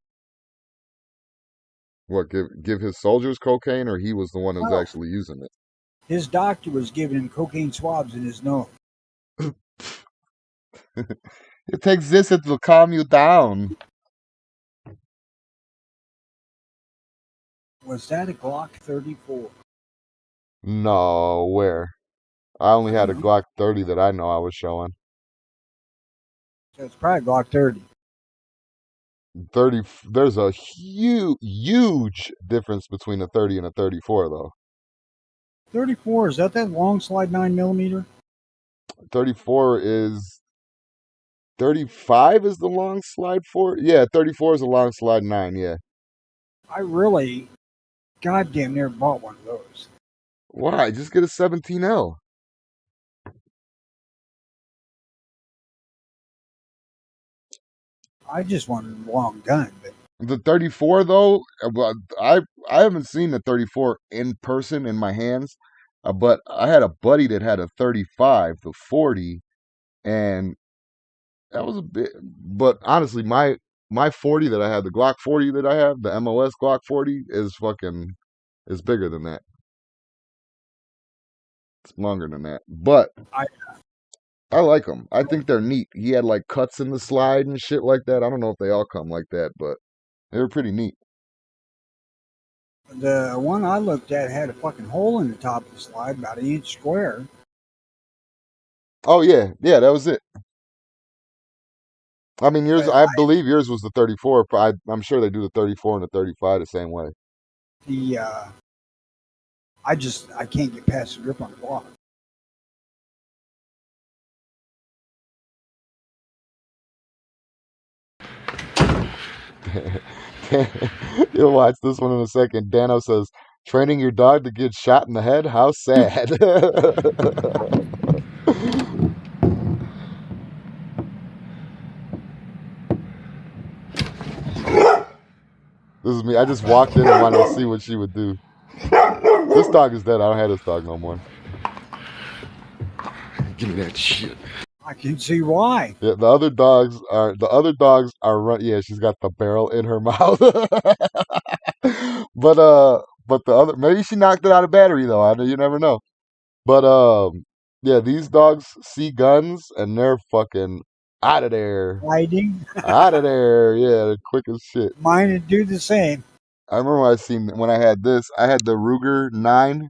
What, give his soldiers cocaine, or he was the one who was No. actually using it? His doctor was giving him cocaine swabs in his nose. It takes this, it will calm you down. Was that a Glock 34? No, where? I only had a Mhm. Glock 30 that I know I was showing. So it's probably Glock 30. 30, there's a huge difference between a 30 and a 34, though. 34, is that long slide 9mm? 34 is 35 is the long slide 4. Yeah, 34 is a long slide 9. Yeah. I really goddamn near bought one of those. Why? Just get a 17L. I just wanted a long gun, but The 34 though, well, I haven't seen the 34 in person in my hands, but I had a buddy that had a 35, the 40, and that was a bit. But honestly, my 40 that I had, the Glock 40 that I have, the MOS Glock 40, is bigger than that. It's longer than that, but I I like them. I think they're neat. He had like cuts in the slide and shit like that. I don't know if they all come like that, but they were pretty neat. the one I looked at had a fucking hole in the top of the slide, about an inch square. Oh yeah, that was it. I mean, yours. But I believe yours was the 34. I'm sure they do the 34 and the 35 the same way. I can't get past the grip on the block. You'll watch this one in a second. Dano says, "Training your dog to get shot in the head? How sad." This is me. I just walked in and wanted to see what she would do. This dog is dead. I don't have this dog no more. Give me that shit. I can see why. Yeah, the other dogs are run. Yeah, she's got the barrel in her mouth. But the other, maybe she knocked it out of battery though. You never know. But yeah, these dogs see guns and they're fucking out of there, Hiding. out of there. Yeah, they're quick as shit. Mine would do the same. I remember when I had this. I had the Ruger 9,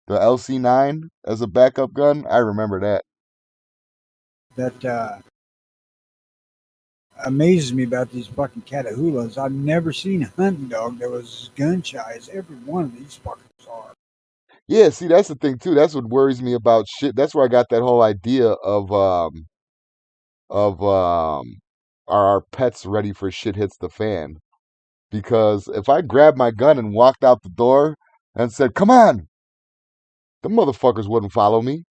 the LC9 as a backup gun. I remember that. That amazes me about these fucking Catahoulas. I've never seen a hunting dog that was as gun shy as every one of these fuckers are. Yeah, see, that's the thing too. That's what worries me about shit. That's where I got that whole idea of are our pets ready for shit hits the fan? Because if I grabbed my gun and walked out the door and said, "Come on," the motherfuckers wouldn't follow me.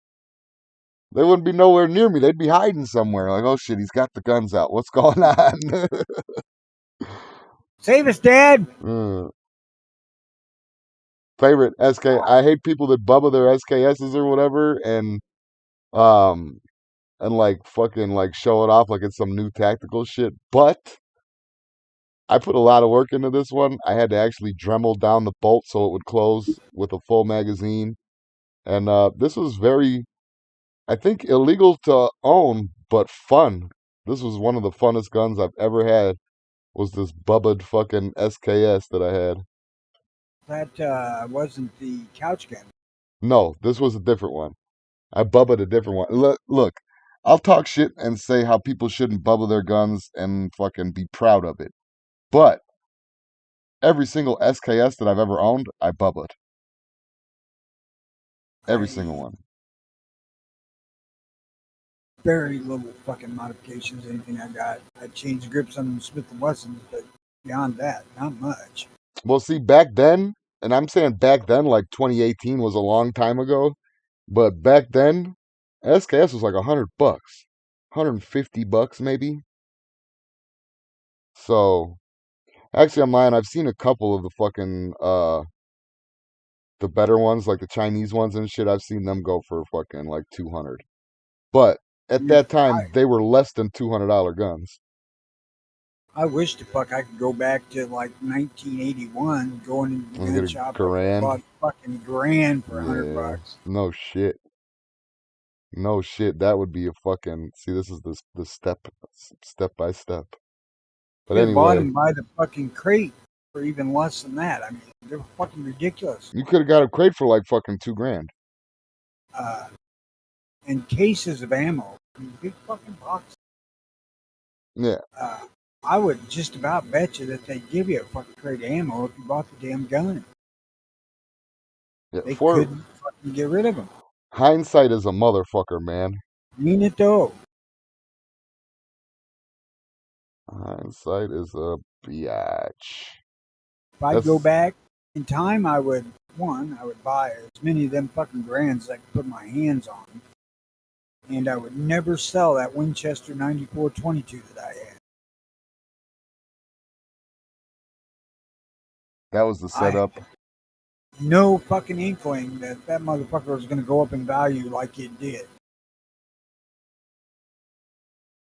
They wouldn't be nowhere near me. They'd be hiding somewhere. Like, oh shit, he's got the guns out. What's going on? Save us, Dad! Favorite SK. I hate people that bubble their SKSs or whatever um and like fucking like show it off like it's some new tactical shit. But I put a lot of work into this one. I had to actually Dremel down the bolt so it would close with a full magazine. And this was very, I think, illegal to own, but fun. This was one of the funnest guns I've ever had. Was this bubbled fucking SKS that I had. That wasn't the couch gun. No, this was a different one. I bubbled a different one. Look, I'll talk shit and say how people shouldn't bubble their guns and fucking be proud of it. But every single SKS that I've ever owned, I bubbled. Every single one. Very little fucking modifications. Anything I got, I changed grips on the Smith and Wessons, but beyond that, not much. Well, see, back then, and I'm saying back then, like 2018 was a long time ago, but back then, SKS was like $100, $150 maybe. So actually, I'm lying. I've seen a couple of the fucking the better ones, like the Chinese ones and shit. I've seen them go for fucking like 200. But at that time, they were less than $200 guns. I wish the fuck I could go back to like 1981, going into the And gun get a shop, grand. bought fucking grand for $100. No shit. No shit. That would be a fucking. See, this is the step by step. But Could have bought anyway, them by the fucking crate for even less than that. I mean, they're fucking ridiculous. you could have got a crate for like fucking $2,000. And cases of ammo, I mean, big fucking boxes. Yeah. I would just about bet you that they'd give you a fucking crate of ammo if you bought the damn gun. Yeah. They couldn't fucking get rid of them. Hindsight is a motherfucker, man. Mean it though. Hindsight is a biatch. If I go back in time, I would buy as many of them fucking grands as I could put my hands on. And I would never sell that Winchester 94-22 that I had. That was the setup. No fucking inkling that motherfucker was going to go up in value like it did.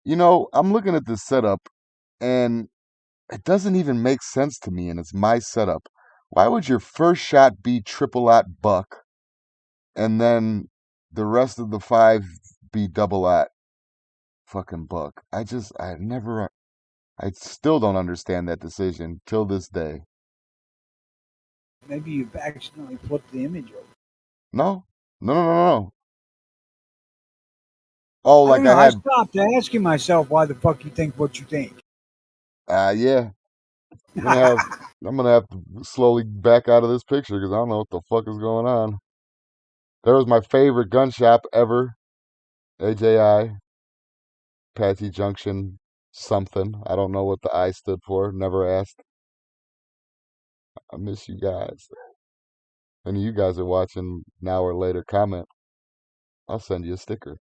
You know, I'm looking at this setup, and it doesn't even make sense to me, and it's my setup. Why would your first shot be triple-aught buck, and then the rest of the 5 be double-aught fucking buck? I still don't understand that decision till this day. Maybe you've accidentally flipped the image over. No. Oh, like I stopped asking myself why the fuck you think what you think. Yeah. I'm gonna have to slowly back out of this picture because I don't know what the fuck is going on. There was my favorite gun shop ever, AJI, Patsy Junction, something. I don't know what the I stood for. Never asked. I miss you guys. And you guys are watching now or later. Comment. I'll send you a sticker.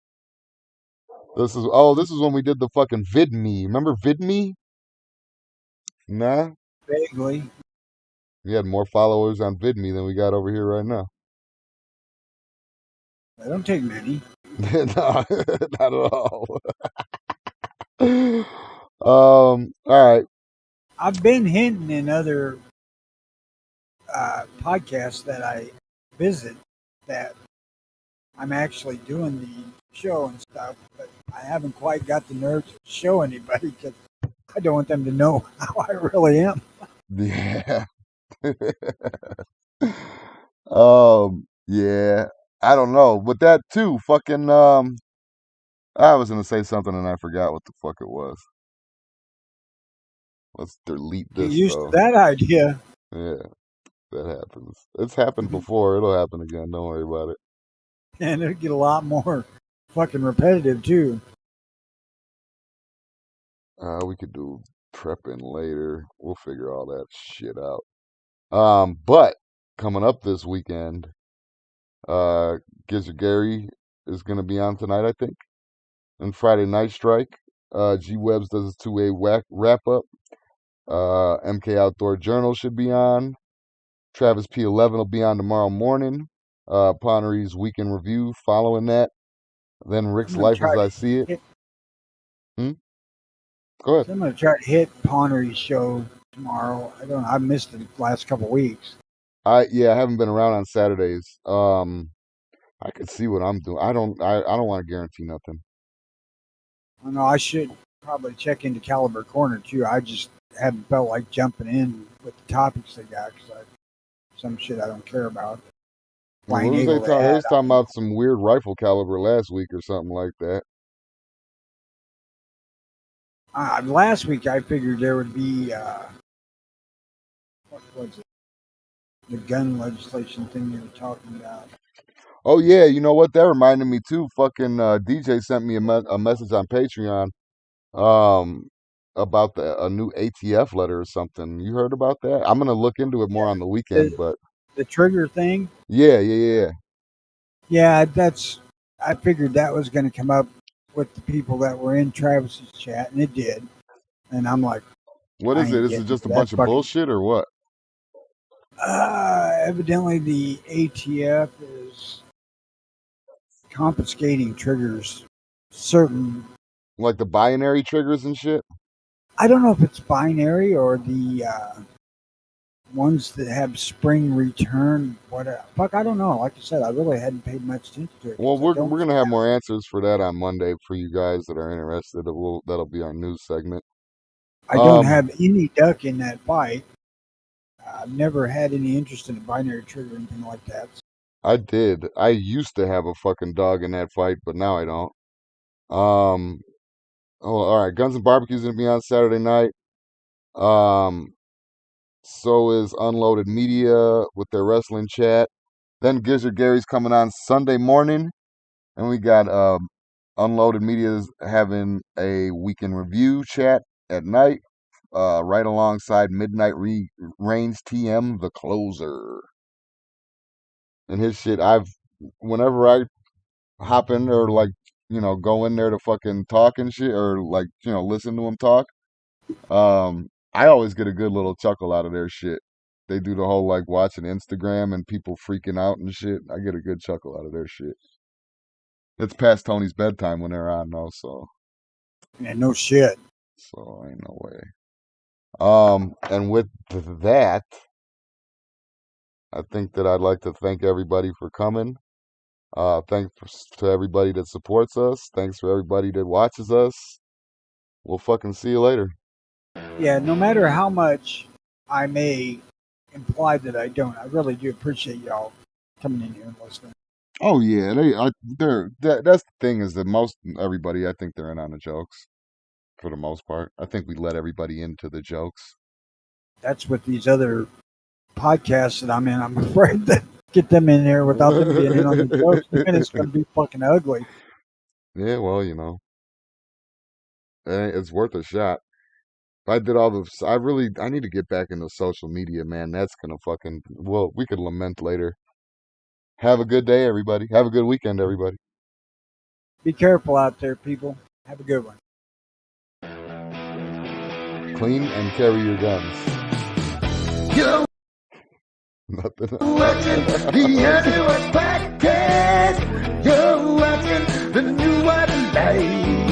This is when we did the fucking VidMe. Remember VidMe? Nah. Vaguely. We had more followers on VidMe than we got over here right now. I don't take many. No, not at all. All right. I've been hinting in other podcasts that I visit that I'm actually doing the show and stuff, but I haven't quite got the nerve to show anybody because I don't want them to know how I really am. Yeah. Yeah. I don't know. But that too, fucking I was gonna say something and I forgot what the fuck it was. Let's delete Get this used though. to that idea. Yeah, that happens. It's happened before. It'll happen again. Don't worry about it. And it'll get a lot more fucking repetitive too. We could do prepping later. We'll figure all that shit out. But coming up this weekend, Gizzard Gary is gonna be on tonight, I think. And Friday Night Strike. G Webs does his 2A wrap up. MK Outdoor Journal should be on. Travis P11 will be on tomorrow morning. Ponnery's Weekend Review following that. Then Rick's Life as I See It. Go ahead. I'm going to try to hit Ponnery's show tomorrow. I missed it the last couple of weeks. I haven't been around on Saturdays. I could see what I'm doing. I don't want to guarantee nothing. I know I should probably check into Caliber Corner too. I just haven't felt like jumping in with the topics they got because some shit I don't care about. What Flying was they Eagle they talking? They had. was talking about some weird rifle caliber last week or something like that. Last week I figured there would be what was it? The gun legislation thing they were talking about. Oh yeah, you know what? That reminded me too. Fucking DJ sent me a message on Patreon, um, about a new ATF letter or something. You heard about that? I'm gonna look into it more on the weekend, but The trigger thing. yeah. Yeah, I figured that was going to come up with the people that were in Travis's chat, and it did. And I'm like, What I is it? ain't Is it getting just into a that bunch of fucking. bullshit or what? Evidently, the ATF is confiscating triggers. Certain, Like the binary triggers and shit? I don't know if it's binary or the ones that have spring return. What? Fuck, I don't know. Like I said, I really hadn't paid much attention to it. Well, 'Cause I we're don't gonna have more answers for that on Monday for you guys that are interested. That'll be our news segment. I don't have any duck in that fight. I've never had any interest in a binary trigger or anything like that. I did. I used to have a fucking dog in that fight, but now I don't. Um, oh, all right. Guns and Barbecue's gonna be on Saturday night. Um, so is Unloaded Media with their wrestling chat. Then Gizzard Gary's coming on Sunday morning, and we got Unloaded Media's having a weekend review chat at night, right alongside Midnight Range TM, the closer. And his shit, whenever I hop in or like, go in there to fucking talk and shit or like, listen to him talk, I always get a good little chuckle out of their shit. They do the whole like watching Instagram and people freaking out and shit. I get a good chuckle out of their shit. It's past Tony's bedtime when they're on though, so Yeah, no shit. ain't no way. And with that, I think that I'd like to thank everybody for coming. Thanks to everybody that supports us. Thanks for everybody that watches us. We'll fucking see you later. Yeah, no matter how much I may imply that I don't, I really do appreciate y'all coming in here and listening. Oh yeah, that's the thing is that most everybody, I think they're in on the jokes for the most part. I think we let everybody into the jokes. That's what these other podcasts that I'm in. I'm afraid that get them in there without them being in on the jokes, and it's going to be fucking ugly. Yeah, well, it's worth a shot. If I did all the, I need to get back into social media, man. That's gonna fucking, well, we could lament later. Have a good day, everybody. Have a good weekend, everybody. Be careful out there, people. Have a good one. Clean and carry your guns. You're Nothing. watching the Anyway podcast. You're watching the new one life.